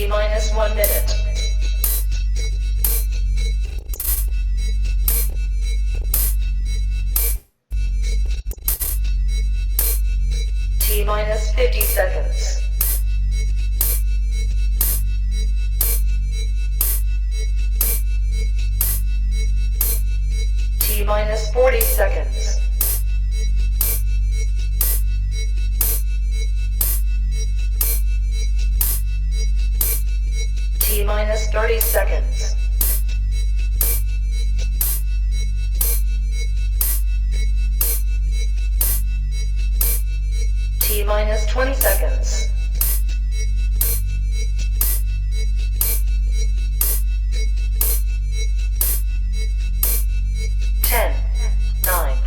T minus 1 minute. T minus 50 seconds. T minus 40 seconds. T minus 30 seconds. T minus 20 seconds. Ten, 9,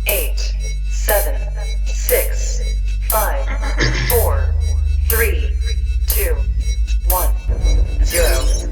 8, 7, 6, 5, 4, 3, 2, 1, 0.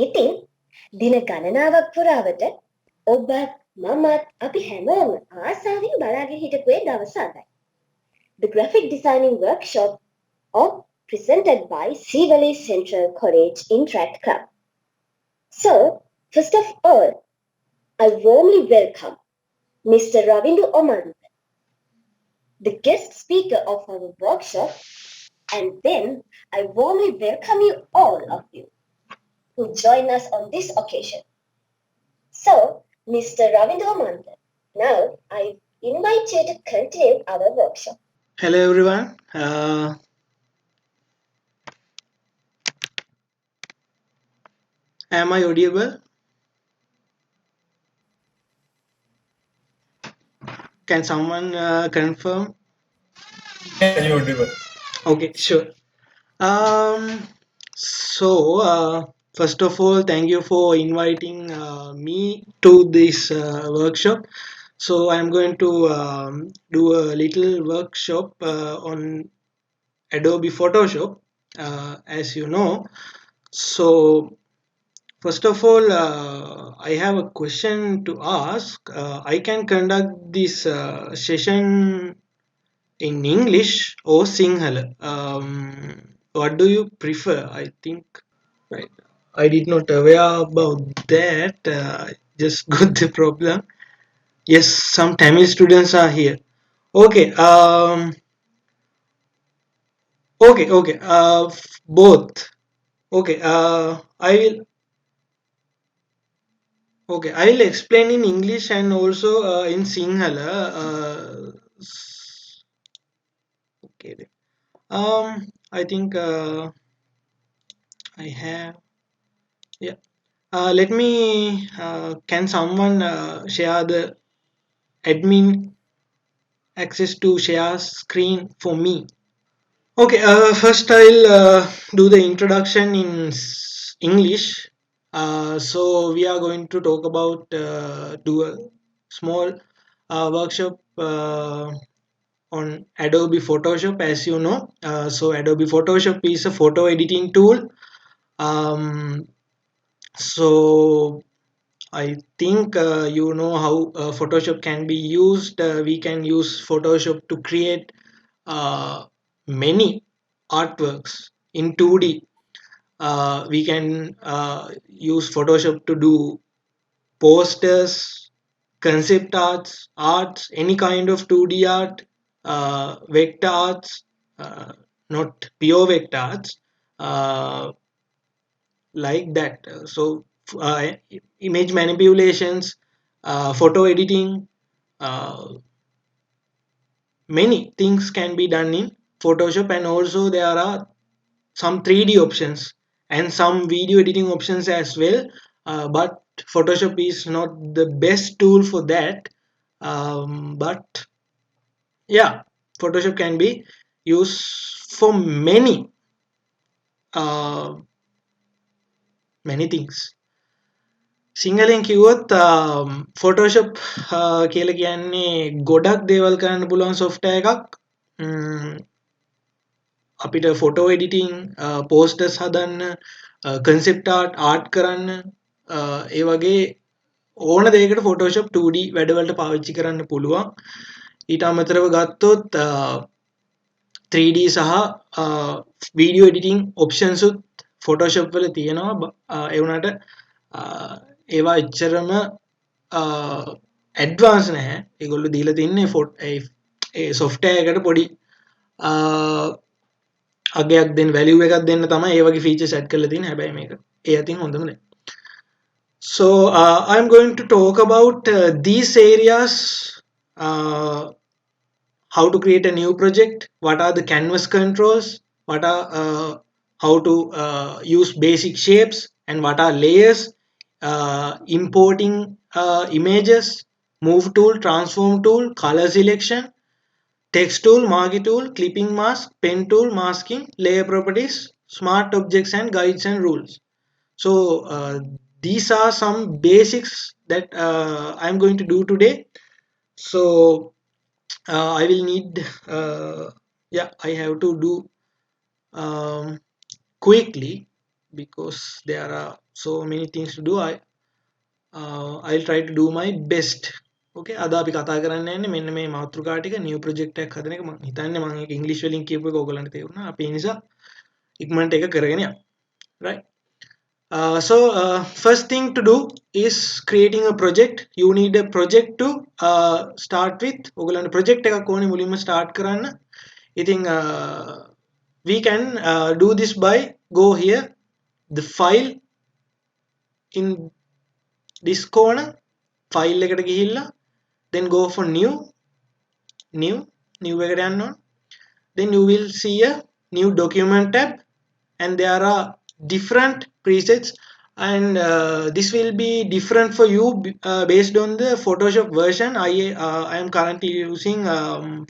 ඉතින් දින ගණනාවක් පුරාවට ඔබත් මමත් අපි හැමෝම ආසාවෙන් බලාගෙන හිටපු ඒ දවස අදයි. The graphic designing workshop of presented by Sivali Central College Interact Club. So, first of all, I warmly welcome Mr. Ravindu Omanda, the guest speaker of our workshop, and then I warmly welcome you all of you who join us on this occasion. So, Mr. Ravindu Omanda, now I invite you to continue our workshop. Hello everyone. Am I audible? Can someone confirm? Yeah, you're audible. Okay, sure. Um, so, first of all, thank you for inviting me to this workshop. So, I'm going to do a little workshop on Adobe Photoshop, as you know. So, first of all, I have a question to ask. I can conduct this session in English or Sinhala. What do you prefer? I think right. I did not aware about that. Just got the problem. Yes, some Tamil students are here. Okay. Okay. Okay. Both. Okay. I will. Okay. I will explain in English and also in Sinhala. Okay. Then. I think I have. Yeah. Let me. Can someone share the admin access to share screen for me? Okay. First, I'll do the introduction in English. So we are going to talk about do a small workshop on Adobe Photoshop, as you know. So Adobe Photoshop is a photo editing tool. Um, so I think you know how Photoshop can be used. We can use Photoshop to create many artworks in 2D. We can use Photoshop to do posters, concept arts, any kind of 2D art, vector arts, uh, not pure vector arts. Like that. So, image manipulations, photo editing, uh, many things can be done in Photoshop, and also there are some 3D options and some video editing options as well. But Photoshop is not the best tool for that. But yeah, Photoshop can be used for uh, many things. සිංහලෙන් කිව්වොත් Photoshop කියලා කියන්නේ ගොඩක් දේවල් කරන්න පුළුවන් software එකක්. අපිට ෆොටෝ එඩිටිං, පෝස්ටර්ස් හදන්න, කන්සෙප්ට් ආර්ට් කරන්න, ඒ වගේ ඕන දෙයකට ෆොටෝෂොප් 2D වැඩවලට පාවිච්චි කරන්න පුළුවන්. ඊට අමතරව ගත්තොත් 3D සහ වීඩියෝ එඩිටිං ඔප්ෂන්ස් උත් ෆොටෝෂොප් වල තියෙනවා. ඒ වුණාට ඒවා එච්චරම ඇඩ්වාන්ස් නැහැ. ඒගොල්ලෝ දීලා තින්නේ ඒ software එකට පොඩි අගයක් දෙන්න, value එකක් දෙන්න තමයි ඒ වගේ features add කරලා තියෙන්නේ. හැබැයි මේක ඒ අතින් හොඳම නෑ. So I'm going to talk about these areas. uh, how to create a new project, what are the canvas controls, what are how to use basic shapes, and what are layers, importing images, move tool, transform tool, color selection, text tool, marquee tool, clipping mask, pen tool, masking, layer properties, smart objects, and guides and rules. So these are some basics that I'm going to do today. So I will need yeah, I have to do um, quickly because there are so many things to do. I'll try to do my best. Okay, අද අපි කතා කරන්න යන්නේ මෙන්න මේ මාතෘකා ටික new project එකක් හදන එක. මම හිතන්නේ මම ඒක ඉංග්‍රීසි වලින් කියපු එක ඕගලන්ට තේරුණා. අපි ඒ නිසා ඉක්මනට ඒක කරගෙන යමු. Right. So first thing to do is creating a project. You need a project to start with. ඔයගලන්ට project එකක් ඕනේ මුලින්ම start කරන්න. ඉතින් we can do this by go here the file in this corner, file එකට ගිහිල්ලා then go for new එකට යන්න ඕන. Then you will see a new document tab, and there are different presets. and this will be different for you based on the Photoshop version. I am currently using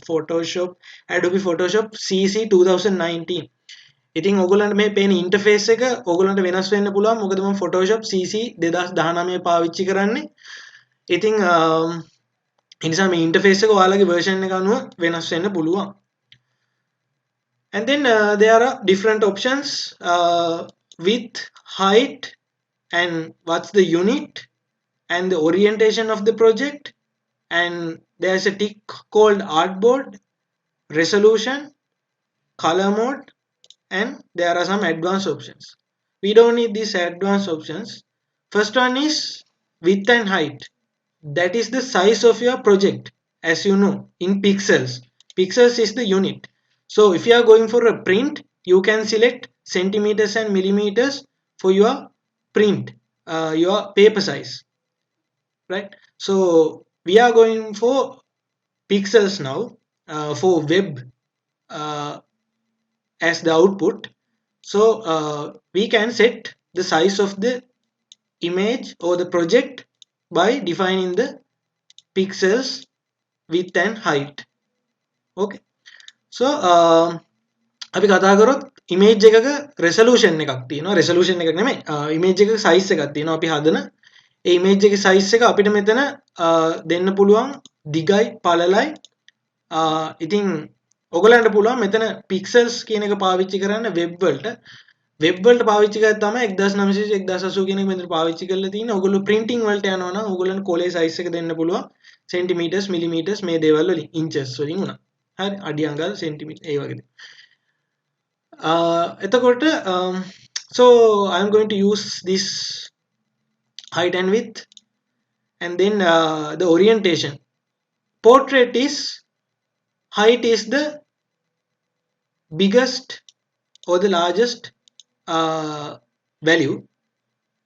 Photoshop, Adobe Photoshop CC 2019. ඉතින් ඔයගොල්ලන්ට මේ පේන interface එක ඔයගොල්ලන්ට වෙනස් වෙන්න පුළුවන්. මොකද මම Photoshop CC 2019 පාවිච්චි කරන්නේ. ඉතින් ඒ නිසා මේ ඉන්ටර්ෆේස් එක ඔයාලගේ version එක අනුව වෙනස් වෙන්න පුළුවන්. And then there are different options, width, height, and what's the unit, and the orientation of the project, and there's a tick called artboard, resolution, color mode, and there are some advanced options. We don't need these advanced options. First one is width and height. That is the size of your project, as you know, in pixels. Pixels is the unit. So if you are going for a print, you can select centimeters and millimeters for your print, your paper size, right? So we are going for pixels now, for web as the output. So we can set the size of the image or the project by defining the pixels, width and height. Okay, so අපි කතා කරොත් image එකක resolution එකක් තියෙනවා. resolution එකක් නෙමෙයි, image එකක size එකක් තියෙනවා. අපි හදන ඒ image එකේ size එක අපිට මෙතන දෙන්න පුළුවන් දිගයි පළලයි. ඉතින් ඔයගලන්ට පුළුවන් මෙතන pixels කියන එක පාවිච්චි කරන්න web වලට පාවිච්චි කරලා තමයි 1900 1080 කියන එක මෙතන පාවිච්චි කරලා තියෙන්නේ. ඔයගොල්ලෝ printing වලට යනවා නම් ඔයගොල්ලන්ට කොලේ size එක දෙන්න පුළුවන් centimeters, millimeters මේ දේවල් වලින් inches වලින් උනා. හරි, අඩි අඟල් centimeter ඒ වගේ. එතකොට so I am going to use this height and width, and then the orientation. Portrait is, height is the biggest or the largest value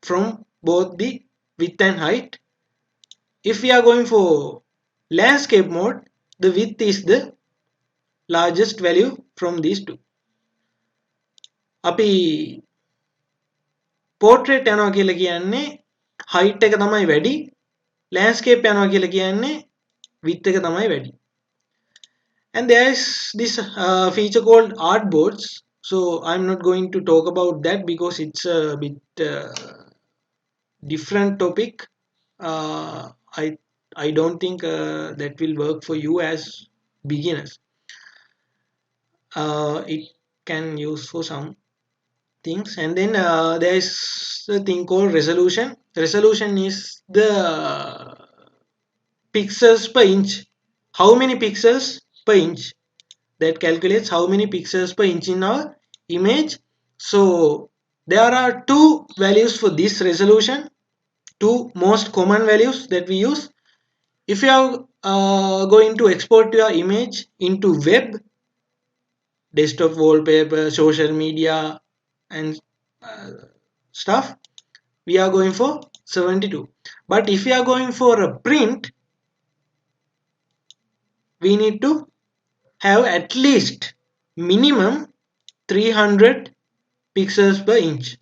from both the width and height. If we are going for landscape mode, the width is the largest value from these two. අපි portrait යනවා කියලා කියන්නේ height එක තමයි වැඩි, landscape යනවා කියලා කියන්නේ width එක තමයි වැඩි. And there is this feature called artboards. So I'm not going to talk about that because it's a bit different topic. I don't think that will work for you as beginners. It can use for some things. And then there is a thing called resolution. Resolution is the pixels per inch. How many pixels per inch? That calculates how many pixels per inch in our image. So there are two values for this resolution, two most common values that we use. If you are going to export your image into web, desktop wallpaper, social media and stuff, we are going for 72. But if you are going for a print, we need to have at least minimum 300 pixels per inch.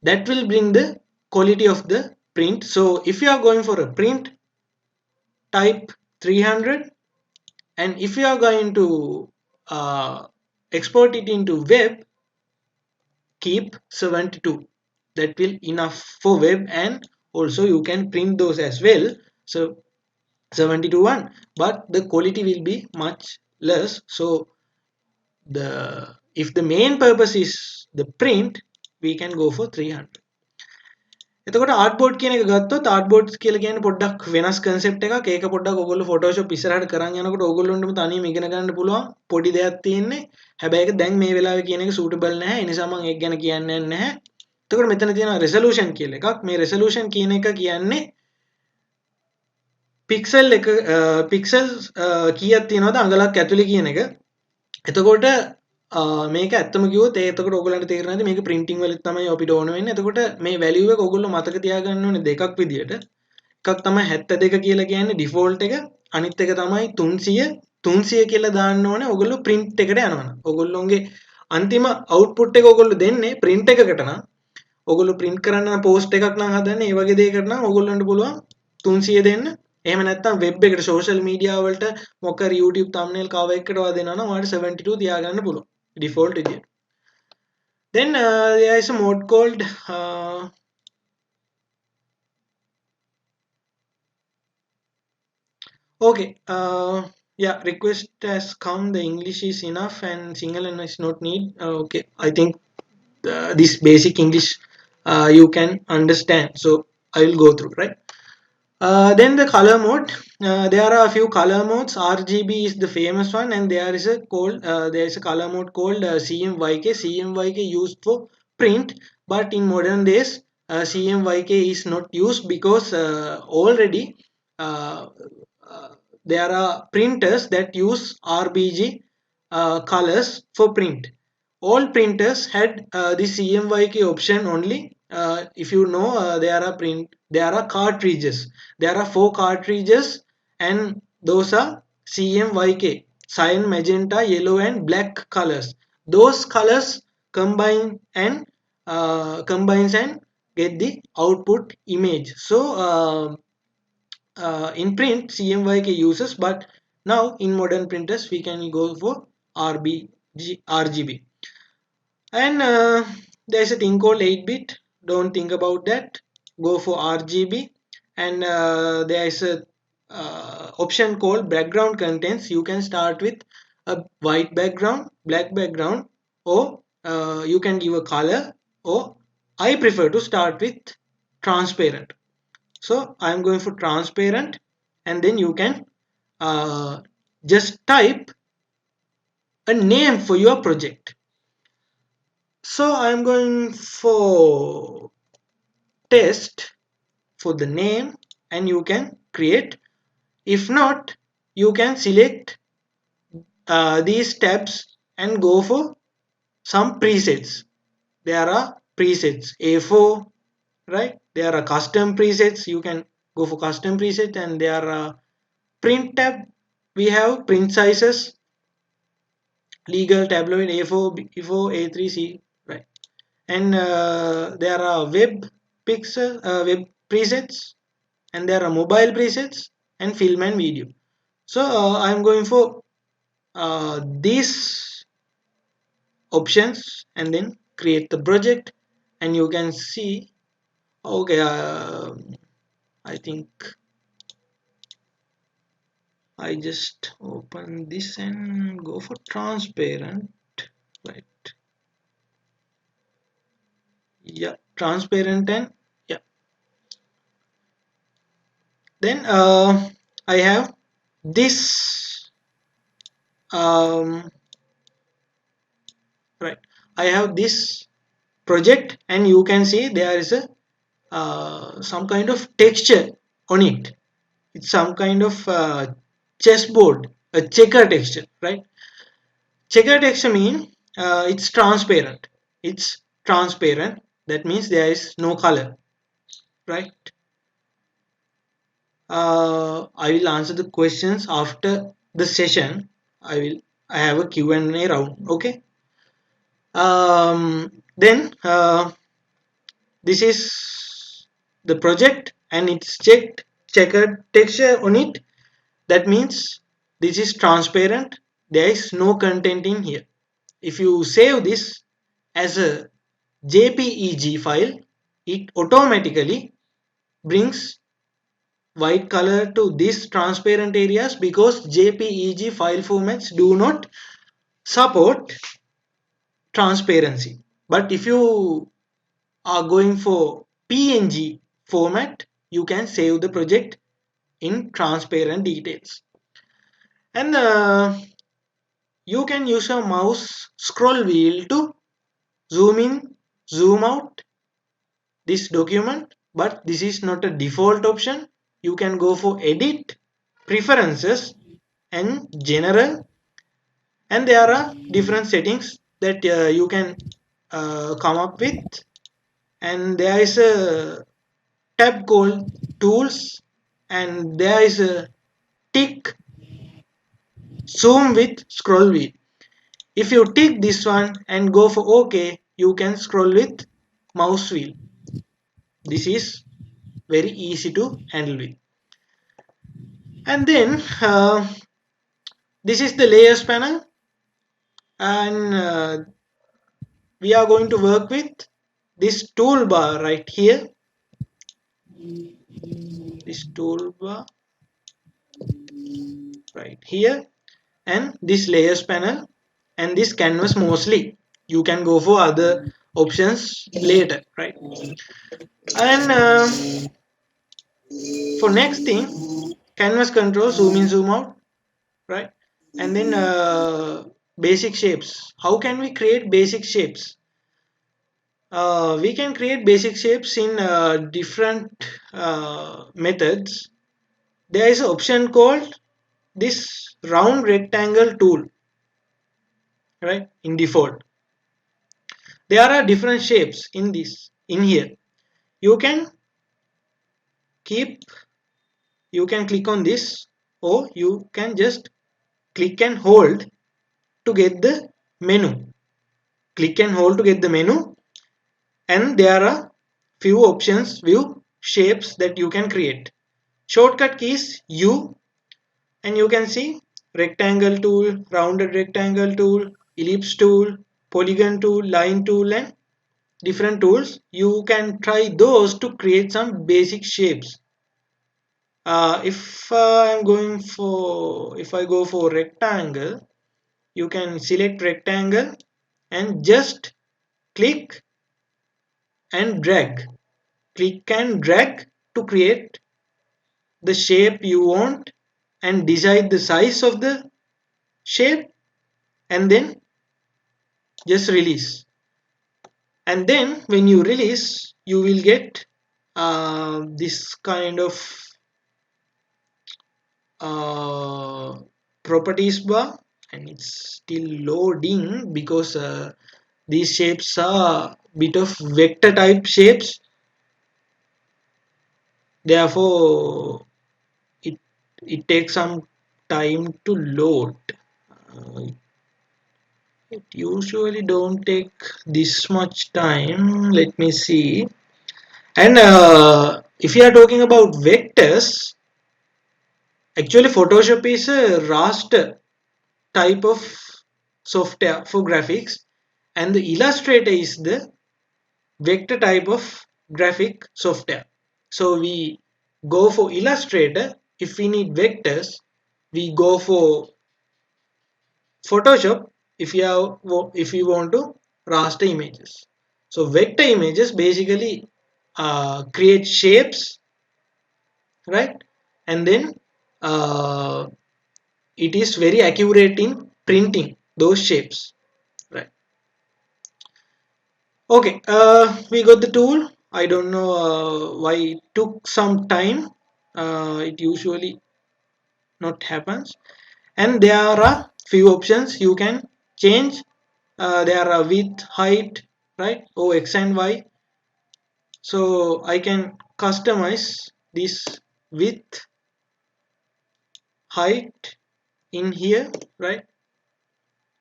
That will bring the quality of the print. So if you are going for a print, type 300, and if you are going to export it into web, keep 72. That will enough for web, and also you can print those as well. So 72 one, but the quality will be much less. So if the main purpose is the print, we can go for 300. එතකොට ආර්ට්බෝඩ් කියන එක ගත්තොත් ආර්ට්බෝඩ්ස් කියලා කියන්නේ පොඩ්ඩක් වෙනස් concept එකක්. ඒක පොඩ්ඩක් ඔයගොල්ලෝ Photoshop ඉස්සරහට කරන් යනකොට ඔයගොල්ලොන්ටම තනියම ඉගෙන ගන්න පුළුවන් පොඩි දෙයක් තියෙන්නේ. හැබැයි ඒක දැන් මේ වෙලාවේ කියන එක suitable නැහැ. ඒ නිසා මම ඒක ගැන කියන්නේ නැහැ. එතකොට මෙතන තියෙනවා resolution කියලා එකක්. මේ resolution කියන එක කියන්නේ pixels කීයක් තියෙනවද අඟලක් ඇතුලේ කියන එක. එතකොට මේක ඇත්තම කිව්වොත් එතකොට ඔයගොල්ලන්ට තේරෙන්නේ නැති මේක printing වලත් තමයි අපිට ඕන වෙන්නේ. එතකොට මේ value එක ඔයගොල්ලෝ මතක තියාගන්න ඕනේ දෙකක් විදියට. එකක් තමයි 72 කියලා කියන්නේ default එක. අනිත් එක තමයි 300 කියලා දාන්න ඕනේ ඔයගොල්ලෝ print එකට යනවනම්. ඔයගොල්ලෝගේ අන්තිම output එක ඔයගොල්ලෝ දෙන්නේ print එකකට නම් ඔගොල්ලෝ print කරන්න post එකක් නම් හදන්නේ ඒ වගේ දෙයකට නම් ඔගොල්ලන්ට පුළුවන් 300 දෙන්න. එහෙම නැත්නම් web එකට social media වලට මොකක් හරි YouTube thumbnail cover එකකටවා දෙනවා නම් ඔයාලට 72 තියාගන්න පුළුවන් default විදියට. Then there is a mode called okay, yeah, request has come. The English is enough and Sinhala is not need. Okay, I think this basic English you can understand. So I will go through, right? Then the color mode. There are a few color modes. RGB is the famous one, and there is a color mode called CMYK. CMYK used for print, but in modern days, CMYK is not used because already uh, uh, there are printers that use RBG colors for print. All printers had the CMYK option only. If you know, there are cartridges. There are 4 cartridges, and those are CMYK: cyan, magenta, yellow, and black colors. Those colors combines and get the output image. So in print, CMYK uses, but now in modern printers we can go for RGB. And there's a thing called 8-bit. Don't think about that. Go for RGB. And there is a option called background contents. You can start with a white background, black background, or you can give a color, or I prefer to start with transparent. So I'm going for transparent, and then you can just type a name for your project. So I'm going for test for the name, and you can create. If not, you can select these tabs and go for some presets. There are presets A4, right? There are custom presets. You can go for custom preset, and there are print tab. We have print sizes, legal, tabloid, A4, A4, A3C, right? And there are web presets, and there are mobile presets, and film and video. So I'm going for these options and then create the project, and you can see. Okay, I think I just open this and go for transparent, right? Yeah, transparent, and yeah, then I have this right, I have this project, and you can see there is a some kind of texture on it. It's some kind of chessboard, a checker texture, right? Checker texture mean it's transparent. It's transparent. That means there is no color, right? I will answer the questions after the session. I have a Q&A round. Okay. Then this is the project, and it's checkered texture on it. That means this is transparent. There is no content in here. If you save this as a JPEG file, it automatically brings white color to these transparent areas, because JPEG file formats do not support transparency. But if you are going for PNG format, you can save the project in transparent details. And you can use a mouse scroll wheel to zoom in, zoom out this document, but this is not a default option. You can go for edit, preferences, and general, and there are different settings that you can come up with. And there is a tab called tools, and there is a tick zoom with scroll wheel. If you tick this one and go for OK, you can scroll with mouse wheel. This is very easy to handle with. And then this is the layers panel, and we are going to work with this toolbar right here. This toolbar right here, and this layers panel, and this canvas mostly. You can go for other options later, right? And for next thing, canvas control, zoom in, zoom out, right? And then basic shapes. How can we create basic shapes? We can create basic shapes in different methods. There is an option called this round rectangle tool, right? In default, there are different shapes in this. In here, you can keep. You can click on this, or you can just click and hold to get the menu. Click and hold to get the menu, and there are few options, few shapes that you can create. Shortcut keys U, and you can see rectangle tool, rounded rectangle tool, ellipse tool, polygon tool, line tool, and different tools. You can try those to create some basic shapes. If I go for rectangle, you can select rectangle and just click and drag. Click and drag to create the shape you want, and decide the size of the shape, and then just release. And then when you release, you will get this kind of uh, properties bar, and it's still loading because these shapes are bit of vector type shapes, therefore it it takes some time to load. It usually don't take this much time. Let me see. And if you are talking about vectors, actually Photoshop is a raster type of software for graphics, and the Illustrator is the vector type of graphic software. So we go for Illustrator. If we need vectors, we go for Photoshop if you want to raster images. So vector images basically create shapes, right? And then uh, it is very accurate in printing those shapes, right? Okay, we got the tool. I don't know why it took some time. It usually not happens. And there are few options you can change. There are width, height, right? Oh, X and Y. So I can customize this width, height in here, right?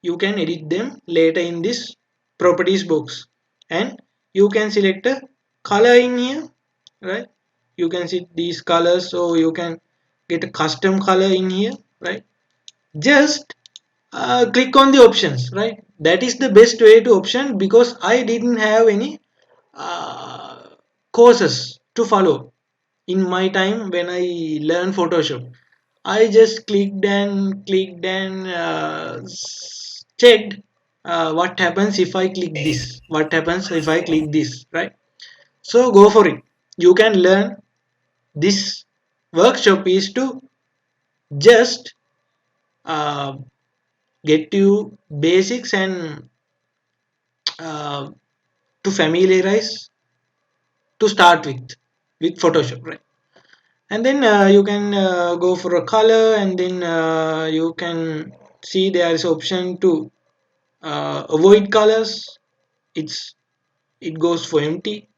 You can edit them later in this properties box, and you can select a color in here, right? You can see these colors, so you can get a custom color in here, right? Just click on the options, right? That is the best way to option, because I didn't have any uh, courses to follow in my time when I learned Photoshop. I just clicked and checked what happens if I click this, what happens if I click this, right? So go for it. You can learn. This workshop is to just uh, get you basics, and uh, to familiarize, to start with Photoshop, right? And then you can go for a color, and then you can see there is option to avoid colors. It goes for empty,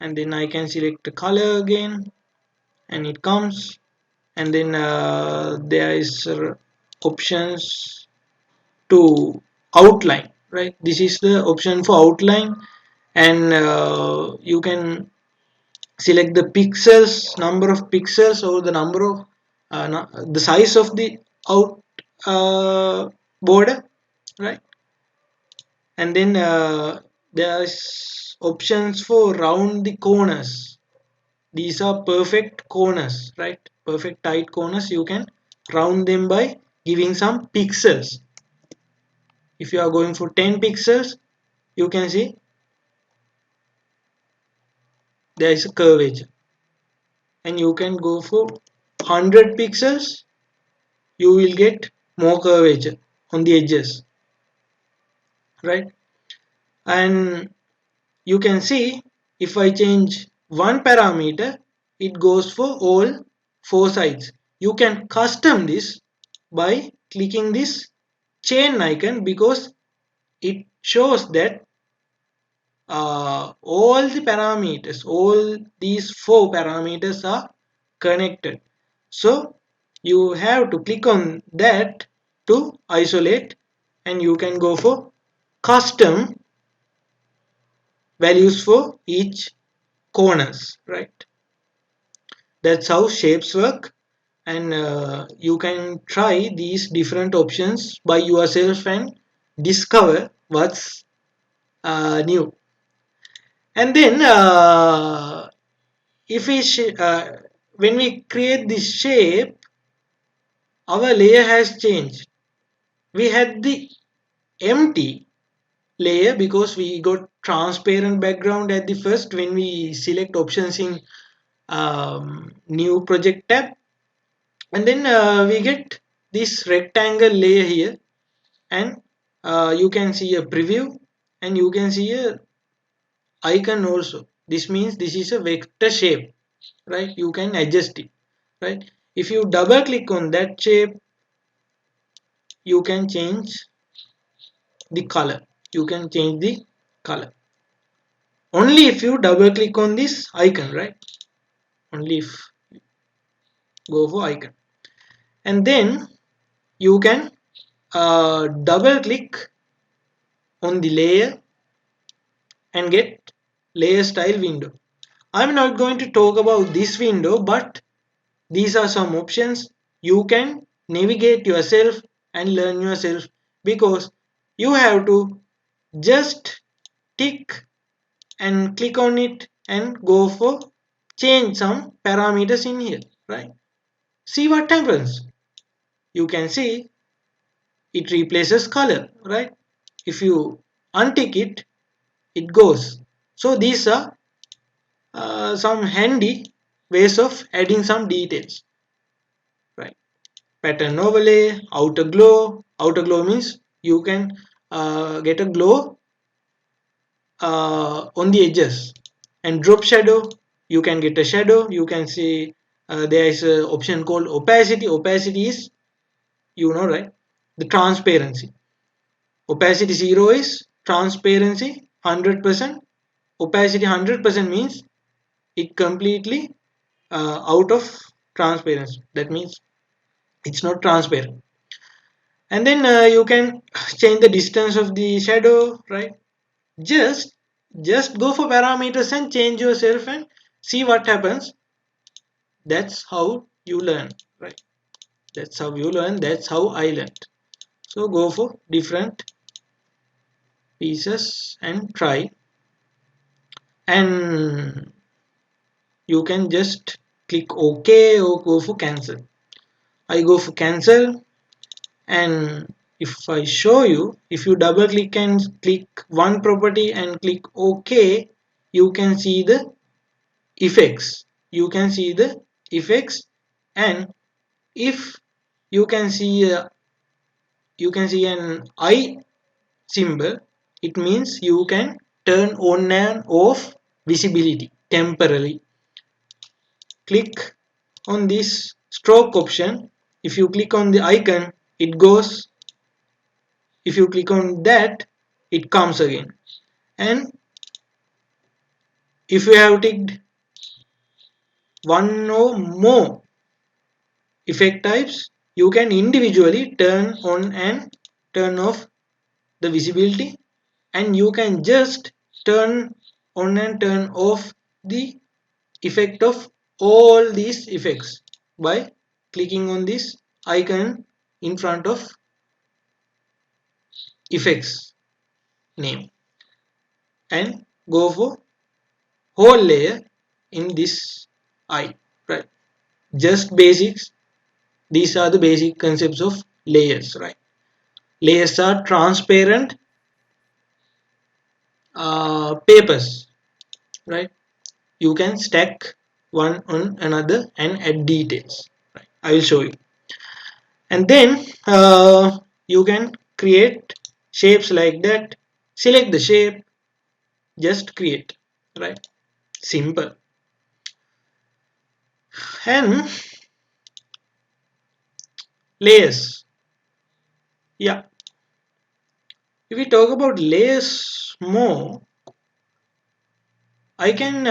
and then I can select the color again, and it comes. And then there is options to outline, right? This is the option for outline, and you can select the pixels, number of pixels, or the number of the size of the out border, right? And then there's options for round the corners. These are perfect corners, right? Perfect tight corners. You can round them by giving some pixels. If you are going for 10 pixels, you can see there is a curvature, and you can go for 100 pixels, you will get more curvature on the edges, right? And you can see if I change one parameter, it goes for all four sides. You can custom this by clicking this chain icon, because it shows that all the parameters, all these four parameters are connected. So you have to click on that to isolate, and you can go for custom values for each corners, right? That's how shapes work. And you can try these different options by yourself and discover what's new. And then if we when we create this shape, our layer has changed. We had the empty layer because we got transparent background at the first when we select options in new project tab, and then we get this rectangle layer here, and you can see a preview, and you can see a icon also. This means this is a vector shape, right? You can adjust it, right? If you double click on that shape, you can change the color. You can change the color only if you double click on this icon, right? Only if go for icon, and then you can double click on the layer and get layer style window. I'm not going to talk about this window, but these are some options you can navigate yourself and learn yourself, because you have to just tick and click on it and go for change some parameters in here, right? See what happens. You can see it replaces color, right? If you untick it, it goes. So these are some handy ways of adding some details, right? Pattern overlay, outer glow. Outer glow means you can get a glow on the edges, and drop shadow, you can get a shadow. You can see there is an option called opacity. Opacity is, you know, right, the transparency. Opacity 0 is transparency 100%. Opacity 100% means it completely out of transparency. That means it's not transparent. And then you can change the distance of the shadow, right? just just go for parameters and change yourself and see what happens. That's how you learn, right? That's how you learn. That's how I learned. So go for different pieces and try, and you can just click OK or go for cancel. I go for cancel, and if I show you, if you double click and click one property and click OK, you can see the effects. You can see the effects, and if you can see an eye symbol, it means you can turn on and off visibility temporarily. Click on this stroke option. If you click on the icon, it goes. If you click on that, it comes again. And if you have ticked one or more effect types, you can individually turn on and turn off the visibility and you can just turn on and turn off the effect of all these effects by clicking on this icon in front of effects name and go for whole layer in this eye, right? Just basics. These are the basic concepts of layers, right? Layers are transparent papers, right? You can stack one on another and add details, right? I will show you. And then you can create shapes like that. Select the shape, just create, right? Simple. And layers, yeah, if we talk about layers more, I can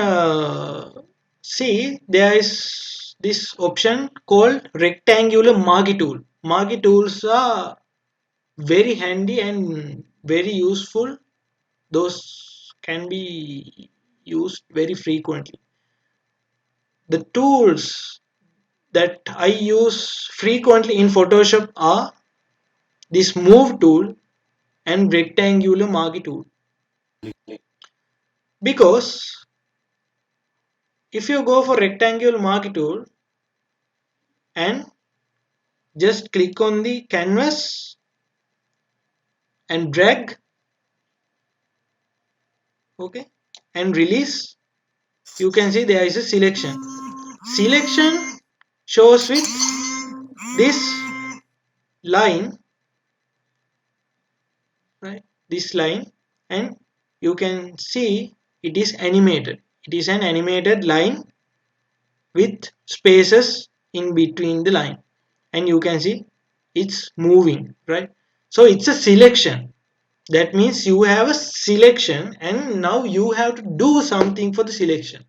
see there is this option called rectangular marquee tool. Marquee tools are very handy and very useful. Those can be used very frequently. The tools that I use frequently in Photoshop are this move tool and rectangular marquee tool, because if you go for rectangular marquee tool and just click on the canvas and drag, okay, and release, you can see there is a selection shows with this line, right, this line, and you can see it is animated. It is an animated line with spaces in between the line, and you can see it's moving, right? So it's a selection. That means you have a selection and now you have to do something for the selection.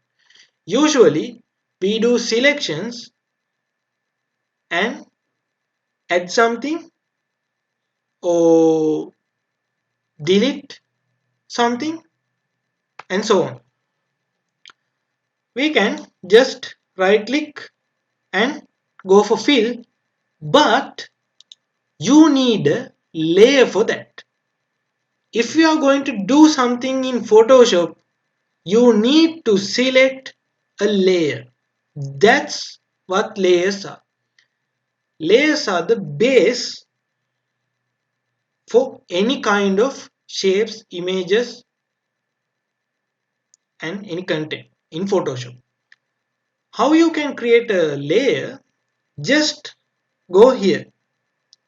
Usually we do selections and add something or delete something and so on. We can just right click and go for fill, but you need a layer for that. If you are going to do something in Photoshop, you need to select a layer. That's what layers are. Layers are the base for any kind of shapes, images, and any content in Photoshop. How you can create a layer? Just go here.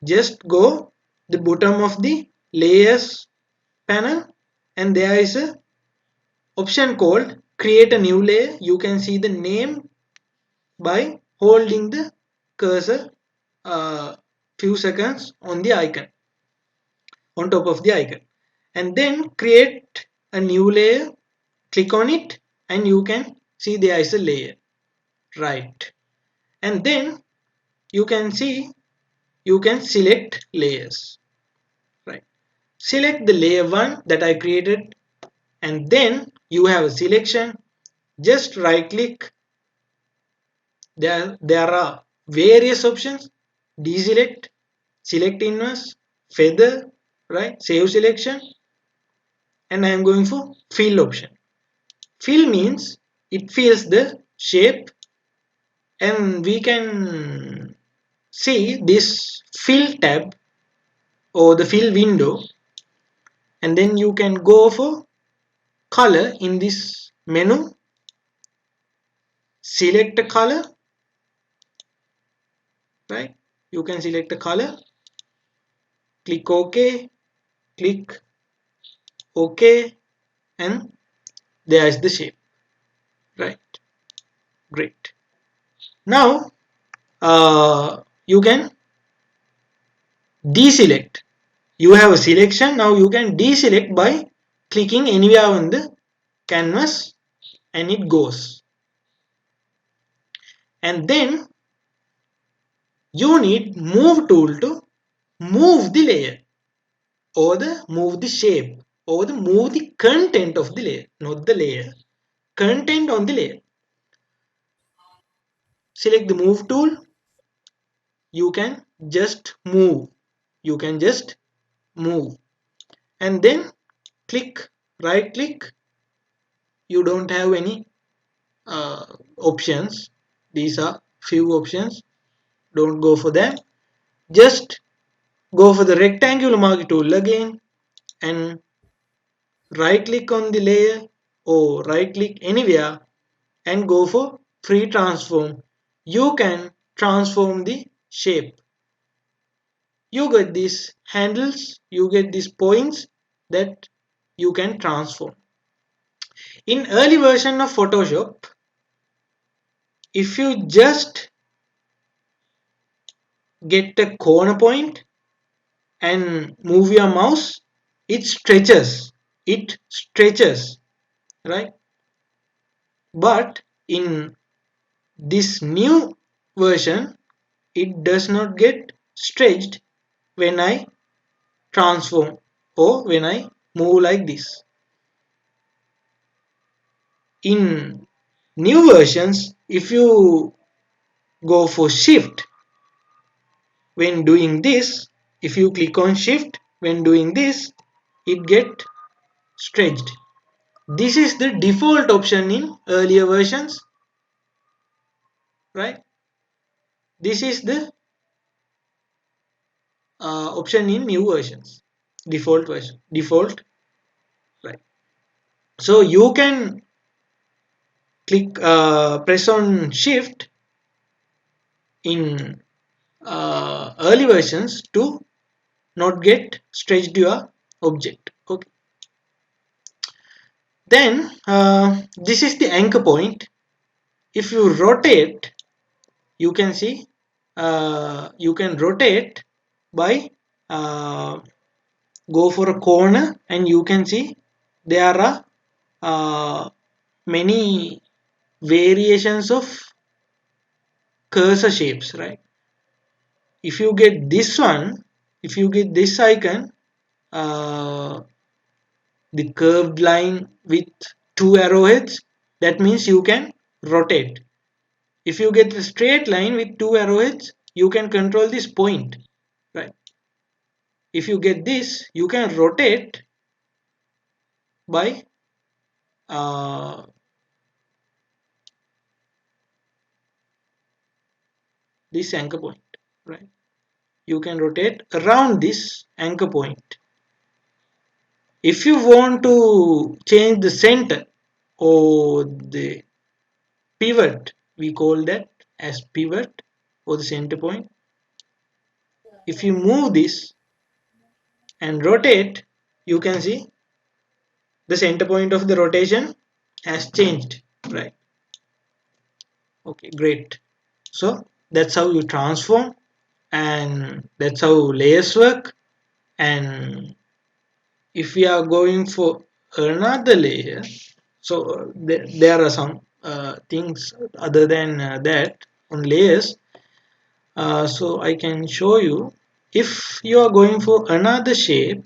Just go the bottom of the layers panel, and there is a option called create a new layer. You can see the name by holding the cursor few seconds on the icon, on top of the icon, and then create a new layer. Click on it and you can see there is a layer, right? And then you can see you can select layers, right? Select the layer 1 that I created, and then you have a selection. Just right click. There are various options: deselect, select inverse, feather, right? Save selection, and I am going for fill option. Fill means it fills the shape, and we can see this fill tab or the fill window, and then you can go for color in this menu, select a color, right? You can select a color, click OK, click OK, and there is the shape, right? Great. Now you can deselect. You have a selection. Now you can deselect by clicking anywhere on the canvas and it goes. And then you need move tool to move the layer or the move the shape. or the move the content of the layer, not the layer, content on the layer. Select the move tool. You can just move. You can just move. And then click, right click. You don't have any options. These are few options. Don't go for them. Just go for the rectangular marquee tool again and right click on the layer or right click anywhere and go for free transform. You can transform the shape. You get these handles, you get these points that you can transform. In early version of Photoshop, if you just get a corner point and move your mouse, it stretches. It stretches, right? But in this new version, it does not get stretched when I transform or when I move like this. In new versions, if you go for shift when doing this, if you click on shift when doing this, it get stretched. This is the default option in earlier versions, right? This is the option in new versions, default version, default, right? So you can click press on shift in early versions to not get stretched your object. Okay, then this is the anchor point. If you rotate, you can see you can rotate by go for a corner and you can see there are many variations of cursor shapes, right? If you get this one, if you get this icon, uh, the curved line with two arrowheads, that means you can rotate. If you get a straight line with two arrowheads, you can control this point, right? If you get this, you can rotate by this anchor point, right? You can rotate around this anchor point. If you want to change the center or the pivot, we call that as pivot or the center point. If you move this and rotate, you can see the center point of the rotation has changed, right? Okay, great. So that's how you transform, and that's how layers work. And if we are going for another layer, so there are some things other than that on layers. So I can show you. If you are going for another shape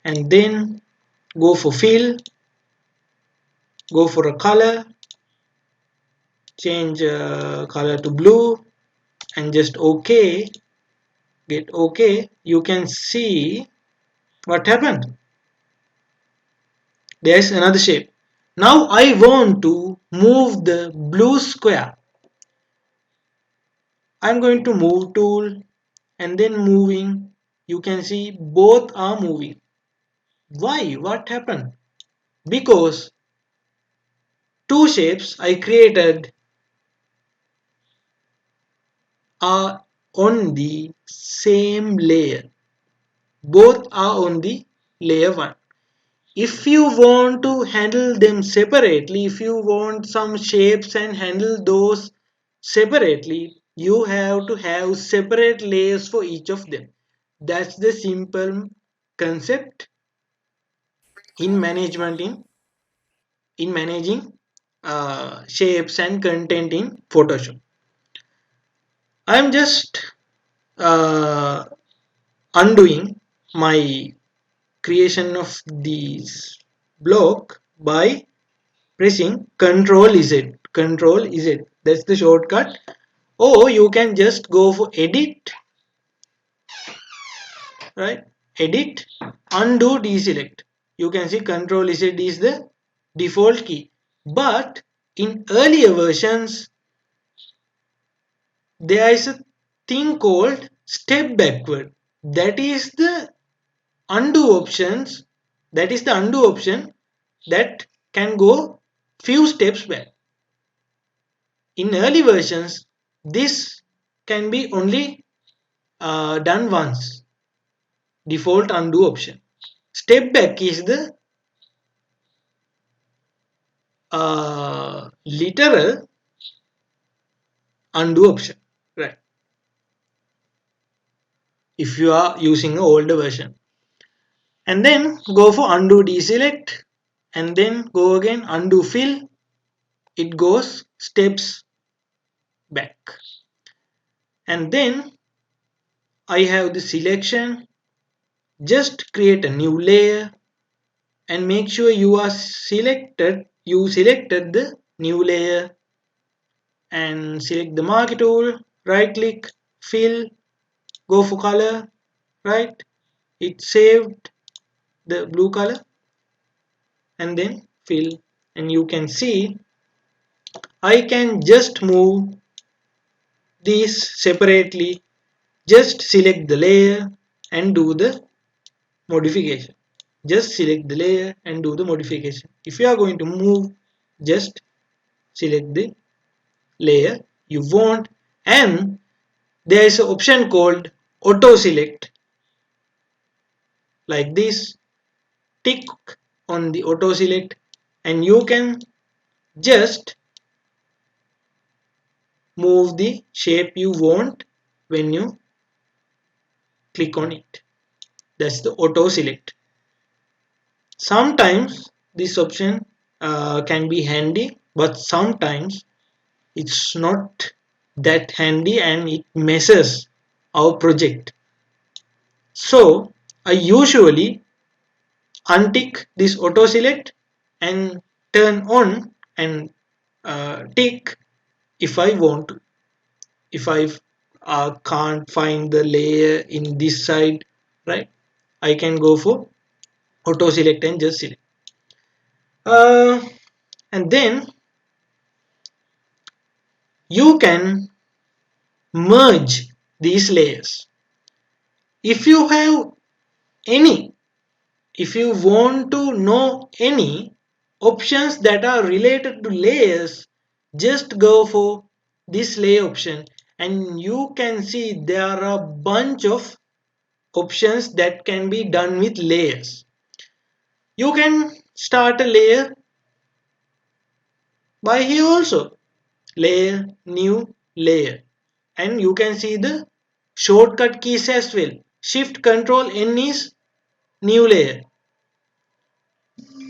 and then go for fill, go for a color, change color to blue and just OK, get OK, you can see what happened. There's another shape. Now I want to move the blue square. I'm going to move tool and then moving. You can see both are moving. Why? What happened? Because two shapes I created are on the same layer. Both are on the layer 1. If you want to handle them separately, if you want some shapes and handle those separately, you have to have separate layers for each of them. That's the simple concept in management in managing shapes and content in Photoshop. I'm just uh, undoing my creation of these block by pressing Control Z. Control Z. That's the shortcut. Or you can just go for edit, right? Edit, undo, deselect. You can see Control Z is the default key. But in earlier versions, there is a thing called step backward. That is the undo options. That is the undo option that can go few steps back. In early versions, this can be only done once. Default undo option. Step back is the literal undo option, right? If you are using an older version, and then go for undo deselect, and then go again undo fill. It goes steps back, and then I have the selection. Just create a new layer and make sure you selected the new layer, and select the marquee tool, right click, fill, go for color, right? It saved the blue color, and then fill, and you can see I can just move these separately. Just select the layer and do the modification. Just select the layer and do the modification. If you are going to move, just select the layer you want, and there is an option called auto select. Like this, tick on the auto select, and you can just move the shape you want when you click on it. That's the auto select. Sometimes this option can be handy, but sometimes it's not that handy and it messes our project. So I usually untick this auto select and turn on and tick if I want to. If I can't find the layer in this side, right, I can go for auto select and just select. Uh, and then you can merge these layers. If you have any, if you want to know any options that are related to layers, just go for this layer option, and you can see there are a bunch of options that can be done with layers. You can start a layer by here also, layer, new layer, and you can see the shortcut keys as well. Shift Control N is new layer,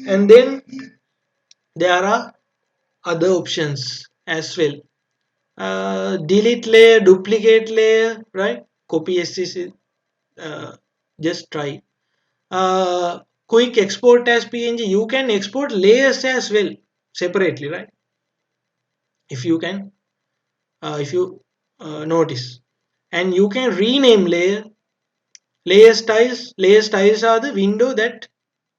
and then there are other options as well. Delete layer, duplicate layer, right? Copy SCC, uh, just try. Quick export as PNG. You can export layers as well separately, right? If you can, if you notice, and you can rename layer. Layer styles. Layer styles are the window that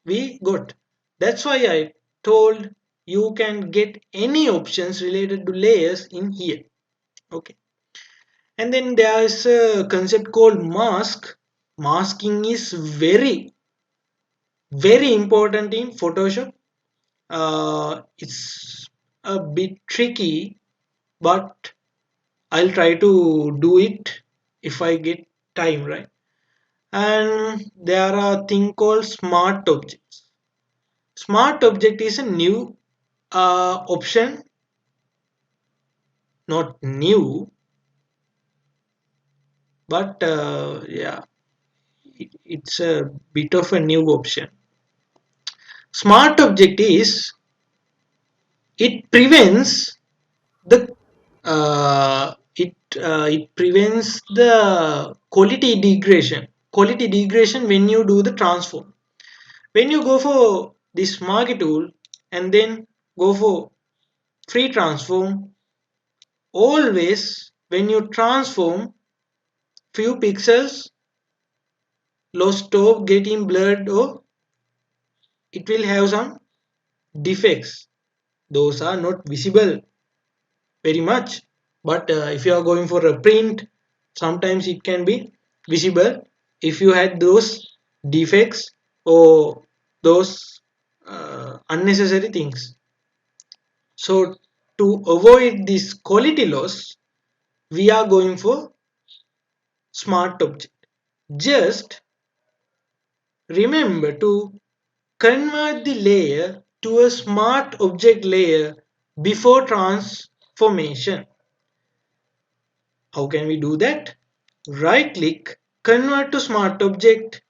we got. That's why I told you can get any options related to layers in here. Okay. And then there is a concept called mask. Masking is very important in Photoshop. It's a bit tricky, but I'll try to do it if I get time, right? And there are a thing called smart objects. Smart object is a new option, not new, but yeah, it's a bit of a new option. Smart object is, it prevents the it prevents the quality degradation when you do the transform. When you go for this marquee tool and then go for free transform, always when you transform few pixels, stop getting blurred or it will have some defects. Those are not visible very much, but if you are going for a print, sometimes it can be visible if you had those defects or those unnecessary things. So to avoid this quality loss, we are going for smart object. Just remember to convert the layer to a smart object layer before transformation. How can we do that? Right click, convert to smart object.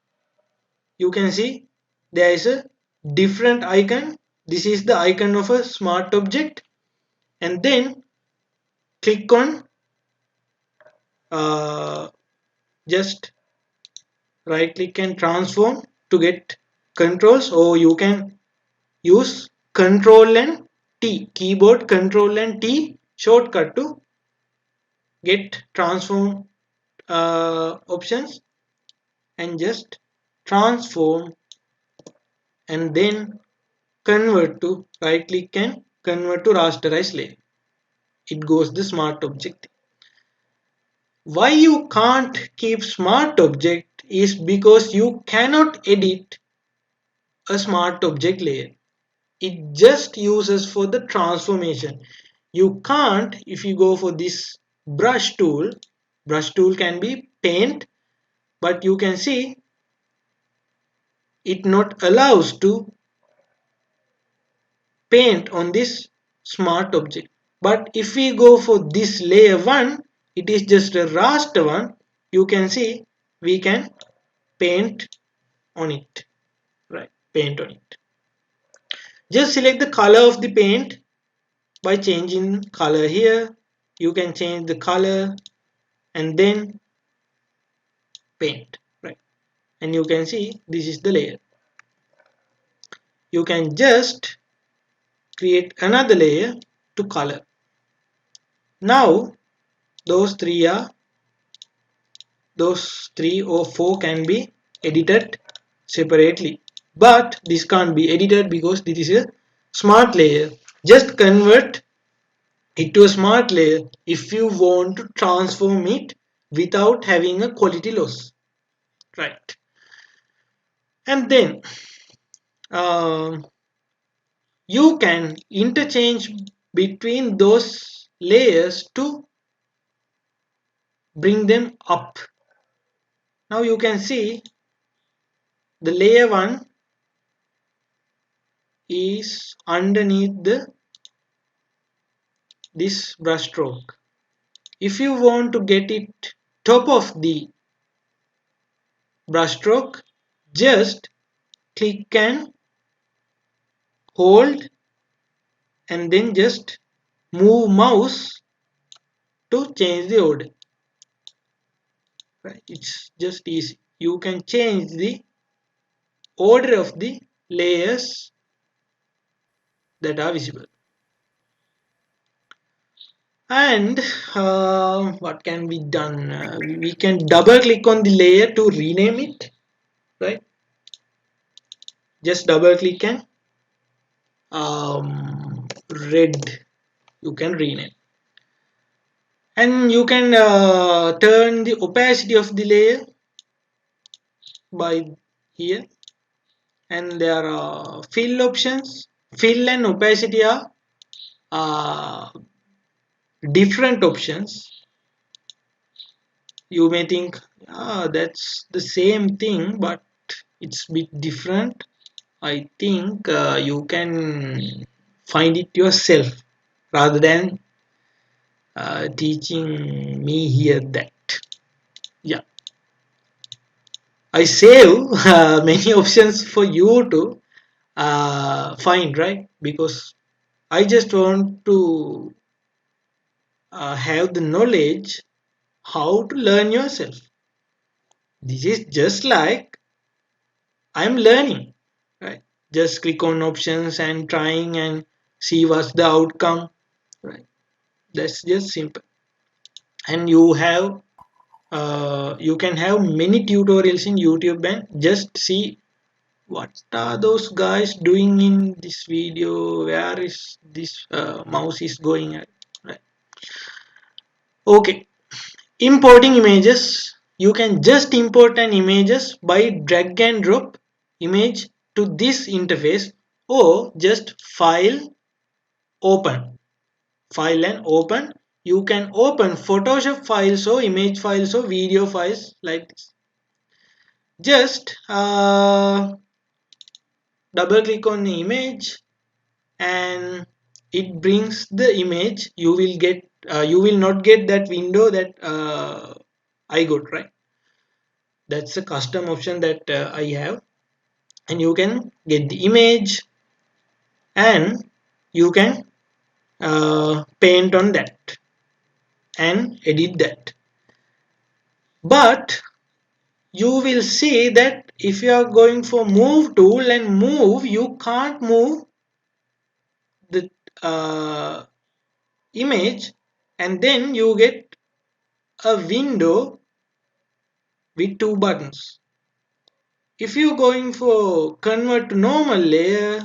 You can see there is a different icon. This is the icon of a smart object, and then click on just right click and transform to get controls, or you can use control and T, keyboard control and T shortcut to get transform options, and just transform and then convert to right click and convert to rasterize layer. It goes the smart object. Why you can't keep smart object is because you cannot edit a smart object layer. It just uses for the transformation. You can't, if you go for this brush tool can be paint, but you can see it not allows to paint on this smart object. But if we go for this layer 1, it is just a raster one. You can see we can paint on it, right? Paint on it. Just select the color of the paint by changing color here. You can change the color and then paint, right? And you can see this is the layer. You can just create another layer to color. Now those three or four can be edited separately, but this can't be edited because this is a smart layer. Just convert it to a smart layer if you want to transform it without having a quality loss, right? And then you can interchange between those layers to bring them up. Now you can see the layer 1 is underneath this brush stroke. If you want to get it top of the brush stroke, just click and hold and then just move mouse to change the order, right? It's just easy. You can change the order of the layers that are visible. And what can be done? We can double click on the layer to rename it, right? Just double click and red you can rename, and you can turn the opacity of the layer by here, and there are fill options. Fill and opacity are uh, different options. You may think that's the same thing, but it's a bit different. I think you can find it yourself rather than teaching me here that. Yeah, I save many options for you to find, right? Because I just want to have the knowledge how to learn yourself. This is just like I'm learning, just click on options and trying and see what's the outcome, right? That's just simple. And you can have many tutorials in YouTube and just see what are those guys doing in this video, where is this mouse is going at, right? Okay, importing images. You can just import an images by drag and drop image to this interface, or just file and open. You can open Photoshop files or image files or video files like this. Just double click on the image and it brings the image. You will not get that window that I got, right? That's a custom option that I have, and you can get the image and you can paint on that and edit that. But you will see that if you are going for move tool and move, you can't move the image, and then you get a window with two buttons. If you're going for convert to normal layer,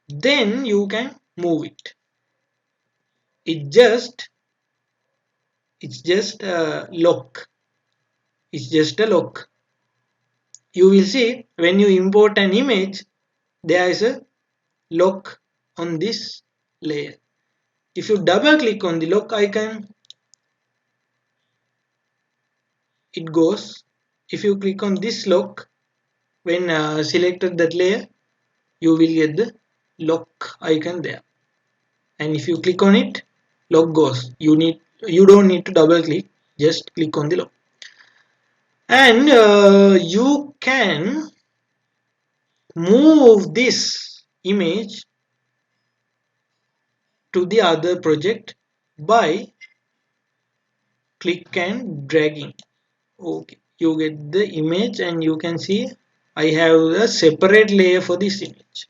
then you can move it. It's just a lock. It's just a lock. You will see when you import an image, there is a lock on this layer. If you double click on the lock icon, it goes. If you click on this lock, when selected that layer, you will get the lock icon there. And if you click on it, lock goes. You don't need to double click, just click on the lock. And you can move this image to the other project by click and dragging. Okay, you get the image and you can see I have a separate layer for this image.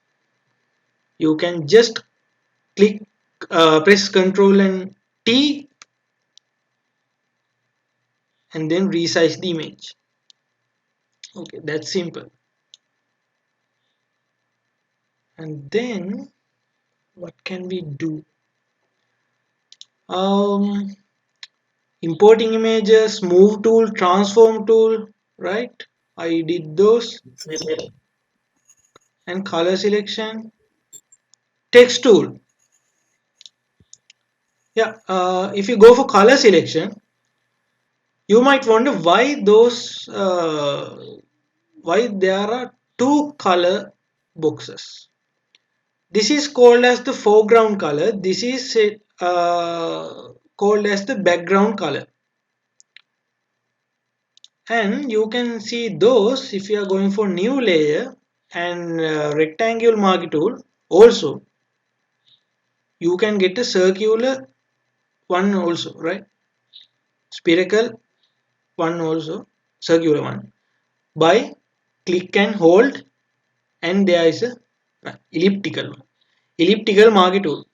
You can just click, press Ctrl and T and then resize the image. Okay, that's simple. And then what can we do? Um, Importing images, move tool, transform tool, right? I did those. And color selection, text tool. Yeah, if you go for color selection, you might wonder why there are two color boxes. This is called as the foreground color. This is called as the background color. And you can see those if you are going for new layer and rectangle marquee tool. Also, you can get a circular one also, right? Spherical one also, circular one, by click and hold, and there is a elliptical one. Elliptical marquee tool.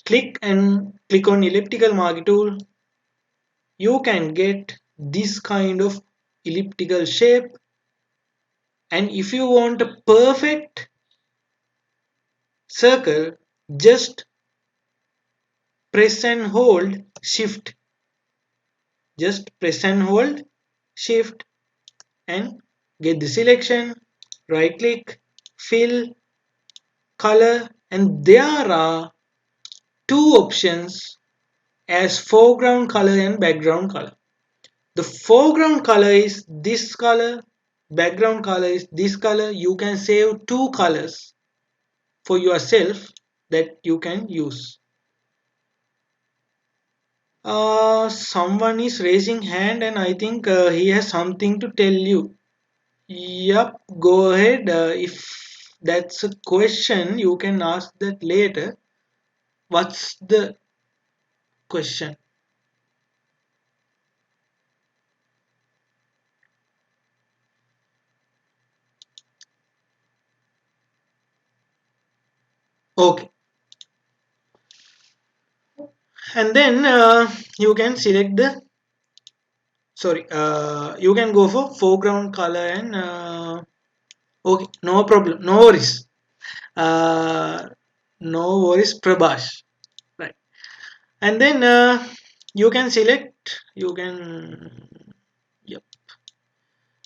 Click on elliptical marquee tool. You can get this kind of elliptical shape, and if you want a perfect circle, just press and hold shift. Just press and hold shift and get the selection. Right click, fill, color, and there are two options as foreground color and background color. The foreground color is this color, background color is this color. You can save two colors for yourself that you can use. Someone is raising hand and I think he has something to tell you. Yep, go ahead. If that's a question, you can ask that later. What's the question? Okay, and then you can select the sorry you can go for foreground color and okay, no problem, no worries, uh, no worries, Prabhash, right? And then you can select, you can, yep,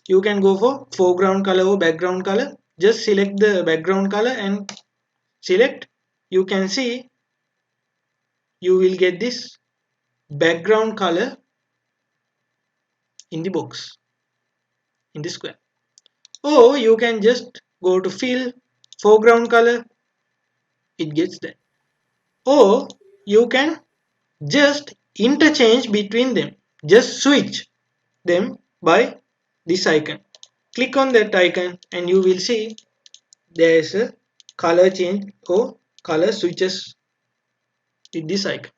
you can go for foreground color or background color. Just select the background color and select. You can see you will get this background color in the box, in the square. Or you can just go to fill foreground color, it gets that. Or you can just interchange between them, just switch them by this icon. Click on that icon and you will see there is a color change or color switches with this icon.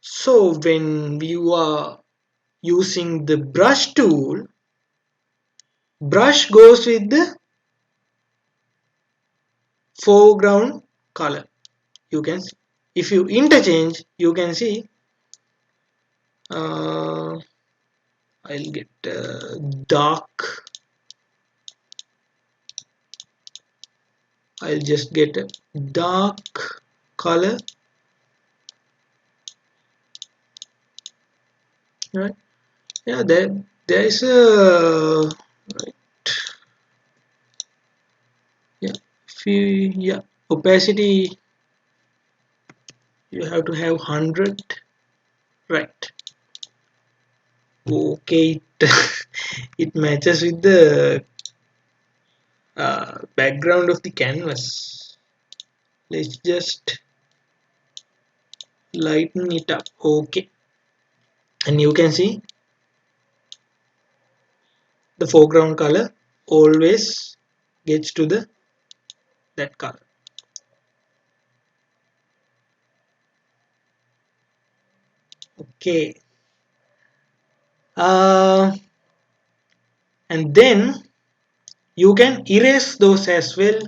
So when you are using the brush tool, brush goes with the foreground color. You can see. If you interchange, you can see I'll get dark. I'll just get a dark color, right? Yeah, there is a right. Yeah, few, yeah, opacity you have to have 100, right? Okay, it matches with the background of the canvas. Let's just lighten it up. Okay, and you can see the foreground color always gets to the that color. Okay, uh, and then you can erase those as well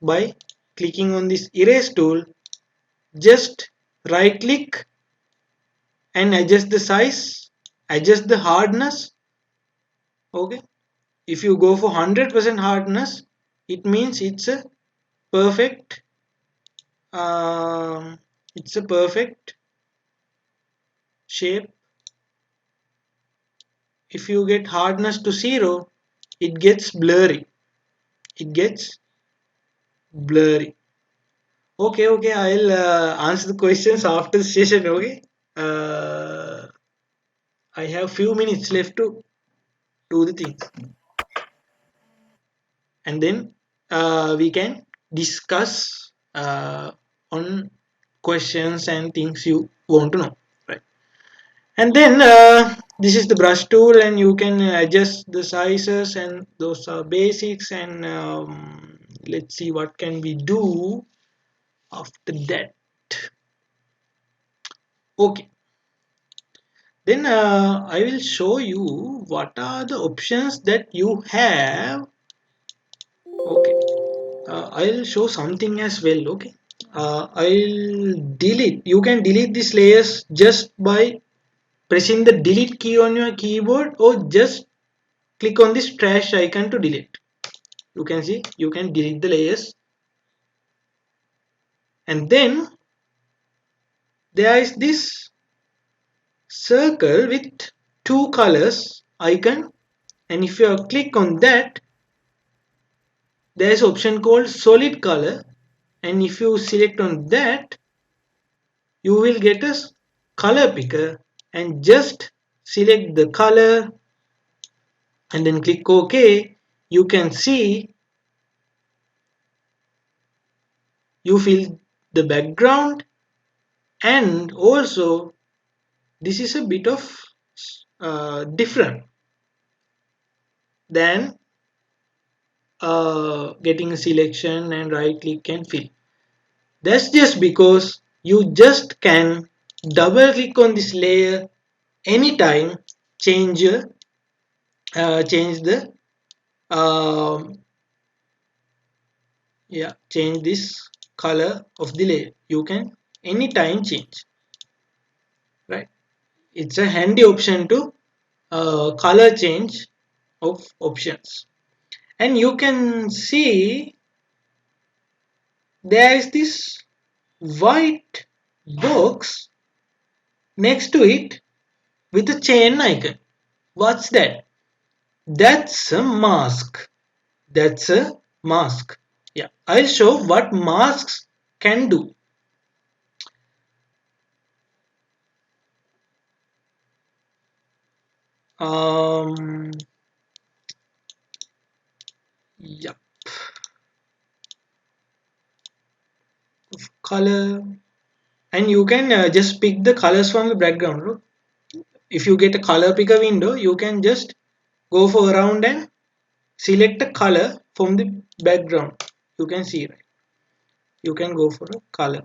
by clicking on this erase tool. Just right click and adjust the size, adjust the hardness. Okay, if you go for 100% hardness, it means perfect it's a perfect shape. If you get hardness to 0, it gets blurry, it gets blurry. Okay, okay, I'll answer the questions after the session. Okay, I have few minutes left to do the things, and then we can discuss on questions and things you want to know, right? And then this is the brush tool and you can adjust the sizes, and those are basics. And let's see what can we do after that. Okay, then I will show you what are the options that you have. Okay, I'll show something as well. Okay, I'll delete, you can delete these layers just by pressing the delete key on your keyboard, or just click on this trash icon to delete. You can see you can delete the layers. And then there is this circle with two colors icon, and if you click on that, there is option called solid color, and if you select on that, you will get a color picker, and just select the color and then click OK. You can see you fill the background, and also this is a bit of different than getting a selection and right click and fill. That's just because you just can double click on this layer anytime, change change the yeah, change this color of the layer. You can anytime change, right? It's a handy option to color change of options. And you can see there is this white box next to it with a chain icon. What's that? That's a mask. That's a mask. Yeah, I'll show what masks can do. Um, yeah, color, and you can just pick the colors from the background. Look, if you get a color picker window, you can just go for around and select a color from the background. You can see, right? You can go for a color,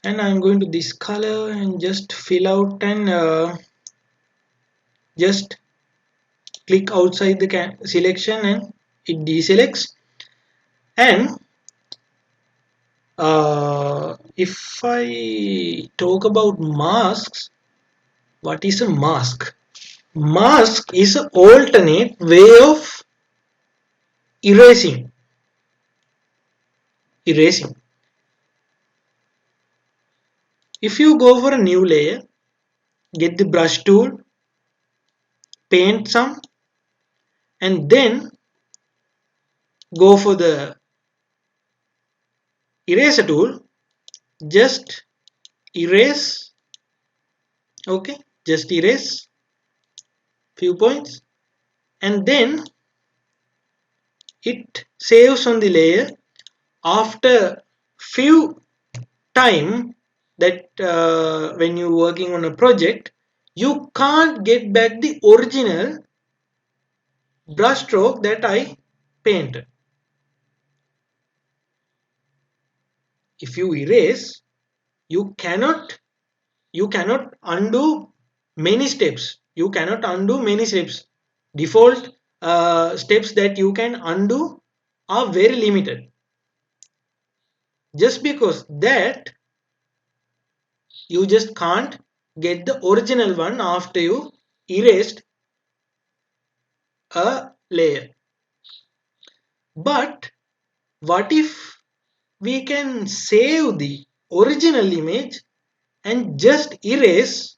and I'm going to this color and just fill out and just click outside the selection and it deselects. And if I talk about masks, what is a mask? Mask is an alternate way of erasing. Erasing. If you go for a new layer, get the brush tool, paint some, and then go for the eraser tool, just erase. Okay, just erase few points, and then it saves on the layer. After few time that when you're working on a project, you can't get back the original brush stroke that I painted. If you erase, you cannot undo many steps. You cannot undo many steps. Default steps that you can undo are very limited. Just because that you just can't get the original one after you erased a layer. But what if we can save the original image and just erase,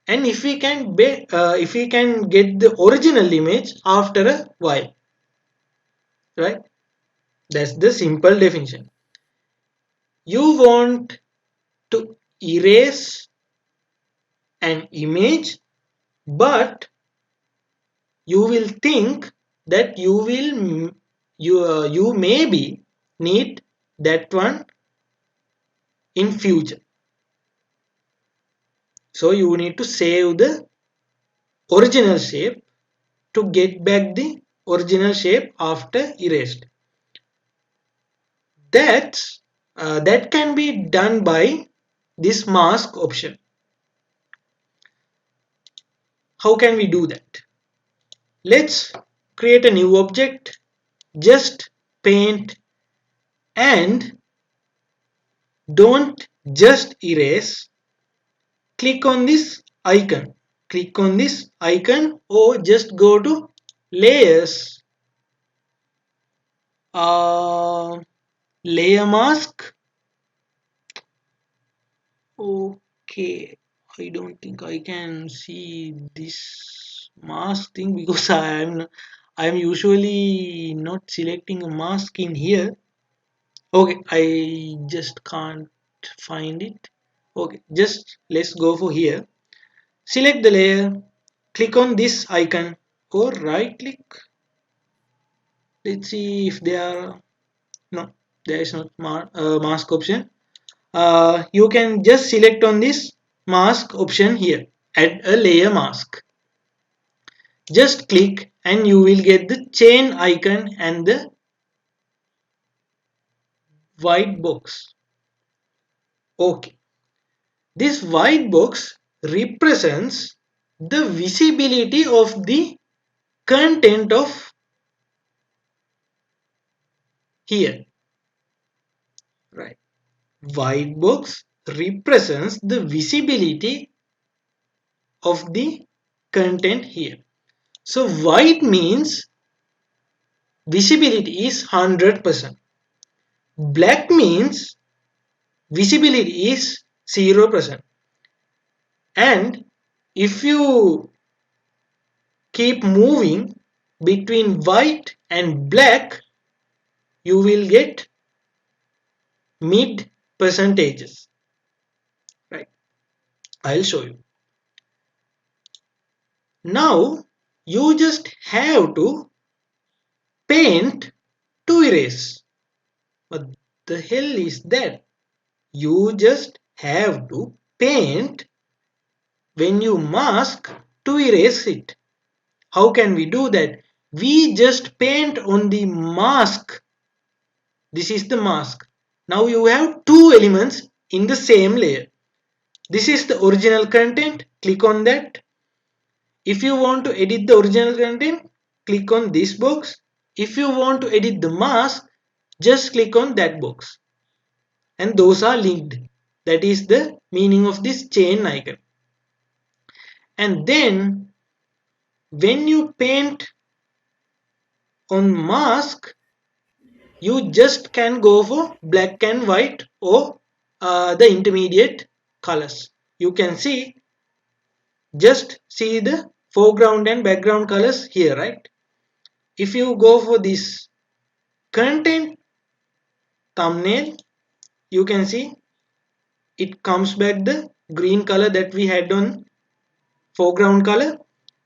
and if we can get the original image after a while, right? That's the simple definition. You want to erase an image, but you will think that you maybe need that one in future. So you need to save the original shape to get back the original shape after erased. That can be done by this mask option. How can we do that? Let's create a new object, just paint, and don't just erase. Click on this icon. Click on this icon or just go to layers, layer mask. Okay, I don't think I can see this mask thing because I'm usually not selecting a mask in here. Okay, I just can't find it. Okay, just let's go for here. Select the layer, click on this icon or right click. Let's see if there are, no, there is not mask option. You can just select on this mask option here, add a layer mask. Just click and you will get the chain icon and the white box. Okay, this white box represents the visibility of the content of here. right? White box represents the visibility of the content here. So white means visibility is 100%. Black means visibility is 0%. And if you keep moving between white and black, you will get mid percentages, right? I'll show you. Now you just have to paint to erase. What the hell is that? You just have to paint when you mask to erase it. How can we do that? We just paint on the mask. This is the mask. Now you have two elements in the same layer. This is the original content. Click on that. If you want to edit the original content, click on this box. If you want to edit the mask, just click on that box. And those are linked. That is the meaning of this chain icon. And then when you paint on mask, you just can go for black and white or the intermediate colors. You can just see the foreground and background colors here, right? If you go for this content thumbnail, you can see it comes back the green color that we had on foreground color,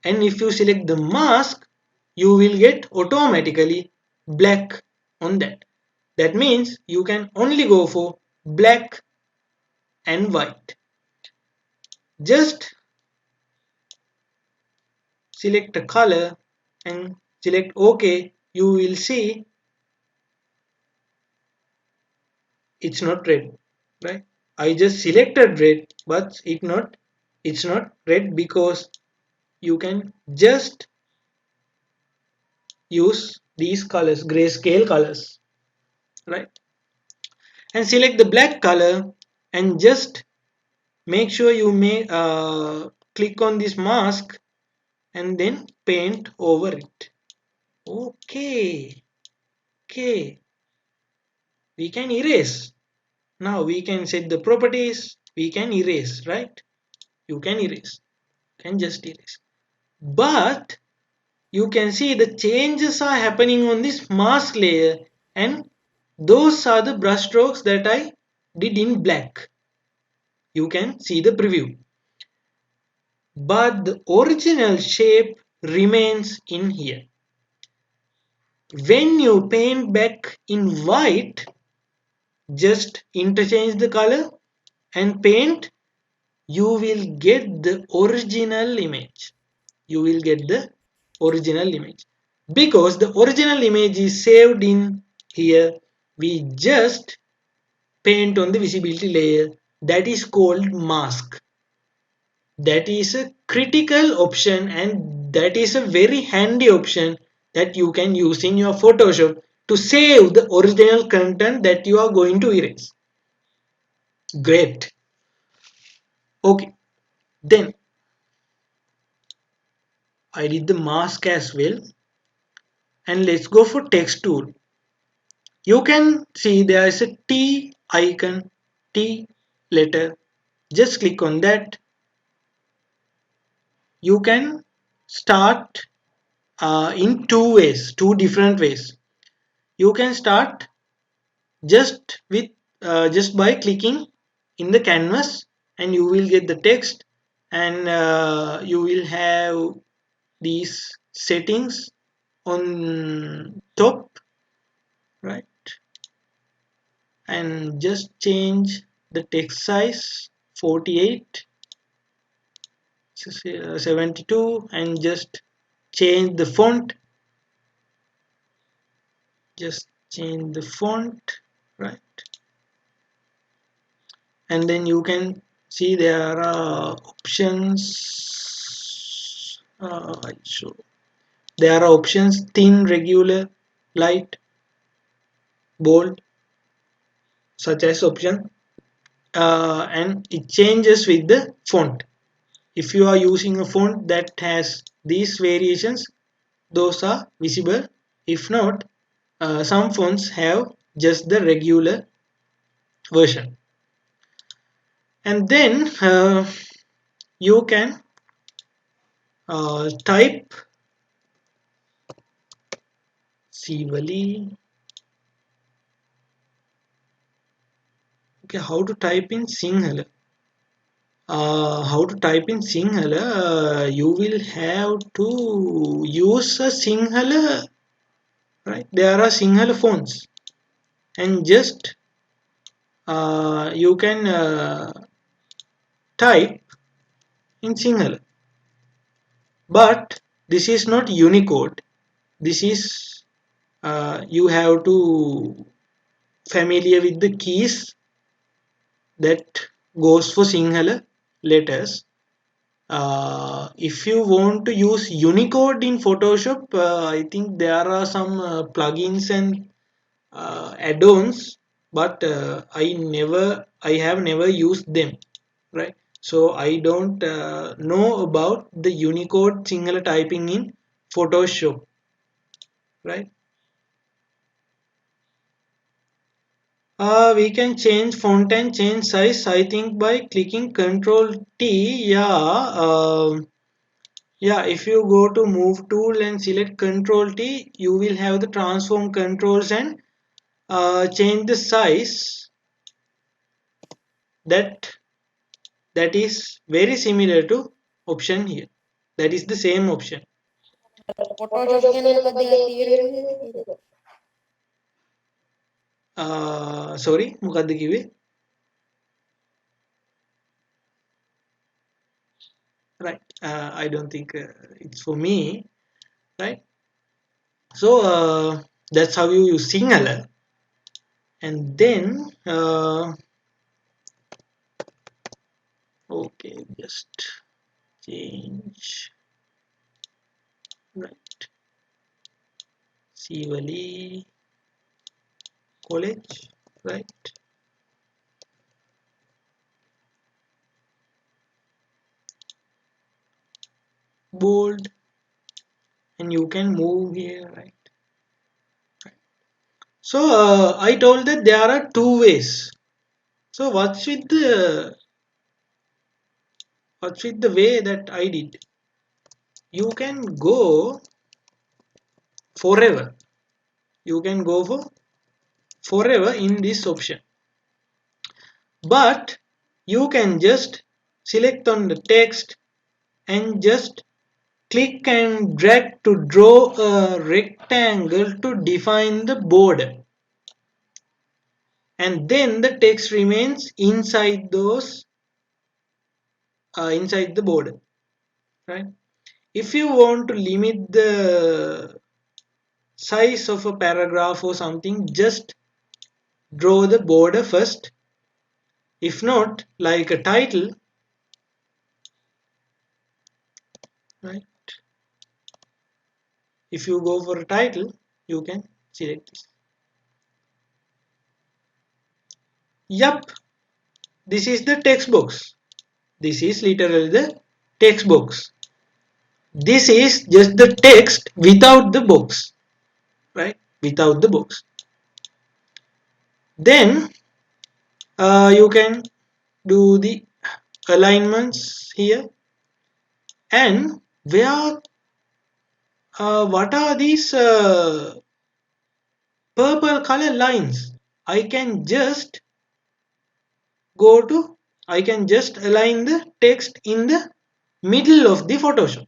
and if you select the mask, you will get automatically black on that. That means you can only go for black and white. Just select a color and select OK. You will see it's not red, right? I just selected red, but it's not red because you can just use these colors, grayscale colors, right? And select the black color and just make sure you may click on this mask and then paint over it. Okay, okay, we can erase. Now we can set the properties, we can erase, right? You can erase, can just erase. But you can see the changes are happening on this mask layer, and those are the brush strokes that I did in black. You can see the preview. But the original shape remains in here. When you paint back in white, just interchange the color and paint, you will get the original image. You will get the original image. Because the original image is saved in here, we just paint on the visibility layer that is called mask. That is a critical option, and that is a very handy option that you can use in your Photoshop to save the original content that you are going to erase. Great. Okay, then I did the mask as well, and let's go for text tool. You can see there is a T icon, T letter. Just click on that. You can start in two different ways. You can start just with just by clicking in the canvas, and you will get the text, and you will have these settings on top, right? And just change the text size 48, 72, and just change the font. Just change the font, right? And then you can see there are options. There are options: thin, regular, light, bold. such as option, and it changes with the font. If you are using a font that has these variations, those are visible. If not, some fonts have just the regular version. And then you can type Sivali. Okay, how to type in Sinhala? How to type in Sinhala? You will have to use a Sinhala, right? There are Sinhala fonts, and just you can type in Sinhala. But this is not Unicode. This is you have to familiar with the keys that goes for Sinhala letters. If you want to use Unicode in Photoshop, I think there are some plugins and add-ons, but I have never used them, right? So I don't know about the Unicode Sinhala typing in Photoshop, right? We can change font and change size, I think, by clicking Control T. Yeah, if you go to Move tool and select Control T, you will have the transform controls and change the size. That is very similar to option here. That is the same option. Photoshop ගැන මොකක්ද තියෙන්නේ? Sorry, මොකද්ද කිව්වේ? Right. I don't think it's for me, right? So that's how you use Sinhala. And then okay, just change, right? Sivali college, right? Bold, and you can move here, right? So I told that there are two ways. So what's with the way that I did? You can go forever. You can go for forever in this option. But you can just select on the text and just click and drag to draw a rectangle to define the border. And then the text remains inside inside the border, right? If you want to limit the size of a paragraph or something, just draw the border first. If not, like a title, right? If you go for a title, you can select this. Yup, this is the text box. This is literally the text box. This is just the text without the box, right? Without the box. Then you can do the alignments here, and what are these purple color lines? I can just align the text in the middle of the Photoshop.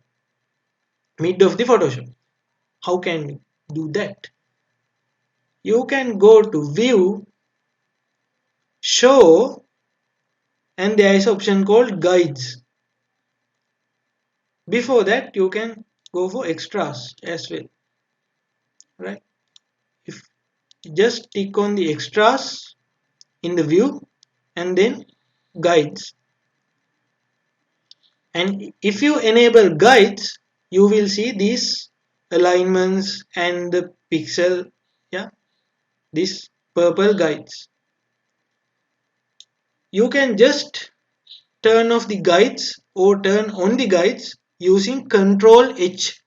How can you do that? You can go to View, Show, and there is an option called Guides. Before that, you can go for Extras as well, right? If you just click on the Extras in the View and then Guides, and if you enable Guides, you will see these alignments and the pixel, yeah, these purple guides. you can just turn off the guides or turn on the guides using Control H,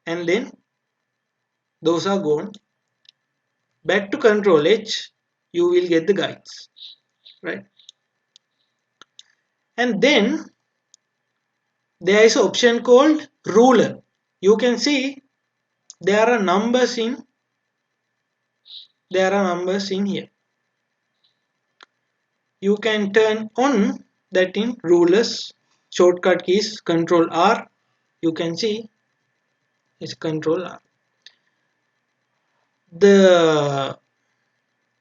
and then those are gone. Back to Control H, you will get the guides, right? And then there is an option called ruler. You can see there are numbers in here. You can turn on that in rulers. Shortcut keys Control R. You can see it's Control R. The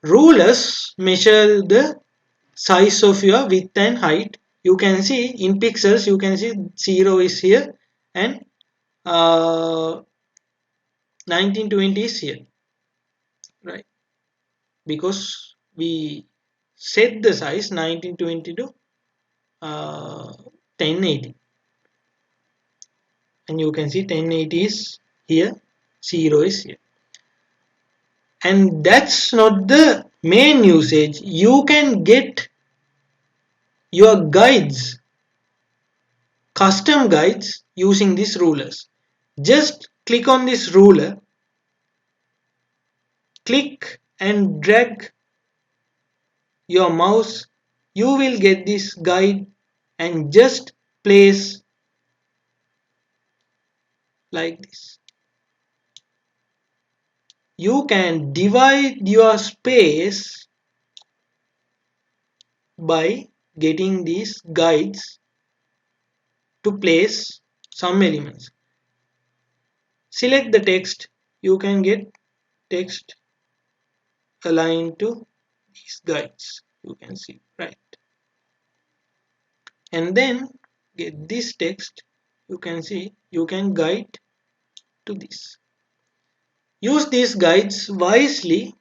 rulers measure the size of your width and height. You can see in pixels, you can see 0 is here and 1920 is here, right? Because we set the size 1920 to 1080, and you can see 1080 is here, 0 is here. And that's not the main usage. You can get your guides, custom guides, using these rulers. Just click on this ruler, click and drag your mouse, you will get this guide, and just place like this. You can divide your space by getting these guides to place some elements. Select the text, you can get text aligned to these guides, you can see, right? And then get this text, you can see, you can guide to this. Use these guides wisely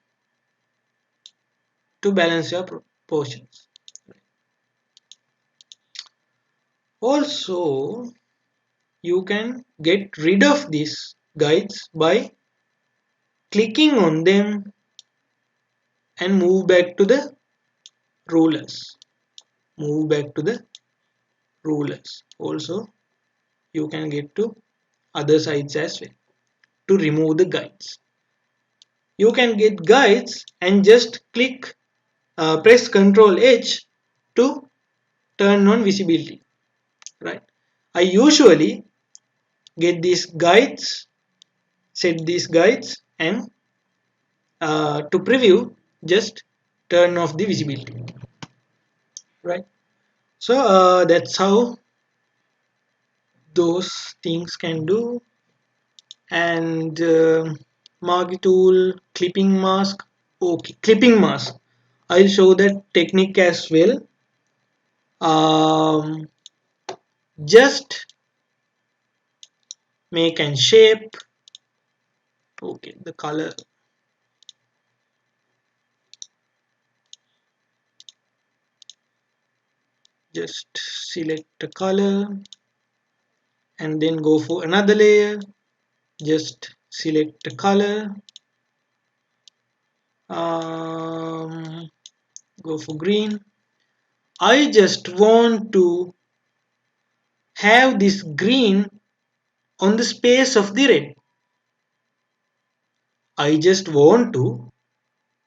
to balance your proportions. Also, you can get rid of these guides by clicking on them and move back to the rulers. Move back to the rulers. Also, you can get to other sides as well to remove the guides. You can get guides and just press Ctrl H to turn on visibility, right? I usually get these guides, set these guides, and to preview, just turn off the visibility, right? So that's how those things can do. And marquee tool, clipping mask. Okay, clipping mask, I'll show that technique as well. Just make and shape. Okay, the color, just select the color and then go for another layer, just select the color, go for green. I just want to have this green on the space of the red. I just want to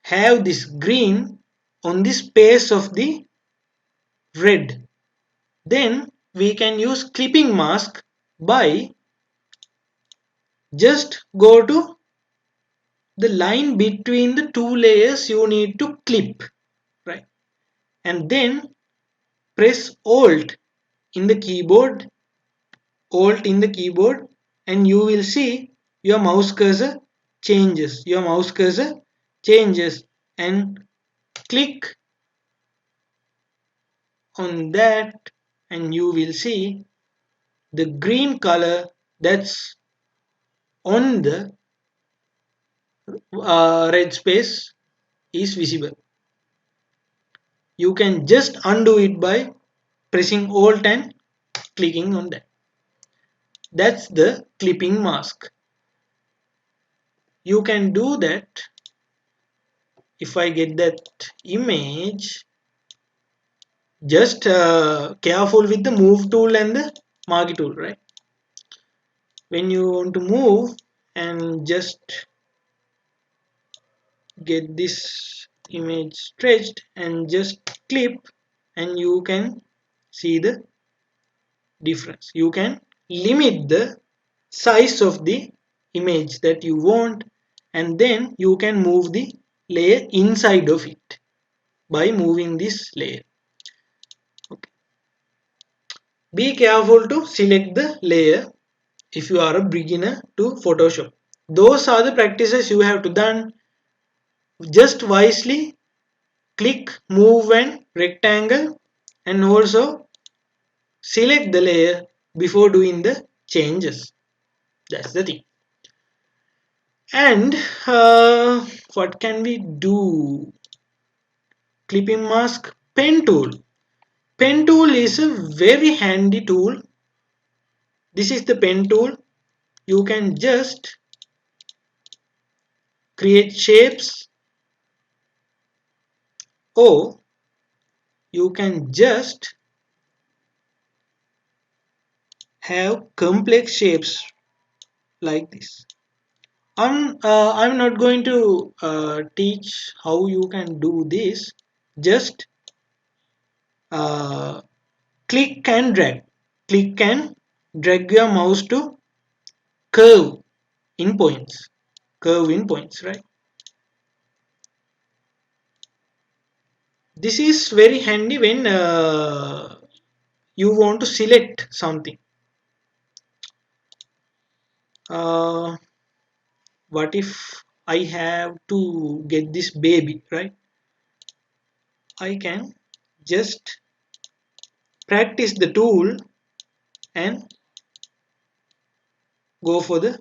have this green on the space of the red. Then we can use clipping mask by just go to the line between the two layers you need to clip, right? And then press Alt in the keyboard, Alt in the keyboard, and you will see your mouse cursor changes. Your mouse cursor changes, and click on that, and you will see the green color that's on the red space is visible. You can just undo it by pressing Alt and clicking on that. That's the clipping mask. You can do that. If I get that image, Just careful with the move tool and the marquee tool, right? When you want to move and just get this image stretched and just clip, and you can see the difference. You can limit the size of the image that you want, and then you can move the layer inside of it by moving this layer. Okay. Be careful to select the layer if you are a beginner to Photoshop. Those are the practices you have to done. Just wisely click move and rectangle, and also select the layer before doing the changes. That's the thing. And what can we do? Clipping mask, pen tool. Pen tool is a very handy tool. This is the pen tool. You can just create shapes, or you can just have complex shapes like this. I'm not going to teach how you can do this. Just uh, click and drag. Click and drag your mouse to curve in points. Curve in points, right? This is very handy when you want to select something. Uh, what if I have to get this baby, right? I can just practice the tool and go for the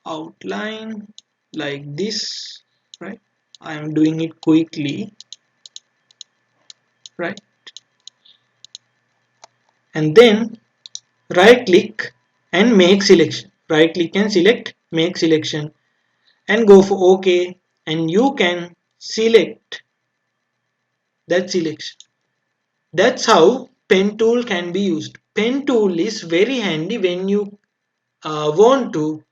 outline like this, right? I am doing it quickly, right? And then right click and make selection. Right click and select, make selection, and go for OK, and you can select that selection. That's how pen tool can be used. Pen tool is very handy when you want to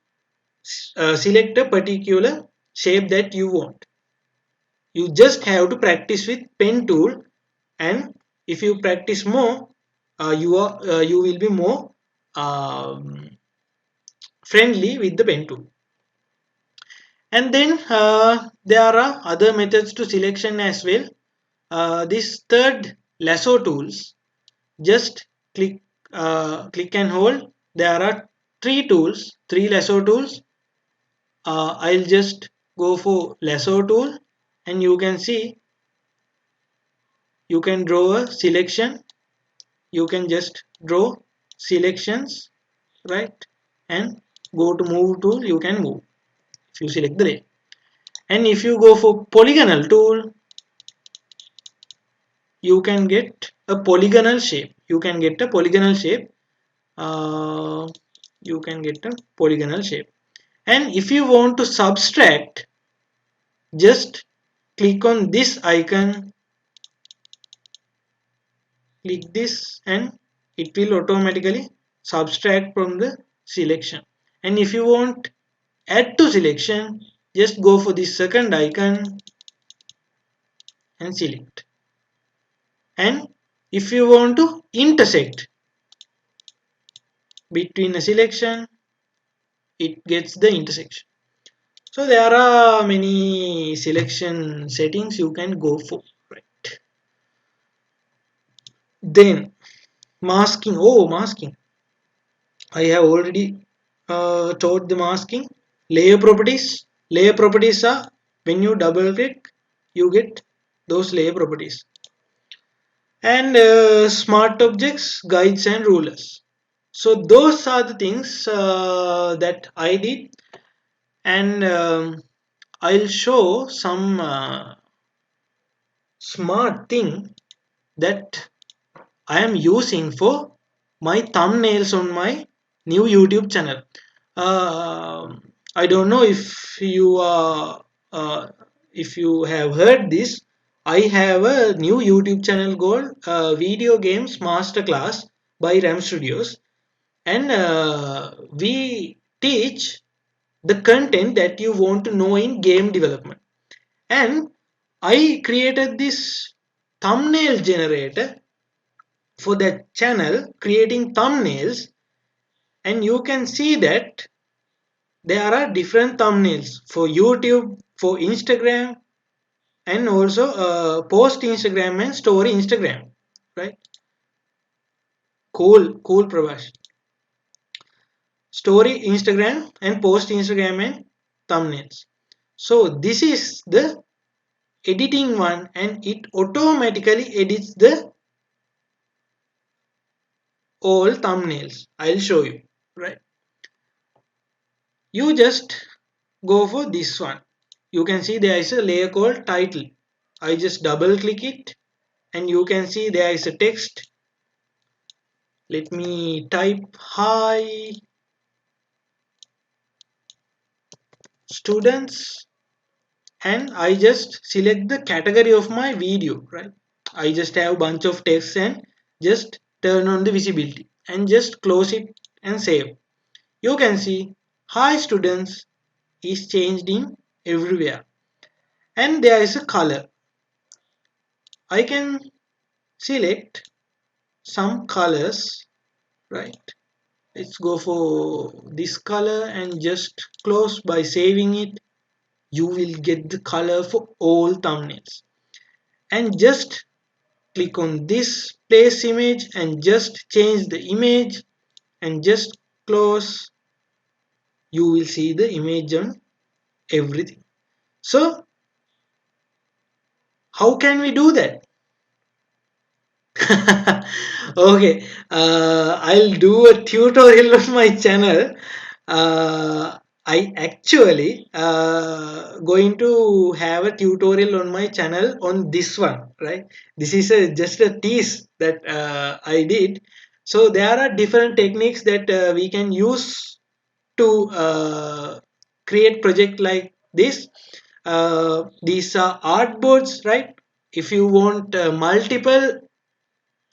select a particular shape that you want. You just have to practice with pen tool, and if you practice more, you will be more um, friendly with the pen tool. And then there are other methods to selection as well. This third lasso tools, just click and hold. There are three lasso tools. I'll just go for lasso tool, and you can see you can draw a selection. You can just draw selections, right? And go to move tool, you can move if you select the layer. And if you go for polygonal tool, you can get a polygonal shape. You can get a polygonal shape. uh, you can get a polygonal shape. And if you want to subtract, just click on this icon, click this, and it will automatically subtract from the selection. And if you want add to selection, just go for the second icon and select. And if you want to intersect between a selection, it gets the intersection. So there are many selection settings you can go for, right? Then masking. Oh, masking. I have already taught the masking. Layer properties. Layer properties are when you double click, you get those layer properties. And smart objects, guides, and rulers. So those are the things that I did, and I'll show some smart thing that I am using for my thumbnails on my new YouTube channel. Uh, I don't know if you are if you have heard this, I have a new YouTube channel called Video Games Masterclass by RAM Studios, and we teach the content that you want to know in game development. And I created this thumbnail generator for that channel, creating thumbnails, and you can see that there are different thumbnails for YouTube, for Instagram, and also post Instagram and story Instagram, right? Cool, Pravash. Story Instagram and post Instagram and thumbnails. So this is the editing one, and it automatically edits the all thumbnails. I'll show you, right? You just go for this one. You can see there is a layer called title. I just double click it, and you can see there is a text. Let me type hi students, and I just select the category of my video, right? I just have a bunch of text and just turn on the visibility and just close it and save. You can see hi students is changed in everywhere, and there is a color. I can select some colors, right? Let's go for this color and just close. By saving it, you will get the color for all thumbnails, and just click on this place image and just change the image and just close. You will see the image on everything. So how can we do that? Okay, I'll do a tutorial on my channel. I actually going to have a tutorial on my channel on this one, right? This is just a tease that I did. So there are different techniques that we can use to create project like this. These are artboards, right? If you want multiple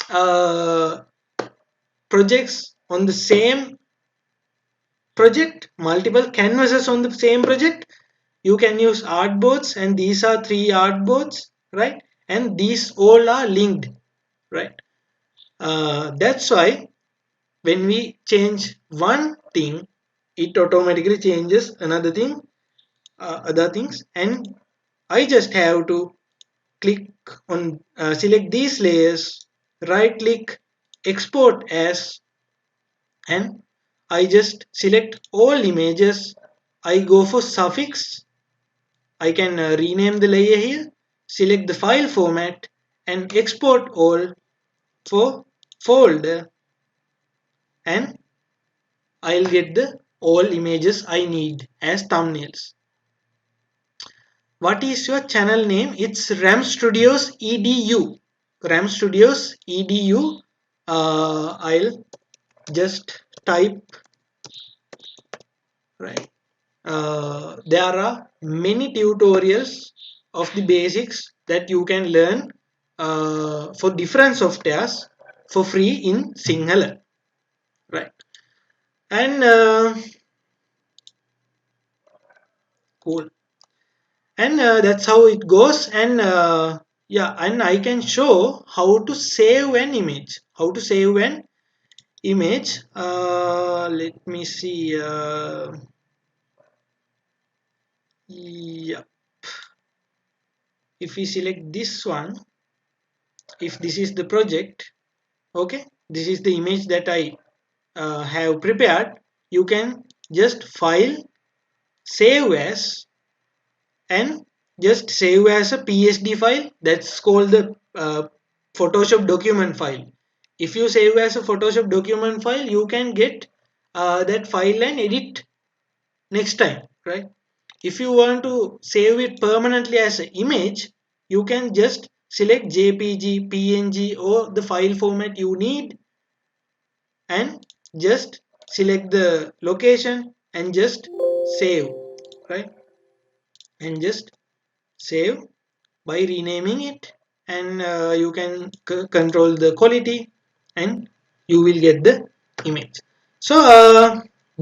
uh, projects on the same project, multiple canvases on the same project, you can use artboards, and these are 3 artboards, right? And these all are linked, right? That's why when we change one thing, it automatically changes another thing, other things. And I just have to click on select these layers, right click, export as, and I just select all images. I go for suffix. I can rename the layer here, select the file format, and export all for folder, and I'll get the all images I need as thumbnails. What is your channel name? It's RAM Studios EDU. RAM Studios EDU. I'll just type, right. There are many tutorials of the basics that you can learn for different softwares for free in Sinhala, right? And cool. And that's how it goes. And yeah, and I can show how to save an image. How to save an image. Let me see. Yeah. If we select this one, if this is the project, okay, this is the image that I have prepared. You can just file, save as, and just save as a PSD file. That's called the Photoshop document file. If you save as a Photoshop document file, you can get that file and edit next time, right? If you want to save it permanently as an image, you can just select JPG, PNG, or the file format you need, and just select the location and just save, right? And just save. by renaming it, and you can control the quality, and you will get the image. So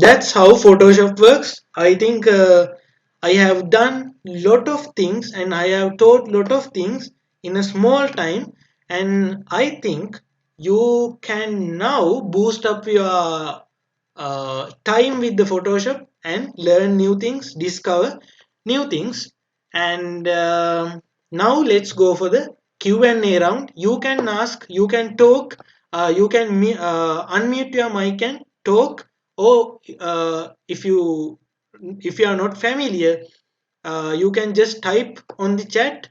that's how Photoshop works. I think I have done lot of things and I have taught lot of things in a small time, and I think you can now boost up your time with the Photoshop and learn new things, discover new things. And now let's go for the Q&A round. You can ask, you can talk, you can unmute your mic and talk, or if you are not familiar, you can just type on the chat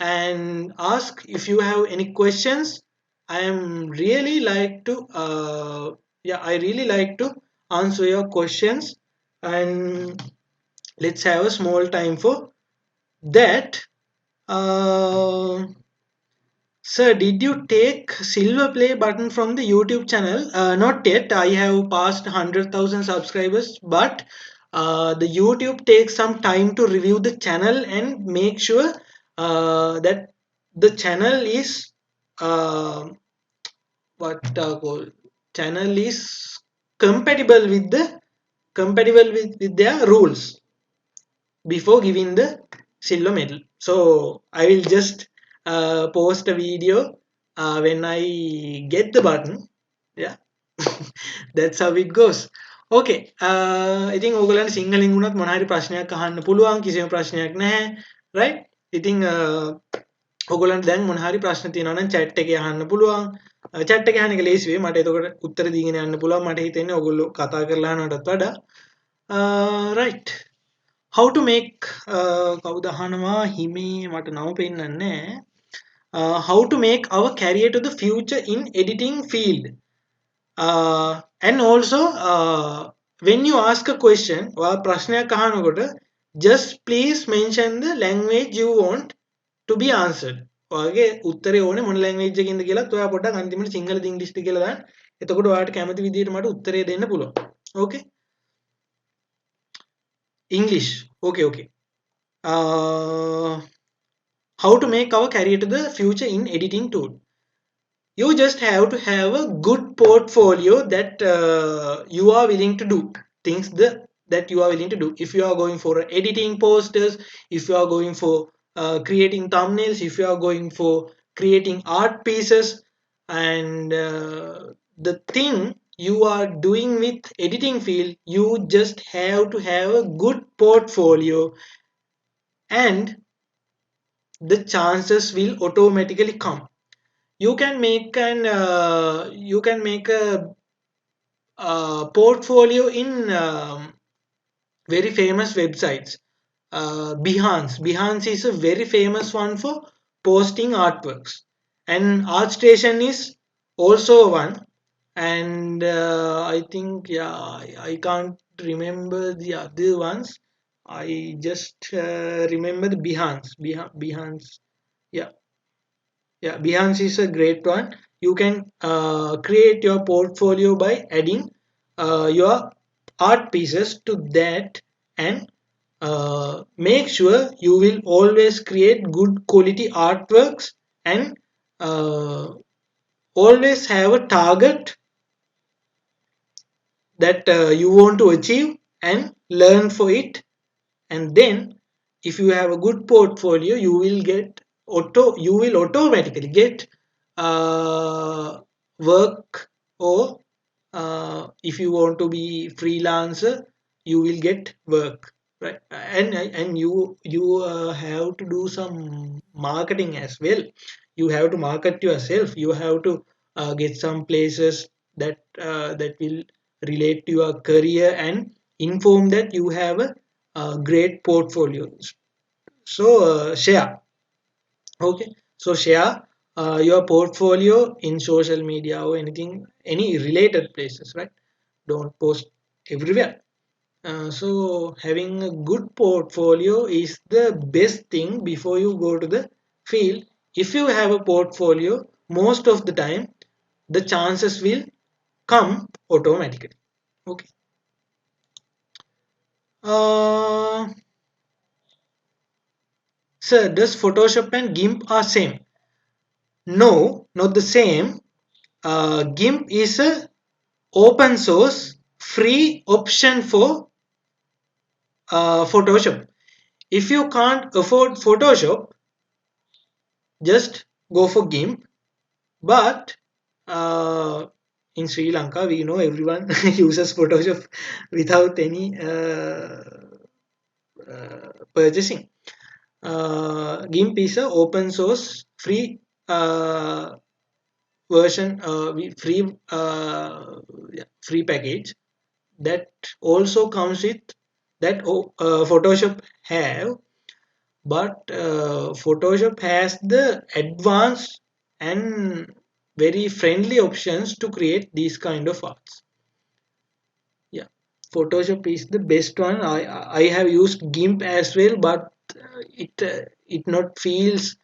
and ask if you have any questions. I am really like to yeah, I really like to answer your questions, and let's have a small time for that. uh, Sir, did you take silver play button from the YouTube channel? Not yet. I have passed 100,000 subscribers, but the YouTube takes some time to review the channel and make sure that the channel is uh, what called channel is compatible with their rules before giving the silver medal. So I will just post a video when I get the button. Yeah, that's how it goes. Okay, ඉතින් ඕගලන්ට සිංහලෙන් වුණත් මොන හරි ප්‍රශ්නයක් අහන්න පුළුවන්, කිසිම ප්‍රශ්නයක් නැහැ, right? ඉතින් ඕගලන්ට දැන් මොන හරි ප්‍රශ්න තියෙනවා නම් chat එකේ අහන්න පුළුවන්. chat එකේ අහන එක ලේසි වෙයි. මට එතකොට උත්තර දීගෙන යන්න පුළුවන්. මට හිතෙන්නේ ඕගොල්ලෝ කතා කරලා අහනවටත් වඩා. right. How to make කවුද අහනවා හිමේ මට නම පෙන්නන්නේ නැහැ. How to make our career to the future in editing field. And also when you ask a question or ප්‍රශ්නයක් අහනකොට just please mention the language you want to be answered. ඔයාගේ උත්තරේ ඕනේ මොන language එකකින්ද කියලාත් ඔයා පොඩ්ඩක් අන්තිමට සිංහලද ඉංග්‍රීසිද කියලා දාන්න. එතකොට ඔයාට කැමති විදිහට මට උත්තරේ දෙන්න පුළුවන්. Okay? English. Okay. How to make our career to the future in editing tool. You just have to have a good portfolio that you are willing to do things that you are willing to do. If you are going for editing posters, if you are going for creating thumbnails, if you are going for creating art pieces, and the thing you are doing with editing field, you just have to have a good portfolio, and the chances will automatically come. You can make a portfolio in very famous websites. Behance is a very famous one for posting artworks, and ArtStation is also one. And I think, yeah, I can't remember the other ones. I just remember the Behance. Yeah, Behance is a great one. You can create your portfolio by adding your art pieces to that, and make sure you will always create good quality artworks, and always have a target that you want to achieve and learn for it. And then if you have a good portfolio, you will automatically get work, or if you want to be freelancer, you will get work, right? And you have to do some marketing as well. You have to market yourself. You have to get some places that will relate to your career and inform that you have a great portfolio. So share. Okay, so share your portfolio in social media or any related places, right? Don't post everywhere. So having a good portfolio is the best thing before you go to the field. If you have a portfolio, most of the time the chances will come automatically. Okay. Sir, does Photoshop and GIMP are same? No, not the same. GIMP is a open source free option for Photoshop. If you can't afford Photoshop, just go for GIMP. But in Sri Lanka, we know everyone uses Photoshop without any purchasing. GIMP is a open source free version, free package that also comes with that Photoshop have, but Photoshop has the advanced and very friendly options to create these kind of arts. Yeah, Photoshop is the best one. I have used GIMP as well, but it not feels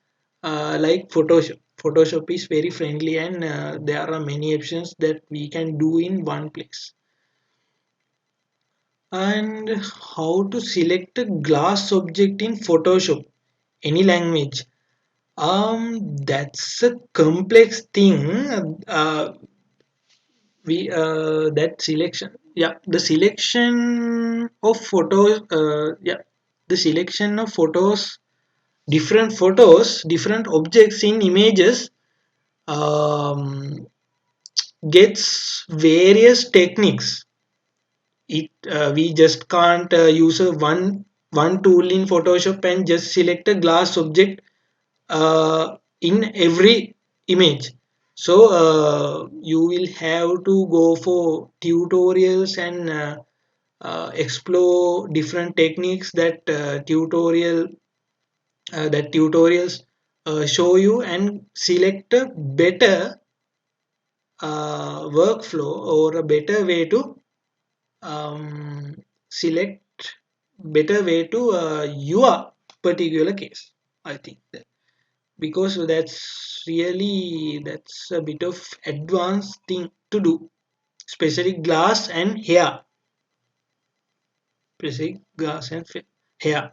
like Photoshop. Photoshop is very friendly, and there are many options that we can do in one place. And how to select a glass object in Photoshop, any language. That's a complex thing. We That selection, yeah, the selection of photos, the selection of photos, different objects in images, um, gets various techniques. We just can't use a one tool in Photoshop and just select a glass object in every image. So you will have to go for tutorials and explore different techniques that tutorials show you, and select a better workflow, or a better way to um, select better way to your particular case. I think that, because that's a bit of advanced thing to do, especially glass and hair, especially glass and hair.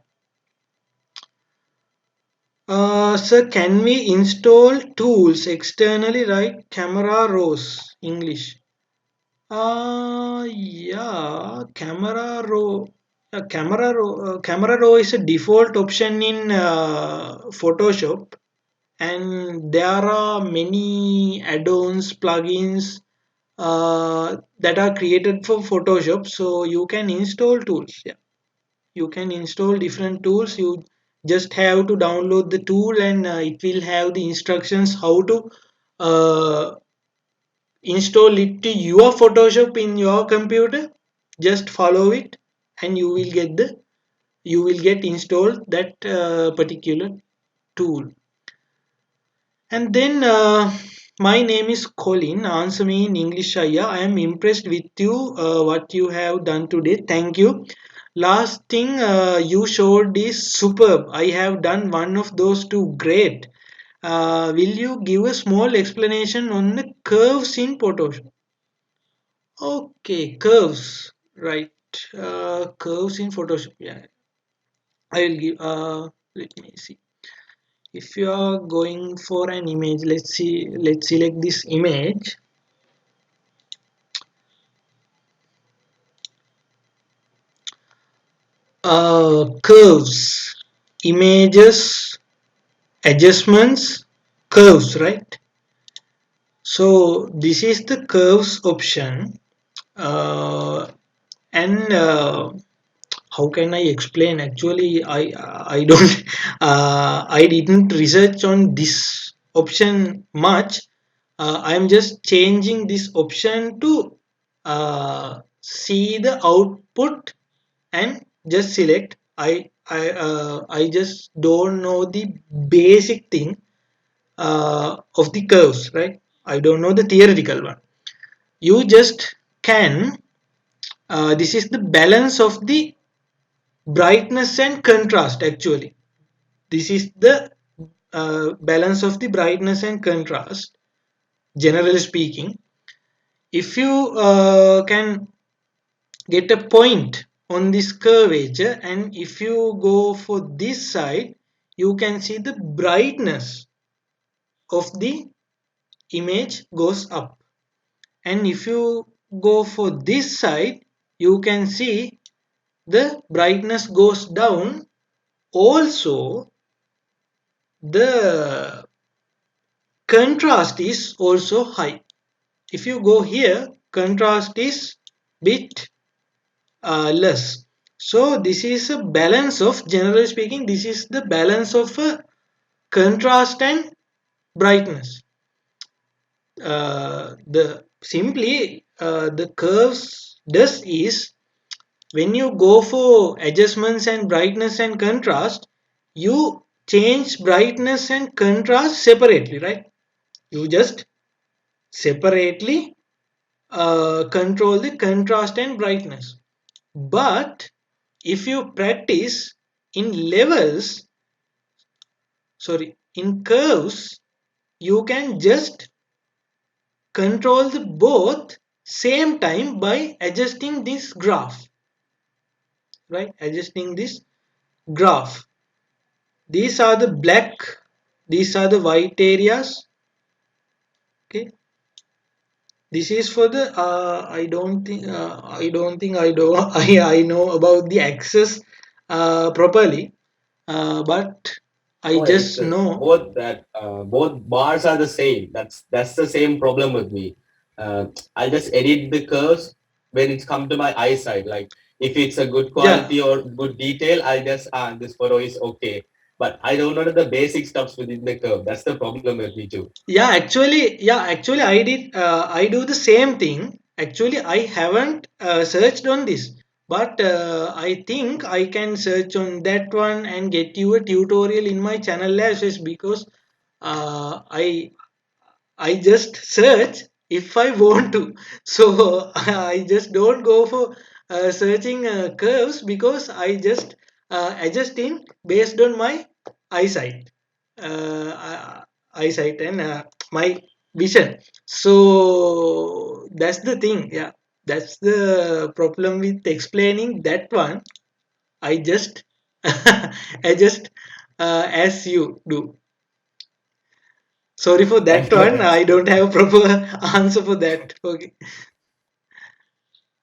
Sir, can we install tools externally, right? Camera rows, English. Yeah, camera row is a default option in Photoshop, and there are many add-ons, plugins that are created for Photoshop. So you can install tools. Yeah, you can install different tools. You just have to download the tool, and it will have the instructions how to uh, install it to your Photoshop in your computer. Just follow it, and you will get installed that particular tool. And then my name is Colin. Answer me in English, Aya. I am impressed with you, what you have done today. Thank you. Last thing you showed is superb. I have done one of those two. Great. Will you give a small explanation on the curves in Photoshop? Okay, curves. Right. Curves in Photoshop. Yeah, I will give. Let me see. If you are going for an image, let's see. Let's select this image. Curves, images, adjustments, curves. Right. So this is the curves option. Uh, and how can I explain? Actually, I don't I didn't research on this option much. I'm just changing this option to see the output and just select. I just don't know the basic thing of the curves, right? I don't know the theoretical one. You just can. This is the balance of the brightness and contrast. Actually, this is the balance of the brightness and contrast, generally speaking. If you can get a point on this curvature, and if you go for this side, you can see the brightness of the image goes up, and if you go for this side, you can see the brightness goes down. Also, the contrast is also high. If you go here, contrast is bit less. So this is a balance of, generally speaking, this is the balance of contrast and brightness. The curves does is, when you go for adjustments and brightness and contrast, you change brightness and contrast separately, right? You just separately control the contrast and brightness. But if you practice in levels, in curves, you can just control the both same time by adjusting this graph, right? Adjusting this graph. These are the black, these are the white areas. Okay, this is for the I know about the axis properly, but I No, it's just know. both bars are the same. That's the same problem with me. I just edit the curves when it's come to my eyesight. Like if it's a good Yeah, quality or good detail, I just this photo is okay. But I don't know the basic stuffs within the curve. That's the problem with me too. actually I do the same thing. Actually, I haven't searched on this, but I think I can search on that one and get you a tutorial in my channel as well, because I just search if I want to. So I just don't go for searching curves, because I just adjust in based on my eyesight, eyesight and my vision. So that's the thing. Yeah, that's the problem with explaining that one. I just adjust as you do. Sorry for that Thank you. one. I don't have a proper answer for that. Okay.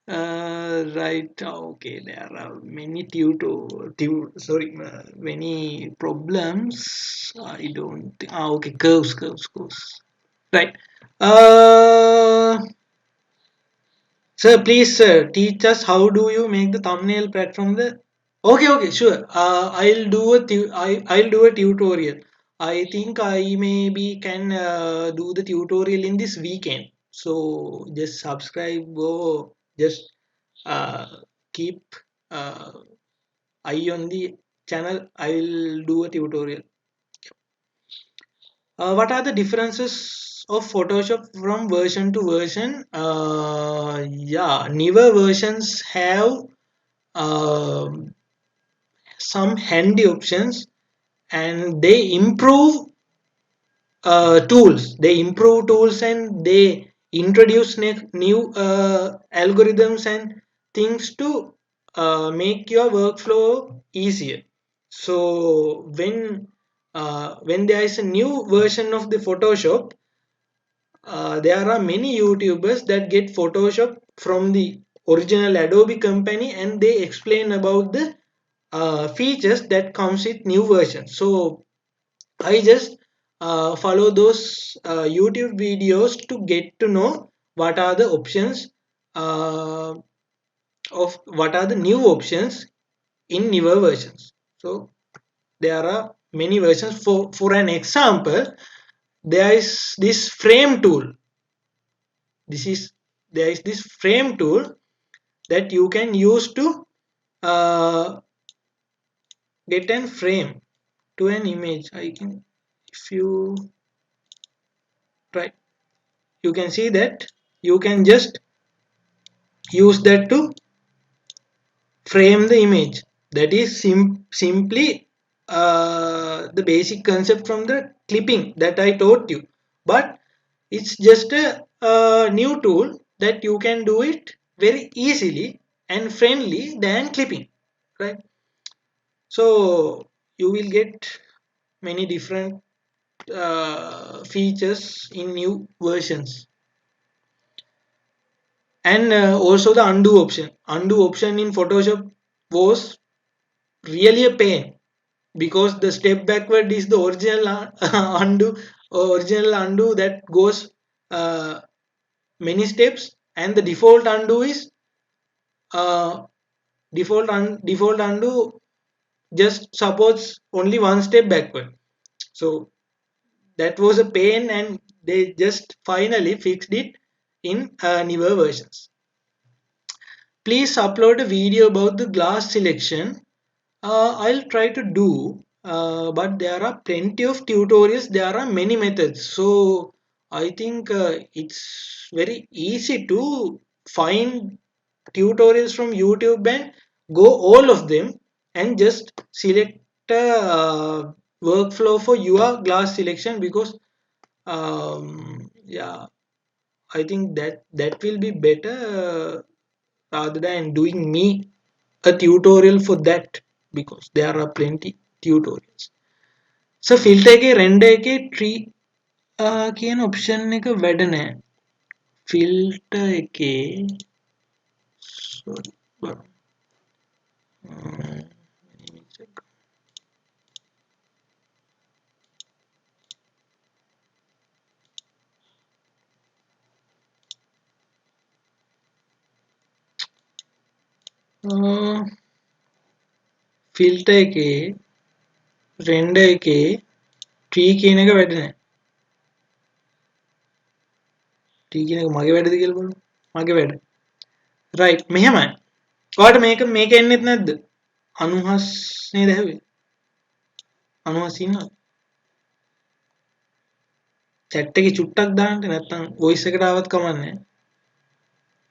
Right. Okay. There are many many problems. I don't think. Okay. Curves. Right. Uh, Sir, please, sir, teach us how do you make the thumbnail platform the. Okay, sure. I'll do a tutorial. I think I maybe can do the tutorial in this weekend. So just subscribe or just uh, keep uh, eye on the channel. I'll do a tutorial. What are the differences of Photoshop from version to version? Yeah, newer versions have um some handy options, and they improve tools. They improve tools, and they introduce new algorithms and things to make your workflow easier. So when there is a new version of the Photoshop, there are many YouTubers that get Photoshop from the original Adobe company, and they explain about the features that comes with new version. So I just follow those YouTube videos to get to know what are the options uh, of what are the new options in newer versions. So there are many versions. For an example, there is this frame tool. This is There is this frame tool that you can use to uh, get an frame to an image. I can, if you try, you can see that you can just use that to frame the image. That is simply the basic concept from the clipping that I taught you, but it's just a new tool that you can do it very easily and friendly than clipping, right? So you will get many different features in new versions. And also the undo option in Photoshop was really a pain, because the step backward is the original undo that goes uh, many steps, and the default undo is uh, default undo just supports only one step backward. So that was a pain, and they just finally fixed it in newer versions. Please upload a video about the glass selection. I'll try to do, but there are plenty of tutorials. There are many methods, so I think it's very easy to find tutorials from YouTube and go all of them and just select a workflow for your glass selection, because yeah, I think that will be better rather than doing me a tutorial for that, because there are plenty tutorials. So filter එකේ render එකේ tree කියන option එක වැඩ නැහැ. filter එකේ sorry filter එකේ render එකේ tree කියන එක වැඩ නැහැ. tree කියන එක මගේ වැඩද කියලා බලමු. මගේ වැඩ. right මෙහෙමයි. ඔයාලට මේක එන්නෙත් නැද්ද? 90 නේද හැවේ? 90 ඉන්නවද? chat එකේ චුට්ටක් දාන්න, නැත්නම් voice එකට ආවත් කමන්නේ.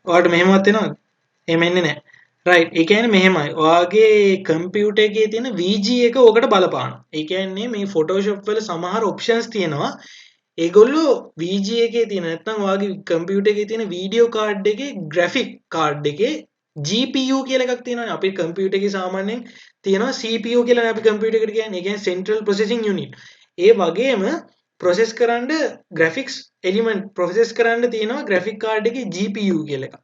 ඔයාලට මෙහෙමවත් එනවද? එහෙම එන්නේ නැහැ. right ඒ කියන්නේ මෙහෙමයි. ඔයාගේ කම්පියුටර් එකේ තියෙන VG එක ඔකට බලපානවා. ඒ කියන්නේ මේ Photoshop වල සමහර options තියෙනවා. ඒගොල්ලෝ VG එකේ තියෙන, නැත්නම් ඔයාගේ කම්පියුටර් එකේ තියෙන වීඩියෝ කාඩ් එකේ graphic කාඩ් එකේ GPU කියලා එකක් තියෙනවානේ. අපේ කම්පියුටර් එකේ සාමාන්‍යයෙන් තියෙනවා CPU කියලානේ අපි කම්පියුටර් එකට කියන්නේ. ඒ කියන්නේ Central Processing Unit. ඒ වගේම process කරන්න graphics element process කරන්න තියෙනවා graphic card එකේ GPU කියලා එකක්.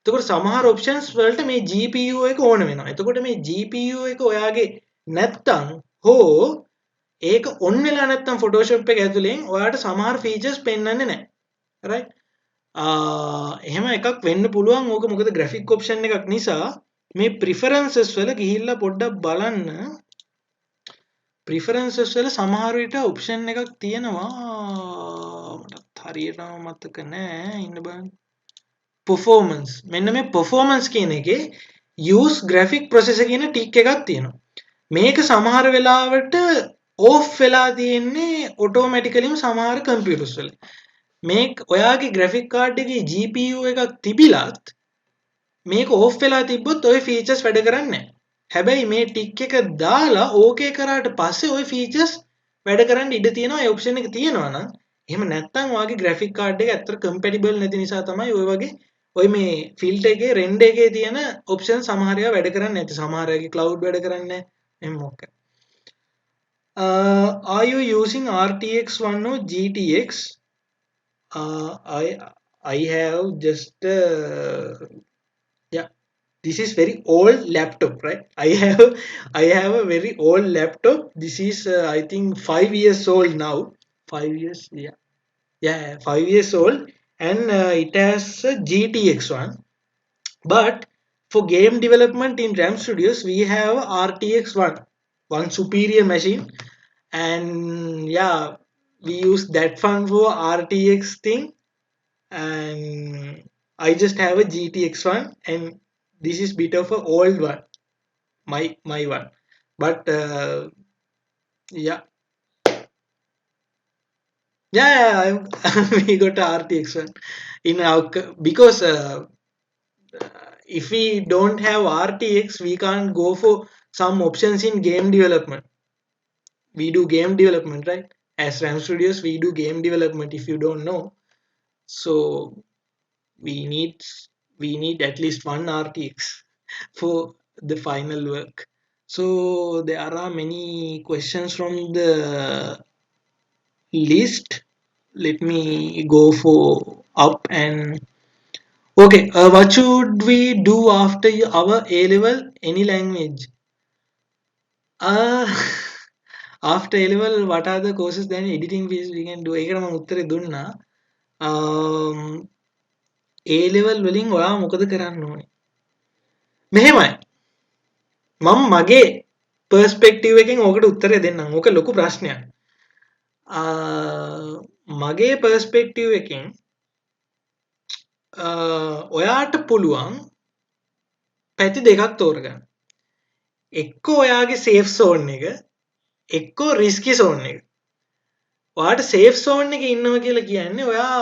එතකොට සමහර options වලට මේ GPU එක ඕන වෙනවා. එතකොට මේ GPU එක ඔයාගේ නැත්තම් හෝ ඒක on වෙලා නැත්තම් Photoshop එක ඇතුලෙන් ඔයාලට සමහර features පෙන්වන්නේ නැහැ. right? එහෙම එකක් වෙන්න පුළුවන්. ඕක මොකද graphic option එකක් නිසා. මේ preferences වල ගිහිල්ලා පොඩ්ඩක් බලන්න. preferences වල සමහර විට option එකක් තියෙනවා. මටත් හරියටම මතක නෑ. ඉන්න බලන්න. performance. මෙන්න මේ performance කියන එකේ use graphic processor කියන ටික් එකක් තියෙනවා. මේක සමහර වෙලාවට off වෙලා තියෙන්නේ automatically සමහර computers වල. මේක ඔයාගේ graphic card එකේ GPU එකක් තිබිලත් මේක off වෙලා තිබ්බොත් ওই features වැඩ කරන්නේ නැහැ. හැබැයි මේ ටික් එක දාලා okay කරාට පස්සේ ওই features වැඩ කරන්න ඉඩ තියෙනවා. ඒ option එක තියෙනවා නම්. එහෙම නැත්නම් ඔයාගේ graphic card එක ඇත්තට compatible නැති නිසා තමයි ওই වගේ ඔය මේ filter එකේ render එකේ තියෙන option සමහර ඒවා වැඩ කරන්නේ නැති. සමහර ඒවාගේ cloud වැඩ කරන්නේ නැහැ. එහෙම මොකක්. Are you using RTX 1 or GTX? I have just yeah, this is very old laptop, right? I have a very old laptop. This is I think 5 years old now. 5 years, yeah, 5 years old, and it has a GTX one. But for game development in RAM Studios, we have RTX one superior machine, and yeah, we use that one for RTX thing, and I just have a GTX one, and this is bit of a old one, my one, but yeah, we got a RTX one in our because if we don't have RTX, we can't go for some options in game development. We do game development, right? As RAM Studios, we do game development, if you don't know. So we need at least one RTX for the final work. So there are many questions from the list. Let me go for up and okay. What should we do after our A level? Any language? Uh, after A level, what are the courses then editing we can do? ඒකට මම උත්තරේ දුන්නා. A level වලින් ඔයා මොකද කරන්න ඕනේ? මෙහෙමයි. මම මගේ පර්ස්පෙක්ටිව් එකෙන් ඕකට උත්තරේ දෙන්නම්. ඕක ලොකු ප්‍රශ්නයක්. මගේ පර්ස්පෙක්ටිව් එකෙන් ඔයාට පුළුවන් පැති දෙකක් තෝරගන්න. එක්ක ඔයාගේ සේෆ් සෝන් එක එක්කෝ රිස්කි සෝන් එක. ඔයාට සේෆ් සෝන් එකේ ඉන්නවා කියලා කියන්නේ ඔයා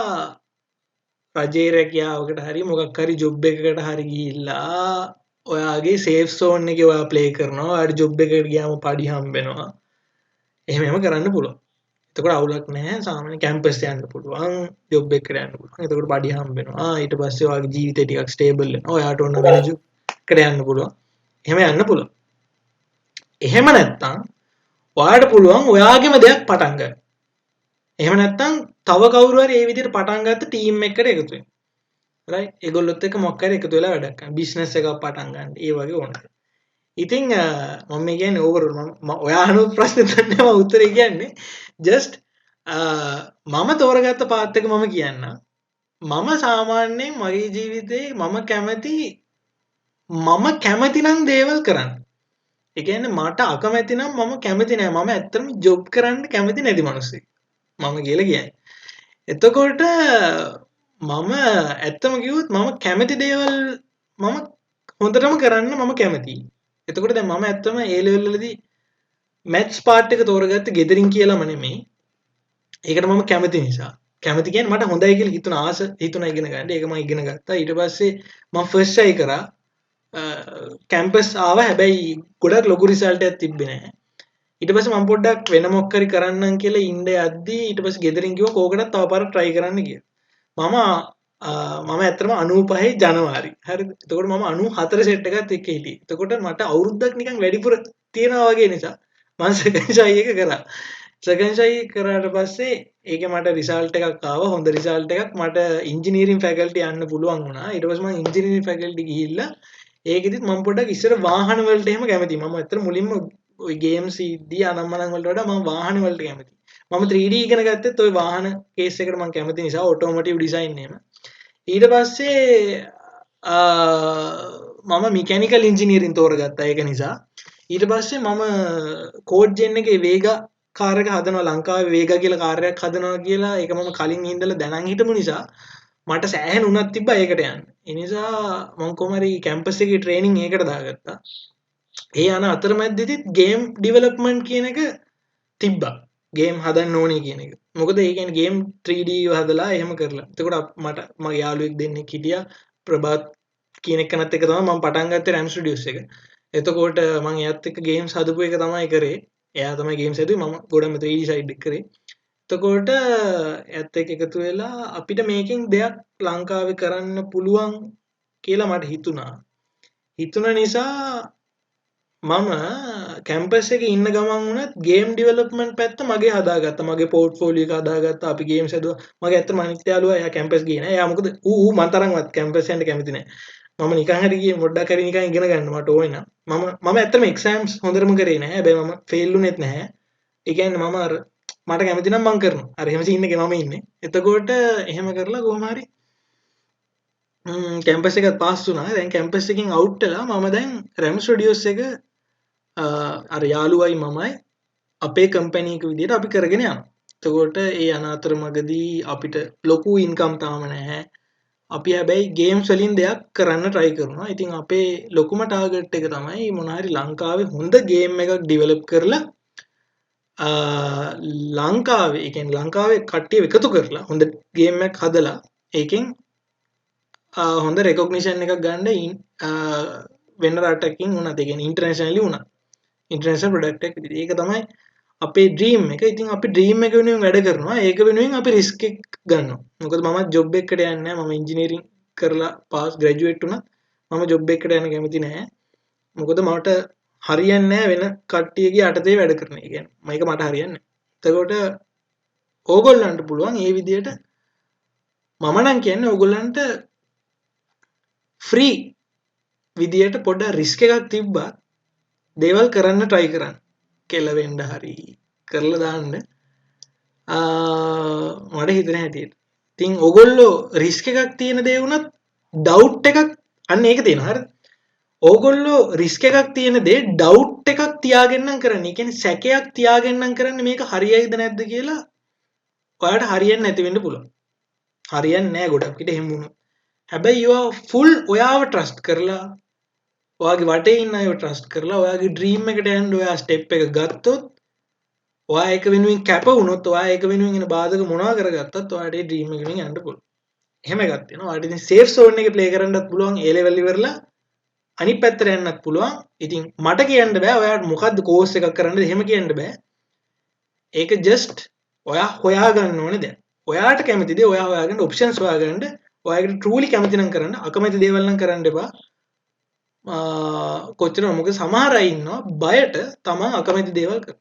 රජයේ රැකියාවකට හරි මොකක් හරි ජොබ් එකකට හරි ගිහිල්ලා ඔයාගේ සේෆ් සෝන් එකේ ඔයා ප්ලේ කරනවා. ඔයාට ජොබ් එකකට ගියාම පඩි හම්බෙනවා. එහෙම කරන්න පුළුවන්. එතකොට අවුලක් නැහැ. සාමාන්‍ය කැම්පස් යන්න පුළුවන්, ජොබ් එකකට යන්න පුළුවන්. එතකොට පඩි හම්බෙනවා. ඊට පස්සේ ඔයාගේ ජීවිතේ ටිකක් ස්ටේබල් වෙනවා. ඔයාට ඕන වෙන ජොබ් එකට යන්න පුළුවන්. එහෙම යන්න පුළුවන්. එහෙම නැත්තම් ඔයාට පුළුවන් ඔයාගේම දෙයක් පටන් ගන්න. එහෙම නැත්තම් තව කවුරු හරි ඒ විදිහට පටන් ගත්ත ටීම් එකකට එකතු වෙන්න. රයිට්? ඒගොල්ලොත් එක්ක මොකක් හරි එකතු වෙලා වැඩක් කරන්න. බිස්නස් එකක් පටන් ගන්න. ඒ වගේ ඕනද. ඉතින් මම කියන්නේ ඕවරෝල් මම ඔයා අහන ප්‍රශ්නේ දන්නේ මම උත්තරේ කියන්නේ ජස්ට් මම තෝරගත්ත පාත් එක මම කියන්නම්. මම සාමාන්‍යයෙන් මගේ ජීවිතේ මම කැමති නම් දේවල් කරන්න. ඒ කියන්නේ මට අකමැති නම් මම කැමති නෑ. මම ඇත්තටම ජොබ් කරන්න කැමති නැති මිනිස්සෙක්. මම කියලා කියන්නේ. එතකොට මම ඇත්තම කිව්වොත් මම කැමති දේවල් මම හොඳටම කරන්න මම කැමතියි. එතකොට දැන් මම ඇත්තම A level වලදී මැත්ස් පාර්ට් එක තෝරගත්ත ගෙදරින් කියලාම නෙමෙයි. ඒකට මම කැමති නිසා. කැමති කියන්නේ මට හොඳයි කියලා හිතුණා ඉගෙන ගන්න. ඒක මම ඉගෙන ගත්තා. ඊට පස්සේ මම ෆස්ට් try කරා. කැම්පස් ආවා. හැබැයි ගොඩක් ලොකු රිසල්ට් එකක් තිබ්බේ නැහැ. ඊට පස්සේ මම පොඩ්ඩක් වෙන මොකක් හරි කරන්නම් කියලා ඉන්න යද්දී ඊට පස්සේ ගෙදරින් කිව්වා කෝකටත් තව පාරක් try කරන්න කියලා. මම ඇත්තටම 95 ජනවාරි. හරිද? එතකොට මම 94 සෙට් එකත් එක්ක හිටියේ. එතකොට මට අවුරුද්දක් නිකන් වැඩිපුර තියනවා වගේ නිසා මම සෙකන්ඩ් ෂයි එක කරා. සෙකන්ඩ් ෂයි කරාට පස්සේ ඒකේ මට රිසල්ට් එකක් ආවා. හොඳ රිසල්ට් එකක්. මට ඉංජිනේරින් ෆැකල්ටි යන්න පුළුවන් වුණා. ඊට පස්සේ මම ඉංජිනේරින් ෆැකල්ටි ගිහිල්ලා ඒකෙදිත් මම පොඩ්ඩක් ඉස්සර වාහන වලට එහෙම කැමතියි. මම ඇත්තට මුලින්ම ওই ගේම්ස් ඉද්දී අනම්මනම් වලට වඩා මම වාහන වලට කැමතියි. මම 3D ඉගෙන ගත්තෙත් ওই වාහන කේස් එකට මම කැමති නිසා ඔටෝමොටිව් ඩිසයින් එහෙම. ඊට පස්සේ මම මිකැනිකල් ඉංජිනේරින් තෝරගත්තා ඒක නිසා. ඊට පස්සේ මම කෝඩ් ජෙන් එකේ වේගා කාර් එක හදනවා ලංකාවේ වේගා කියලා කාර් එකක් හදනවා කියලා ඒක මම කලින් ඉඳලා දැනන් හිටපු නිසා මට සෑහෙන උනක් තිබ්බා ඒකට යන්න. ඒ නිසා මම කොහොම හරි කැම්පස් එකේ ට්‍රේනින් ඒකට දාගත්තා. ඒ යන අතරමැද්දේදී ගේම් ඩෙවලොප්මන්ට් කියන එක තිබ්බා. ගේම් හදන්න ඕනේ කියන එක. මොකද ඒ කියන්නේ ගේම් 3D හදලා එහෙම කරලා. එතකොට මට මගේ යාළුවෙක් දෙන්නෙක් හිටියා ප්‍රභාත් කියන එකනත් එක තමයි මම පටන් ගත්තේ RAM Studios එක. එතකොට මම එයාත් එක්ක ගේම්ස් හදපු එක තමයි කරේ. එයා තමයි ගේම්ස් හදුවේ මම ගොඩම 3D side එක කරේ. එතකොට එයාත් එක්ක එකතු වෙලා අපිට මේකෙන් දෙයක් ලංකාවේ කරන්න පුළුවන් කියලා මට හිතුණ නිසා මම කැම්පස් එකේ ඉන්න ගමන් වුණත් ගේම් ඩෙවලොප්මන්ට් පැත්ත මගේ හදාගත්තා. මගේ පෝර්ට්ෆෝලියෝ එක හදාගත්තා. අපි ගේම්ස් හදුවා. මගේ ඇත්තම අනිත් යාළුවා එයා කැම්පස් ගියේ නෑ. එයා මොකද ඌ මන් තරම්වත් කැම්පස් යන්න කැමති නෑ. මම නිකන් හරි ගියේ පොඩ්ඩක් හරි නිකන් ඉගෙන ගන්න මට ඕනේ නම්. මම ඇත්තම එක්සෑම්ස් හොඳටම කරේ නෑ. හැබැයි මම ෆේල් වුණෙත් නැහැ. ඒ කියන්නේ මම අර මට කැමති නම් මම කරනවා. අර එහෙම සීන් එකේ මම ඉන්නේ. එතකොට එහෙම කරලා කොහොම හරි කැම්පස් එකත් පාස් වුණා. දැන් කැම්පස් එකකින් අවුට් වෙලා මම දැන් RAM Studios එක අර යාළුවයි මමයි අපේ කම්පැනි එක විදිහට අපි කරගෙන යනවා. එතකොට ඒ යන අතරමඟදී අපිට ලොකු ඉන්කම් තාම නැහැ. අපි හැබැයි ගේම්ස් වලින් දෙයක් කරන්න try කරනවා. ඉතින් අපේ ලොකුම ටාගට් එක තමයි මොන හරි ලංකාවේ හොඳ ගේම් එකක් ඩෙවලොප් කරලා ලංකාවේ ඒ කියන්නේ ලංකාවේ කට්ටිය එකතු කරලා හොඳ ගේම් එකක් හදලා ඒකෙන් හොඳ රෙකොග්නිෂන් එකක් ගන්න වෙන රටකින් උනත් ඒ කියන්නේ ඉන්ටර්නැෂනලි උනත් ඉන්ටර්නැෂනල් ප්‍රොඩක්ට් එකක් විදිහට. ඒක තමයි අපේ ඩ්‍රීම් එක. ඉතින් අපි ඩ්‍රීම් එක වෙනුවෙන් වැඩ කරනවා. ඒක වෙනුවෙන් අපි රිස්ක් එක ගන්නවා. මොකද මම ජොබ් එකකට යන්නේ නැහැ. මම ඉංජිනේරින් කරලා පාස් ග්‍රැජුවේට් වුණා. මම ජොබ් එකකට යන්න කැමති නැහැ. මොකද මට හරියන්නේ නැහැ වෙන කට්ටියගේ යටතේ වැඩ කරන එක. කියන්නේ මේක මට හරියන්නේ නැහැ. එතකොට ඕගොල්ලන්ට පුළුවන් මේ විදිහට මම නම් කියන්නේ ඕගොල්ලන්ට ෆ්‍රී විදියට පොඩ රිස්ක් එකක් තිබ්බා දේවල් කරන්න try කරන්න. කෙලවෙන්න හරි කරලා දාන්න. මට හිතෙන හැටියට. ඉතින් ඕගොල්ලෝ රිස්ක් එකක් තියෙන දේ වුණත් ඩවුට් එකක් අන්න ඒක තියෙනවා. හරිද? ඕගොල්ලෝ රිස්ක් එකක් තියෙන දේ ඩවුට් එකක් තියාගෙන නම් කරන්නේ. ඒ කියන්නේ සැකයක් තියාගෙන නම් කරන්නේ මේක හරියයිද නැද්ද කියලා ඔයාලට හරියන්නේ නැති වෙන්න පුළුවන්. හරියන්නේ නැහැ ගොඩක් විට එහෙම වුණොත්. හැබැයි you full ඔයාව trust කරලා ඔයාගේ වටේ ඉන්න අයව trust කරලා ඔයාගේ dream එකට යන්න ඔයා step එක ගත්තොත් ඔයා ඒක වෙනුවෙන් කැප වුණොත් ඔයා ඒක වෙනුවෙන් එන බාධක මොනවා කරගත්තත් ඔයාට ඒ dream එකෙන් යන්න පුළුවන්. එහෙම එකක් තියෙනවා. ඔයාට ඉතින් safe zone එකේ play කරන්නත් පුළුවන් A level ඉවරලා අනිත් පැත්තට යන්නත් පුළුවන්. ඉතින් මට කියන්න බෑ ඔයාට මොකද්ද course එකක් කරන්නද එහෙම කියන්න බෑ. ඒක just ඔයා හොයාගන්න ඕනේ දැන්. ඔයාට කැමති දේ ඔයා හොයාගන්න options හොයාගන්න. ඔයාලට truly කැමති නම් කරන්න. අකමැති දේවල් නම් කරන්න එපා. කොච්චර මොකද සමහර අය ඉන්නවා බයට තමන් අකමැති දේවල් කරන.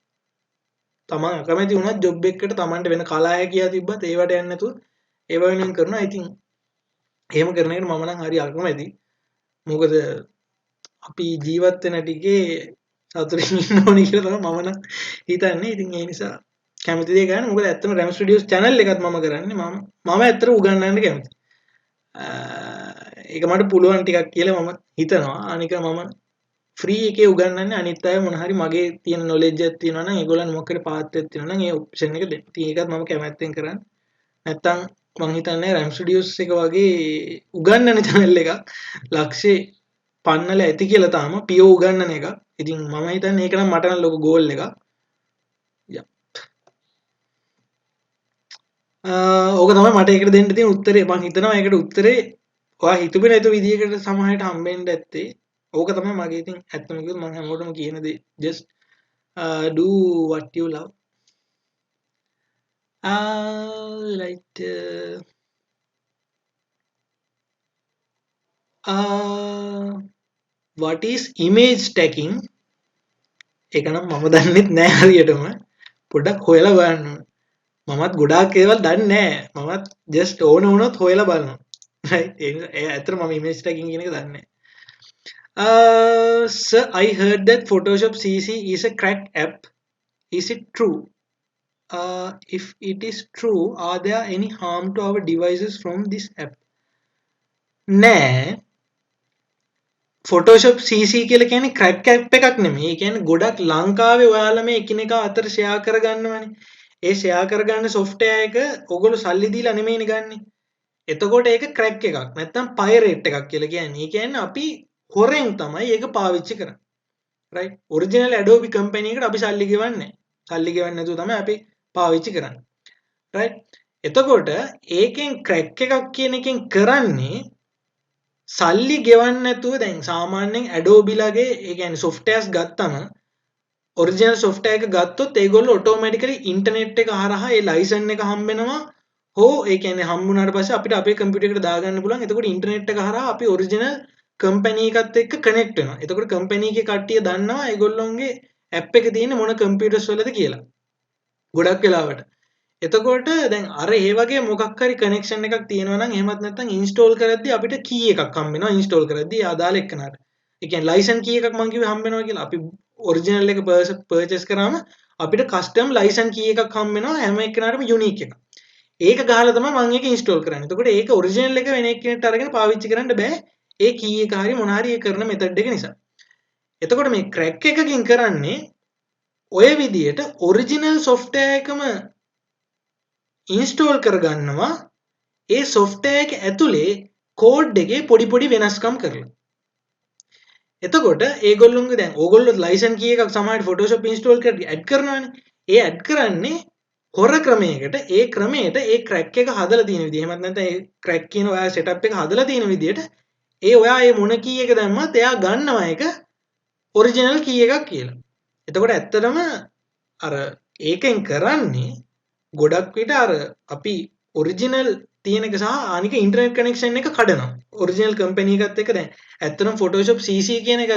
තමන් අකමැති වුණත් ජොබ් එකකට තමන්ට වෙන කලාය කියලා තිබ්බත් ඒවට යන්නේ නැතුව ඒව වෙනුවෙන් කරනවා. ඉතින් එහෙම කරන එකට මම නම් හරි අකමැති. මොකද අපි ජීවත් වෙන ටිකේ සතුටින් ඉන්න ඕනේ කියලා තමයි මම නම් හිතන්නේ. ඉතින් ඒ නිසා කැමති දේ ගන්න. මොකද ඇත්තම RAM Studios channel එකත් මම කරන්නේ. මම ඇත්තට උගන්වන්න කැමති. ඒක මට පුළුවන් ටිකක් කියලා මම හිතනවා. අනික මම ෆ්‍රී එකේ උගන්වන්නේ අනිත් අය මොන හරි මගේ තියෙන knowledge එකක් තියෙනවා නම් ඒගොල්ලන් මොකක්ද පාත් එකක් තියෙනවා නම් ඒ ඔප්ෂන් එක දෙන්න. ඉතින් ඒකත් මම කැමැත්තෙන් කරන්නේ. නැත්තම් මම හිතන්නේ RAM Studios එක වගේ උගන්වන channel එකක් ලක්ෂේ පන්නල ඇති කියලා තාම පියෝ උගන්වන එක. ඉතින් මම හිතන්නේ ඒක නම් මට නම් ලොකු goal එකක්. ඕක තමයි මට ඒකට දෙන්න තියෙන උත්තරේ. මම හිතනවා ඒකට උත්තරේ ඔයා හිතුවේ නැතු විදියකට සමහරට හම්බෙන්න ඇත්තේ. ඕක තමයි මගේ ඉතින් ඇත්තම කිව්වොත් මම හැමෝටම කියන දේ just do what you love. Right. What is image tagging? ඒක නම් මම දන්නෙත් නෑ හරියටම. පොඩ්ඩක් හොයලා බලන්න ඕනේ. මමත් ගොඩාක් ඒවල් දන්නේ නෑ. මමත් just ඕන වුණොත් හොයලා බලනවා. Right. ඒ ඇත්තට මම image tagging කියන එක දන්නේ නෑ. Sir, I heard that Photoshop CC is a cracked app. Is it true? If it is true, are there any harm to our devices from this app? නෑ. Photoshop CC කියලා කියන්නේ crack app එකක් නෙමෙයි. ඒ කියන්නේ ගොඩක් ලංකාවේ ඔයාලා මේ එකිනෙකා අතර share කරගන්නවනේ. ඒ share කරගන්න software එක ඔයගොල්ලෝ සල්ලි දීලා නෙමෙයිනේ ගන්නෙ. එතකොට ඒක crack එකක්. නැත්නම් pirate එකක් කියලා කියන්නේ. ඒ කියන්නේ අපි හොරෙන් තමයි ඒක පාවිච්චි කරන්නේ. right? Original Adobe company එකට අපි සල්ලි ගෙවන්නේ නැහැ. සල්ලි ගෙවන්නේ නැතුව තමයි අපි පාවිච්චි කරන්නේ. right? එතකොට ඒකෙන් crack එකක් කියන එකෙන් කරන්නේ සල්ලි ගෙවන්න නැතුව දැන් සාමාන්‍යයෙන් Adobe ලගේ ඒ කියන්නේ softwares ගත්තම original software එක ගත්තොත් ඒගොල්ලෝ automatically internet එක හරහා ඒ license එක හම්බ වෙනවා හෝ ඒ කියන්නේ හම්බුනාට පස්සේ අපිට අපේ computer එකට දාගන්න පුළුවන්. එතකොට internet එක හරහා අපි original company එකත් එක්ක connect වෙනවා. එතකොට company එකේ කට්ටිය දන්නවා ඒගොල්ලොන්ගේ app එක තියෙන්නේ මොන computers වලද කියලා. ගොඩක් වෙලාවට. එතකොට දැන් අර ඒ වගේ මොකක් හරි කනෙක්ෂන් එකක් තියෙනවා නම් එහෙමත් නැත්නම් ඉන්ස්ටෝල් කරද්දී අපිට කී එකක් හම්බ වෙනවා ඉන්ස්ටෝල් කරද්දී ආදාළ එක්කනට. ඒ කියන්නේ ලයිසන් කී එකක් මම කිව්වේ හම්බ වෙනවා කියලා. අපි ඔරිජිනල් එක පර්චේස් කරාම අපිට කස්ටම් ලයිසන් කී එකක් හම්බ වෙනවා හැම එක්කනටම යුනික් එකක්. ඒක ගහලා තමයි මම ඒක ඉන්ස්ටෝල් කරන්නේ. එතකොට ඒක ඔරිජිනල් එක වෙන එක්කෙනෙක්ට අරගෙන පාවිච්චි කරන්න බෑ. ඒ කී එක හරි මොන හරි ඒ කරන මෙතඩ් එක නිසා. එතකොට මේ ක්‍රැක් එකකින් කරන්නේ ඔය විදියට ඔරිජිනල් software එකම ඉන්ස්ටෝල් කරගන්නවා ඒ software එක ඇතුලේ කෝඩ් එකේ පොඩි වෙනස්කම් කරලා. එතකොට ඒගොල්ලොන්ගේ දැන් ඕගොල්ලෝ ලයිසන් කී එකක් සමහරට Photoshop ඉන්ස්ටෝල් කරලා ඇඩ් කරනවානේ. ඒ ඇඩ් කරන්නේ හොර ක්‍රමයකට ඒ ක්‍රමයට ඒ ක්‍රැක් එක හදලා තියෙන විදිහ. එහෙමත් නැත්නම් ඒ ක්‍රැක් කියන ඔයා setup එක හදලා තියෙන විදිහට ඒ ඔයා ඒ මොන කී එක දැම්මත් එයා ගන්නවා ඒක ඔරිජිනල් කී එකක් කියලා. එතකොට ඇත්තටම අර ඒකෙන් කරන්නේ ගොඩක් විට අර අපි ඔරිජිනල් තියෙන එක සහ අනික ඉන්ටර්නෙට් කනෙක්ෂන් එක කඩනවා. ඔරිජිනල් කම්පැනි එකත් එක්ක දැන් ඇත්තටම Photoshop CC කියන එක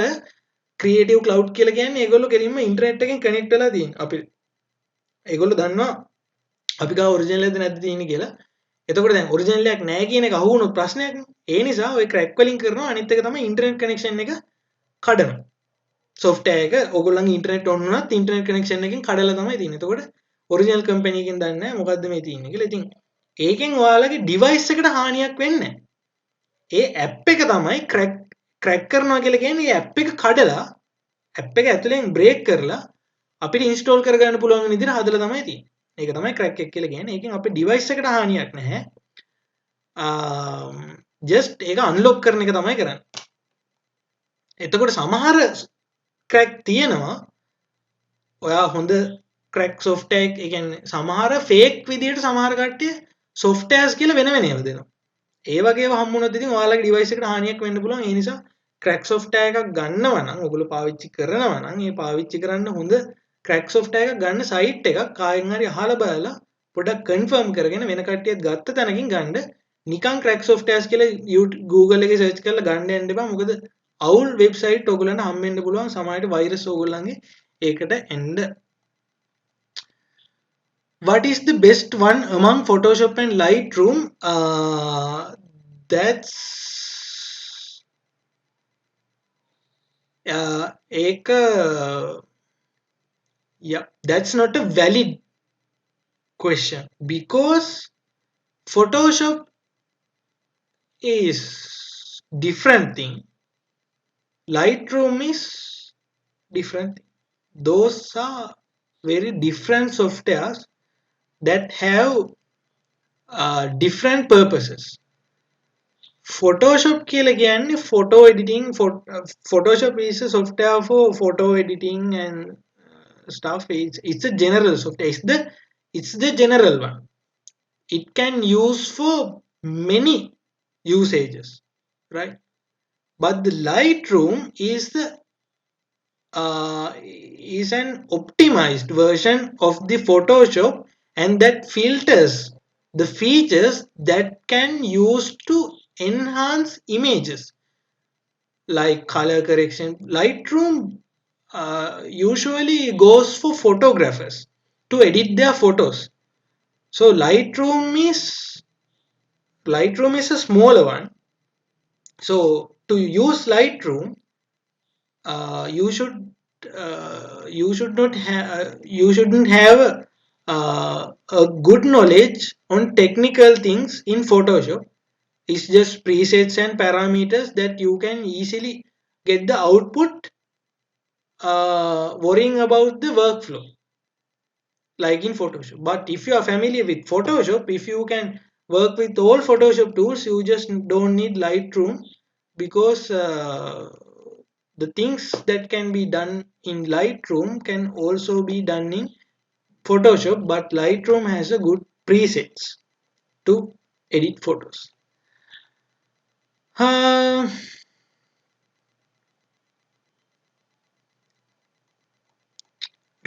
ක්‍රියේටිව් ක්ලවුඩ් කියලා කියන්නේ ඒගොල්ලෝ කෙලින්ම ඉන්ටර්නෙට් එකෙන් කනෙක්ට් වෙලා තියෙන. අපි ඒගොල්ලෝ දන්නවා අපි ගාව ඔරිජිනල් එකද නැද්ද තියෙන්නේ කියලා. එතකොට දැන් ඔරිජිනල් එකක් නැහැ කියන එක අහු වුණොත් ප්‍රශ්නයක් නේ. ඒ නිසා ඔය ක්‍රැක් වලින් කරනවා. අනිත් එක තමයි ඉන්ටර්නෙට් කනෙක්ෂන් එක කඩනවා. software එක ඕගොල්ලන්ගේ ඉන්ටර්නෙට් ඔන් වුණත් ඉන්ටර්නෙට් කනෙක්ෂන් එකෙන් කඩලා තමයි තියෙන්නේ. එතකොට ඔරිජිනල් කම්පැනි එකෙන් දන්නේ නැහැ මොකද්ද මේ තියෙන්නේ කියලා. ඉතින් ඒකෙන් ඔයාලගේ ඩිවයිස් එකට හානියක් වෙන්නේ නැහැ. ඒ ඇප් එක තමයි ක්‍රැක් කරනවා කියලා කියන්නේ. ඒ ඇප් එක කඩලා ඇප් එක ඇතුලෙන් බ්‍රේක් කරලා අපිට ඉන්ස්ටෝල් කරගන්න පුළුවන් විදිහට හදලා තමයි තියෙන්නේ. ඒක තමයි ක්‍රැක් එක කියලා කියන්නේ. ඒකෙන් අපේ ඩිවයිස් එකට හානියක් නැහැ. ජස්ට් ඒක අන්ලොක් කරන එක තමයි කරන්නේ. එතකොට සමහර ක්‍රැක් තියෙනවා. ඔයා හොඳ ක්‍රැක් software එක, ඒ කියන්නේ සමහර fake විදිහට සමහර කට්ටිය softwares කියලා වෙන වෙනම දෙනවා. ඒ වගේව හම්බුනොත් ඉතින් ඔයාලගේ ඩිවයිස් එකට හානියක් වෙන්න පුළුවන්. ඒ නිසා ක්‍රැක් software එකක් ගන්නවා නම්, ඔයගොල්ලෝ පාවිච්චි කරනවා නම්, ඒ පාවිච්චි කරන්න හොඳ ක්‍රැක් software එකක් ගන්න සයිට් එකක් කායෙන් හරි අහලා බලලා පොඩ්ඩක් කන්ෆර්ම් කරගෙන වෙන කට්ටියත් ගත්ත තැනකින් ගන්න. නිකන් ක්‍රැක් softwares කියලා Google එකේ සර්ච් කරලා ගන්න යන්න එපා. මොකද අවුල් වෙබ්සයිට් ඔයගොල්ලන්ට හම්බෙන්න පුළුවන්. සමහරට වෛරස් ඔයගොල්ලන්ගේ ඒකට එන්න. What is the best one among Photoshop and Lightroom? That's ඒක yeah, that's not a valid question because Photoshop is different thing. Lightroom is different thing. Those are very different softwares that have different purposes. Photoshop කියලා කියන්නේ photo editing. Photoshop is a software for photo editing and stuff. It's a general software. It's the general one. It can use for many usages, right? But the Lightroom is an optimized version of the Photoshop, and that filters the features that can use to enhance images like color correction. Lightroom usually goes for photographers to edit their photos. So Lightroom is a smaller one. So to use Lightroom, you shouldn't have a good knowledge on technical things in Photoshop. It's just presets and parameters that you can easily get the output, worrying about the workflow like in Photoshop. But if you are familiar with Photoshop, if you can work with all Photoshop tools, you just don't need Lightroom because the things that can be done in Lightroom can also be done in Photoshop, but Lightroom has a good presets to edit photos.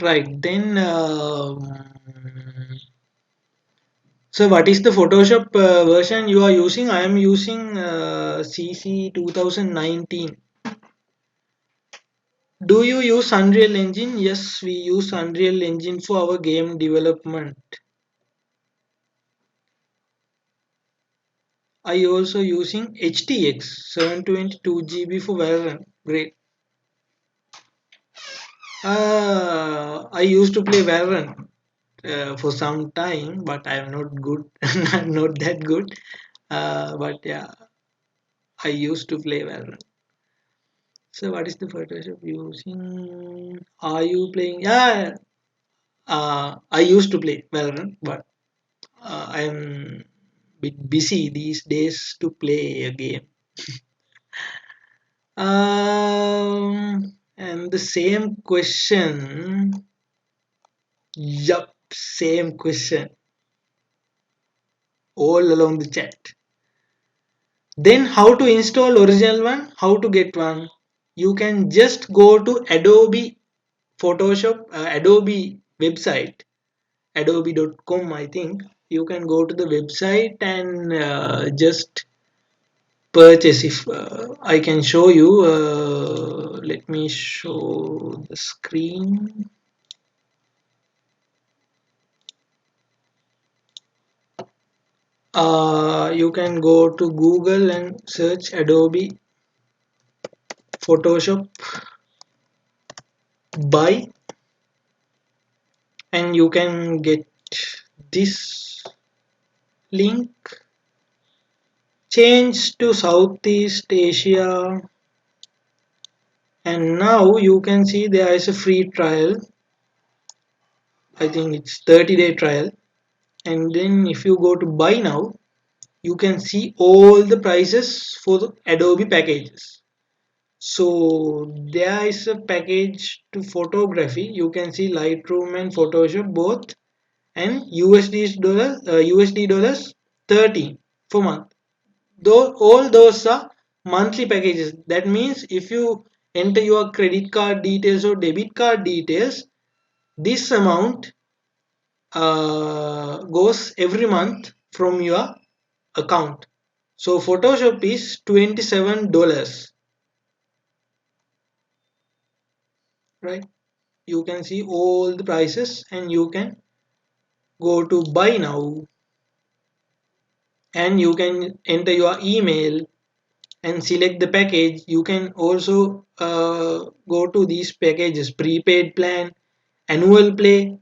Right, then so what is the Photoshop version you are using? I am using CC 2019. Do you use Unreal Engine? Yes, we use Unreal Engine for our game development. I also using HTX 722 GB for Valorant. Great. I used to play Valorant for some time, but I am not good. I'm not that good. But yeah, I used to play Valorant. So what is the Photoshop using? Are you playing? Yeah, I used to play Valorant, but I am bit busy these days to play a game. And the same question. Yup, same question. All along the chat. Then how to install original one? How to get one? You can just go to Adobe Photoshop, Adobe website, adobe.com I think. You can go to the website and just purchase. If I can show you, let me show the screen. You can go to Google and search Adobe Photoshop buy, and you can get this link. Change to Southeast Asia, and now you can see there is a free trial. I think it's 30-day trial, and then if you go to buy now, you can see all the prices for the Adobe packages. So there is a package to photography. You can see Lightroom and Photoshop both, and USD dollars 13 for month. Though all those are monthly packages. That means if you enter your credit card details or debit card details, this amount goes every month from your account. So Photoshop is $27, right? You can see all the prices, and you can go to buy now, and you can enter your email and select the package. You can also go to these packages: prepaid plan, annual play,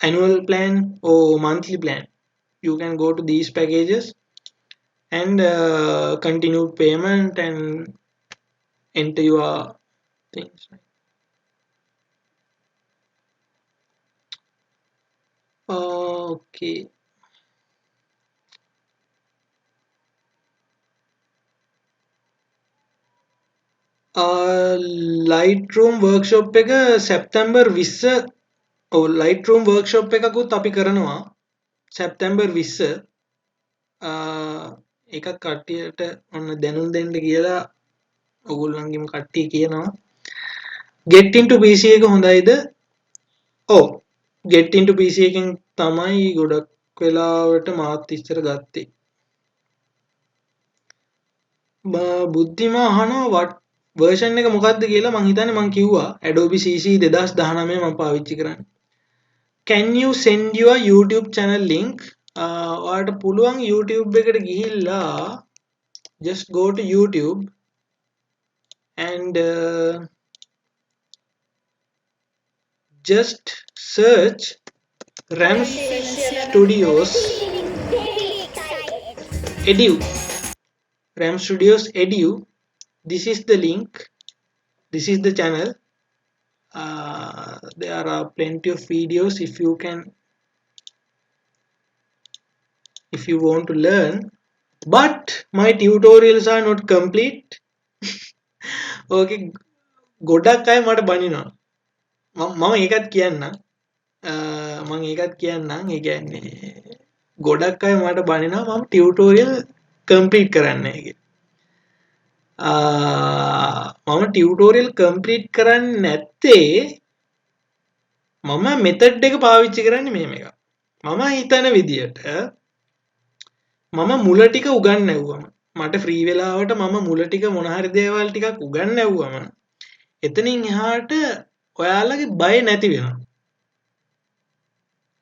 annual plan, or monthly plan. You can go to these packages and continue payment and enter your things. Okay. Lightroom workshop එක September 20 Lightroom workshop එකකුත් අපි කරනවා September 20 එකක් කට්ටියට ඔන්න දැනුම් දෙන්න කියලා ඔයගොල්ලන්ගේම කට්ටිය කියනවා get into PC එක හොඳයිද? ඔව් get into PC එකෙන් තමයි ගොඩක් වෙලාවට මාත් ඉස්සර ගත්තේ. බුද්ධිමා අහනවා version එක මොකක්ද කියලා. මං හිතන්නේ මං කිව්වා Adobe CC 2019 මම පාවිච්චි කරන්නේ. Can you send your YouTube channel link? ඔයාලට පුළුවන් YouTube එකට ගිහිල්ලා just go to YouTube and just search RAM Studios Edu. RAM Studios Edu. This is the link. This is the channel. There are plenty of videos if you want to learn, but my tutorials are not complete. Okay, ගොඩක් අය මට බනිනවා. මම ඒකත් කියන්නම්. මම ඒකත් කියන්නම්. ඒ කියන්නේ ගොඩක් අය මට බනිනවා මම ටියුටෝරියල් කම්ප්ලීට් කරන්නේ නැහැ. මම ටියුටෝරියල් කම්ප්ලීට් කරන්නේ නැත්තේ මම මෙතඩ් එක පාවිච්චි කරන්නේ මෙහෙම එකක්. මම හිතන විදියට මම මුල ටික උගන්වුවම මට ෆ්‍රී වෙලාවට මම මුල ටික මොන හරි දේවල් ටිකක් උගන්වුවම එතනින් එහාට ඔයාලගේ බය නැති වෙනවා.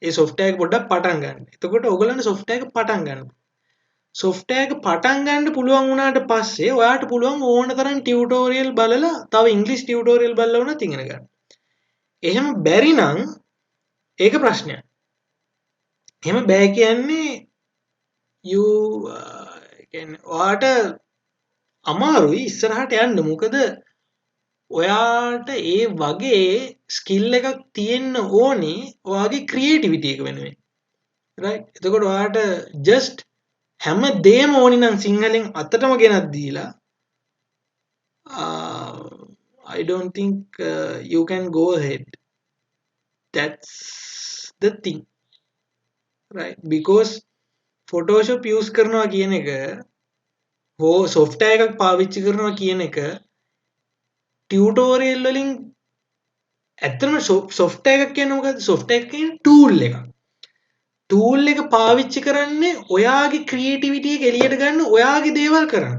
ඒ software එක පොඩ්ඩක් පටන් ගන්න. එතකොට ඔයගොල්ලන්ට software එක පටන් ගන්න. software එක පටන් ගන්න පුළුවන් වුණාට පස්සේ ඔයාට පුළුවන් ඕන තරම් ටියුටෝරියල් බලලා තව ඉංග්‍රීසි ටියුටෝරියල් බලලා වුණත් ඉගෙන ගන්න. එහෙම බැරි නම් ඒක ප්‍රශ්නයක්. එහෙම බෑ කියන්නේ you කියන්නේ ඔයාට අමාරුයි ඉස්සරහට යන්න. මොකද ඔයාට ඒ වගේ ස්කිල් එකක් තියෙන්න ඕනේ ඔයාගේ ක්‍රියේටිවිටි එක වෙනුවෙන්. right? එතකොට ඔයාට just හැම දෙයක්ම ඕනි නම් සිංහලෙන් අතටම ගෙනත් දීලා I don't think you can go ahead. That's the thing, right? Because Photoshop use කරනවා කියන එක හෝ software එකක් පාවිච්චි කරනවා කියන එක ටියුටෝරියල් වලින් ඇත්තටම software එකක් කියන්නේ මොකද්ද? software එක කියන්නේ tool එකක්. tool එක පාවිච්චි කරන්නේ ඔයාගේ ක්‍රියේටිවිටි එක එළියට ගන්න ඔයාගේ දේවල් කරන්න.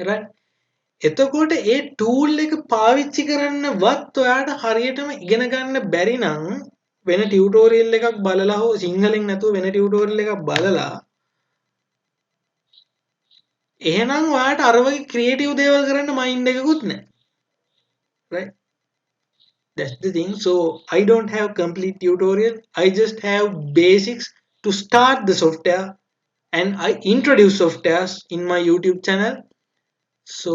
right? එතකොට ඒ ටූල් එක පාවිච්චි කරන්නවත් ඔයාට හරියටම ඉගෙන ගන්න බැරි නම් වෙන ටියුටෝරියල් එකක් බලලා හෝ සිංහලෙන් නැතුව වෙන ටියුටෝරියල් එකක් බලලා එහෙනම් ඔයාට අර වගේ ක්‍රියේටිව් දේවල් කරන්න මයින්ඩ් එකකුත් නැහැ, right? That's the thing. So I don't have complete tutorial. I just have basics to start the software, and I introduce softwares in my YouTube channel. So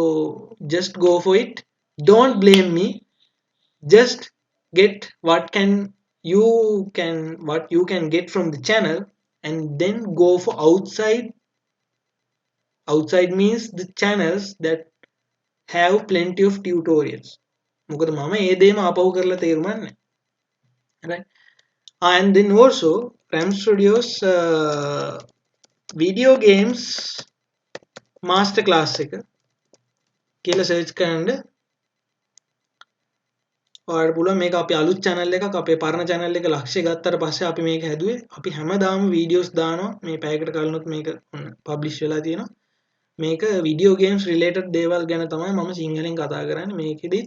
just go for it. Don't blame me. Just get what you can get from the channel, and then go for outside means the channels that have plenty of tutorials. මොකද මම ඒ දේම ආපහු කරලා තේරුම් right? And then also Ram Studios video games master class එක කියලා search කරන්න ඔයාලට පුළුවන්. මේක අපි අලුත් channel එකක්, අපේ පරණ channel එක ලක්ෂය ගත්තට පස්සේ අපි මේක හැදුවේ. අපි හැමදාම videos දානවා. මේ පැයකට කලිනුත් මේක publish වෙලා තියෙනවා. මේක video games related දේවල් ගැන තමයි මම සිංහලෙන් කතා කරන්නේ. මේකෙදි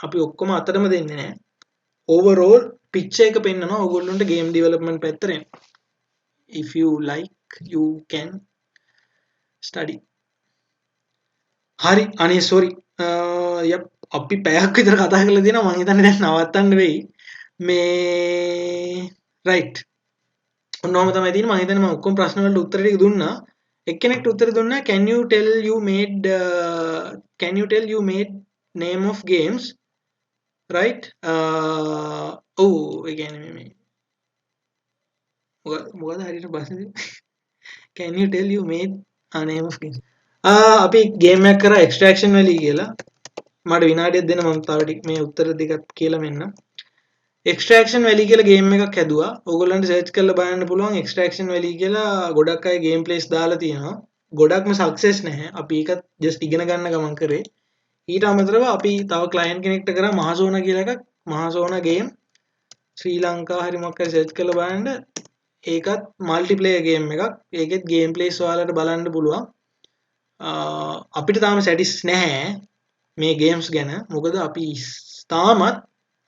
අපි ඔක්කොම අතරම දෙන්නේ නැහැ. overall picture එක පෙන්නනවා ඔයගොල්ලන්ට game development පැත්තට. if you like you can study. හරි අනේ sorry. yep අපි පැයක් විතර කතා කරලා තියෙනවා. මම හිතන්නේ දැන් නවත්තන්න වෙයි. මේ right. ඔන්නෝම තමයි තියෙන්නේ. මම හිතන්නේ මම ඔක්කොම ප්‍රශ්න වලට උත්තර ටික දුන්නා. එක්කෙනෙක්ට උත්තර දුන්නා can you tell you made name of games, right? ඔව් ඒ කියන්නේ මේ මොකද හරියට ප්‍රශ්නේ can you tell you made a name of games? අපි ගේම් එකක් කරා extraction valley කියලා. මට විනාඩියක් දෙන්න මම තව ටික මේ උත්තර දෙකක් කියලා මෙන්න. extraction valley කියලා ගේම් එකක් හැදුවා. ඕගොල්ලන්ට සර්ච් කරලා බලන්න පුළුවන්. extraction valley කියලා ගොඩක් අය ගේම් ප්ලේස් දාලා තියෙනවා. ගොඩක්ම සක්සස් නැහැ. අපි ඒකත් just ඉගෙන ගන්න ගමන් කරේ. ඊට අමතරව අපි තව ක්ලයන්ට් කෙනෙක්ට කරා මහසෝනා කියලා එකක්. මහසෝනා ගේම් ශ්‍රී ලංකා හරි මොකක් හරි සර්ච් කරලා බලන්න. ඒකත් මල්ටිප්ලේයර් ගේම් එකක්. ඒකෙත් ගේම් ප්ලේස් ඔයාලට බලන්න පුළුවන්. අපිට තාම සැටිස් නැහැ මේ ගේම්ස් ගැන. මොකද අපි තාමත්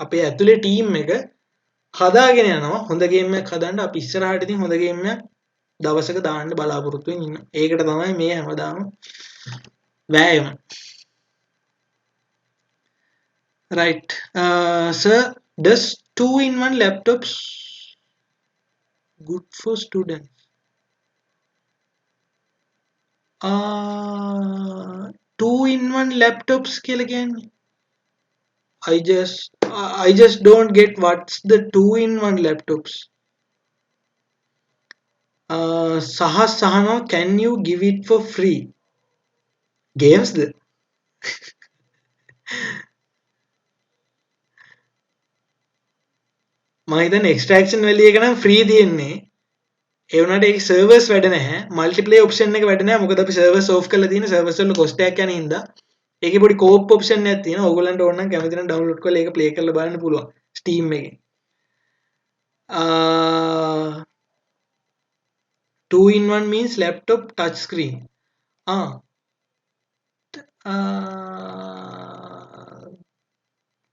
අපේ ඇතුලේ ටීම් එක හදාගෙන යනවා. හොඳ ගේම් එකක් හදන්න අපි ඉස්සරහට ඉතින් හොඳ ගේම් එකක් දවසක දාන්න බලාපොරොත්තු වෙමින් ඉන්නවා. ඒකට තමයි මේ හැමදාම වෑයම. right. Sir, does 2-in-1 laptops good for students? 2-in-1 laptops කියලා කියන්නේ I just don't get what's the 2-in-1 laptops. Sahano, can you give it for free? Games the මම හිතන්නේ extraction valley එක නම් free තියෙන්නේ. ඒ වුණාට ඒක servers වැඩ නැහැ. multiplayer option එක වැඩ නැහැ. මොකද අපි servers off කරලා තියෙන servers වල cost එකක් යන හින්දා. ඒකේ පොඩි co-op option එකක් තියෙනවා. ඕගොල්ලන්ට ඕන නම් කැමති නම් download කරලා ඒක play කරලා බලන්න පුළුවන් Steam එකේ. 2-in-1 means laptop touch screen.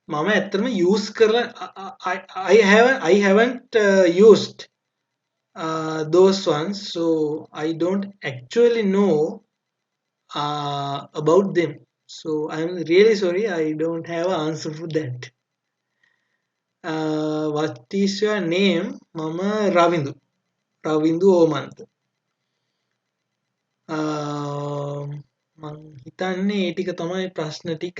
මම ඇත්තටම use කරලා I haven't used those ones, so I don't actually know about them. So I'm really sorry, I don't have an answer for that. What is your name? Mama Ravindu Omant. මං හිතන්නේ ඒ ටික තමයි ප්‍රශ්න ටික.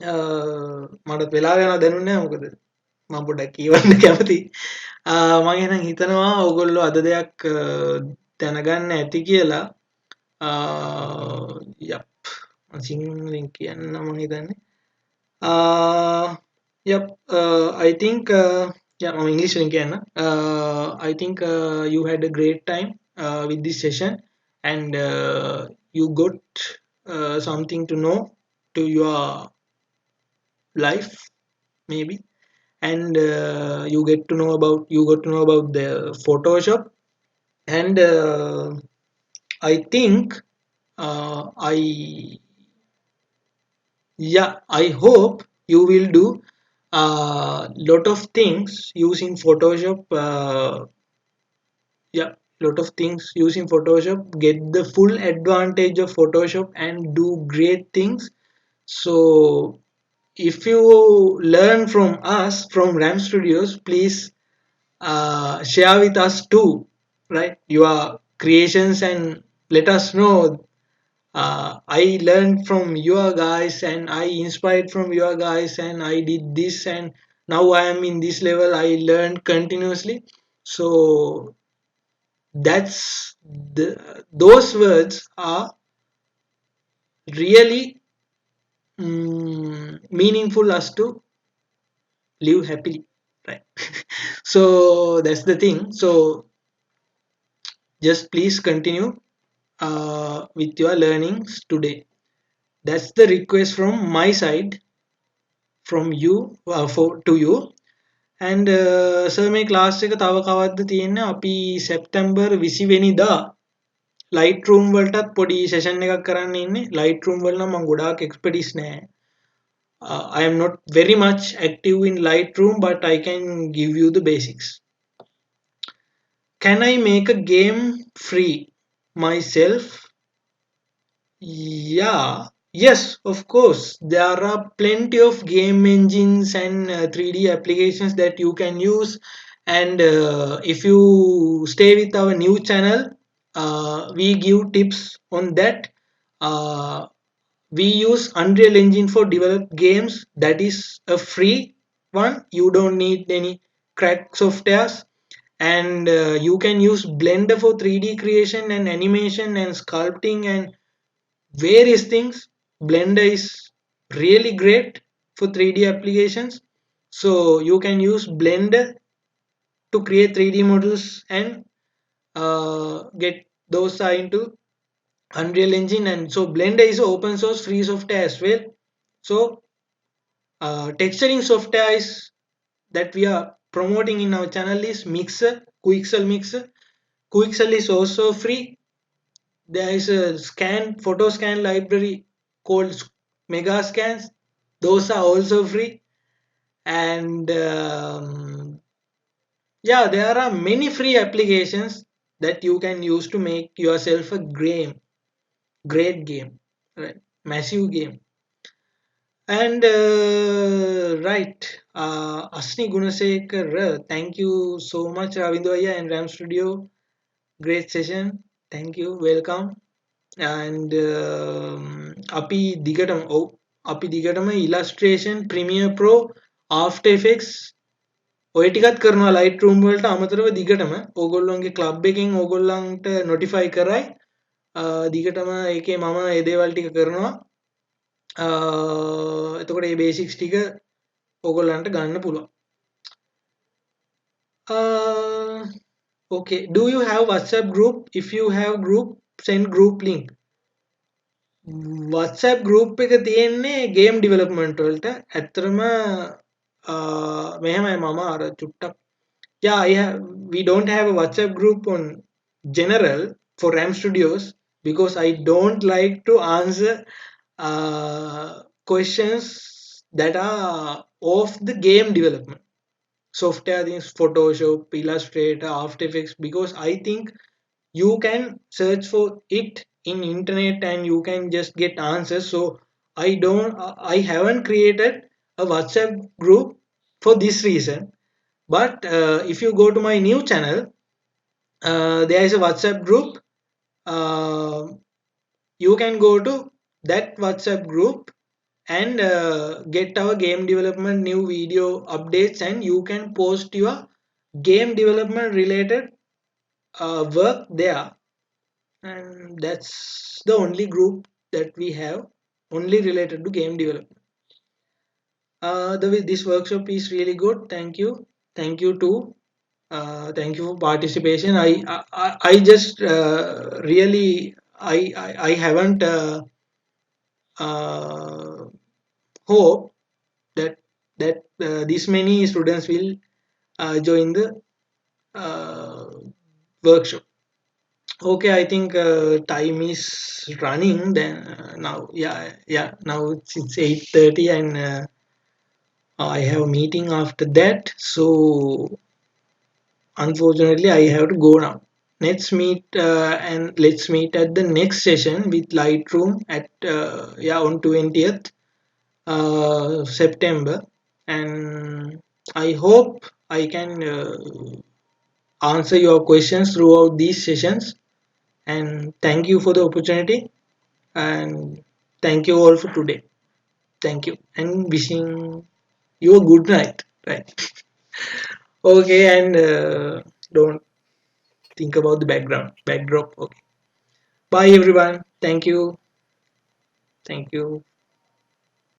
මට වෙලා යනවා දැනුන්නේ නැහැ මොකද මම පොඩ්ඩක් කියවන්න කැමතියි. මම එහෙනම් හිතනවා ඕගොල්ලෝ අද දෙයක් දැනගන්න ඇති කියලා. යප් මම සිංහලෙන් කියන්න මම හිතන්නේ. Yep, I think I'm English again. I think you had a great time with this session, and you got something to know to your life maybe, and you got to know about the Photoshop, and I think I yeah, I hope you will do lot of things using Photoshop. Yeah, lot of things using Photoshop. Get the full advantage of Photoshop and do great things. So if you learn from us from RAM Studios, please share with us too, right? Your creations and let us know. I learned from your guys and I inspired from your guys and I did this and now I am in this level. I learned continuously. So that's those words are really meaningful us to live happily, right? So that's the thing. So just please continue with your learnings today. That's the request from my side from you for to you. And sir මේ class එක තව කවද්ද තියෙන්නේ අපි සැප්තැම්බර් 20 වෙනිදා Lightroom වලටත් පොඩි session එකක් කරන්න ඉන්නේ. Lightroom වල නම් මම ගොඩාක් එක්ස්පර්ටිස් නෑ. I am not very much active in Lightroom, but I can give you the basics. Can I make a game free myself? Yeah, yes, of course. There are plenty of game engines and 3D applications that you can use. And if you stay with our new channel, we give tips on that. Uh, we use Unreal Engine for developed games. That is a free one. You don't need any crack softwares. And you can use Blender for 3D creation and animation and sculpting and various things. Blender is really great for 3D applications. So you can use Blender to create 3D models and get those are into Unreal Engine. And so Blender is open source free software as well. So texturing software is that we are promoting in our channel is Mixer, Quixel Mixer. Quixel is also free. There is a photo scan library called Mega Scans. Those are also free. And yeah, there are many free applications that you can use to make yourself a great game, right? Massive game. And right, Asni Gunasekar, thank you so much, Ravindwaya and Ram Studio. Great session. Thank you. Welcome. And අපි දිගටම අපි දිගටම illustration Premiere Pro After Effects ඔය ටිකත් කරනවා Lightroom වලට අමතරව දිගටම ඕගොල්ලොන්ගේ ක්ලබ් එකෙන් ඕගොල්ලන්ට notify කරයි දිගටම ඒකේ මම ඒ දේවල් ටික කරනවා එතකොට මේ basics ටික ඕගොල්ලන්ට ගන්න පුළුවන් okay, do you have WhatsApp group? If you have group, send group link. WhatsApp group එක තියෙන්නේ game development වලට ඇත්තටම මෙහෙමයි මම අර චුට්ටක් yeah we don't have a WhatsApp group on general for RAM Studios because I don't like to answer questions that are of the game development software things Photoshop, Illustrator, After Effects because I think you can search for it in internet and you can just get answers. So I haven't created a WhatsApp group for this reason. But if you go to my new channel, there is a WhatsApp group. You can go to that WhatsApp group and get our game development new video updates and you can post your game development related work there. And that's the only group that we have only related to game development. This workshop is really good. Thank you too. Thank you for participation. I just really I haven't hope that this many students will join the workshop. Okay, I think time is running. Then now, now it's 8:30, and I have a meeting after that. So unfortunately, I have to go now. Let's meet at the next session with Lightroom at on 20th September, and I hope I can answer your questions throughout these sessions. And thank you for the opportunity, and thank you all for today. Thank you, and wishing you a good night. Right? Okay, and don't think about the backdrop. Okay. Bye, everyone. Thank you. Thank you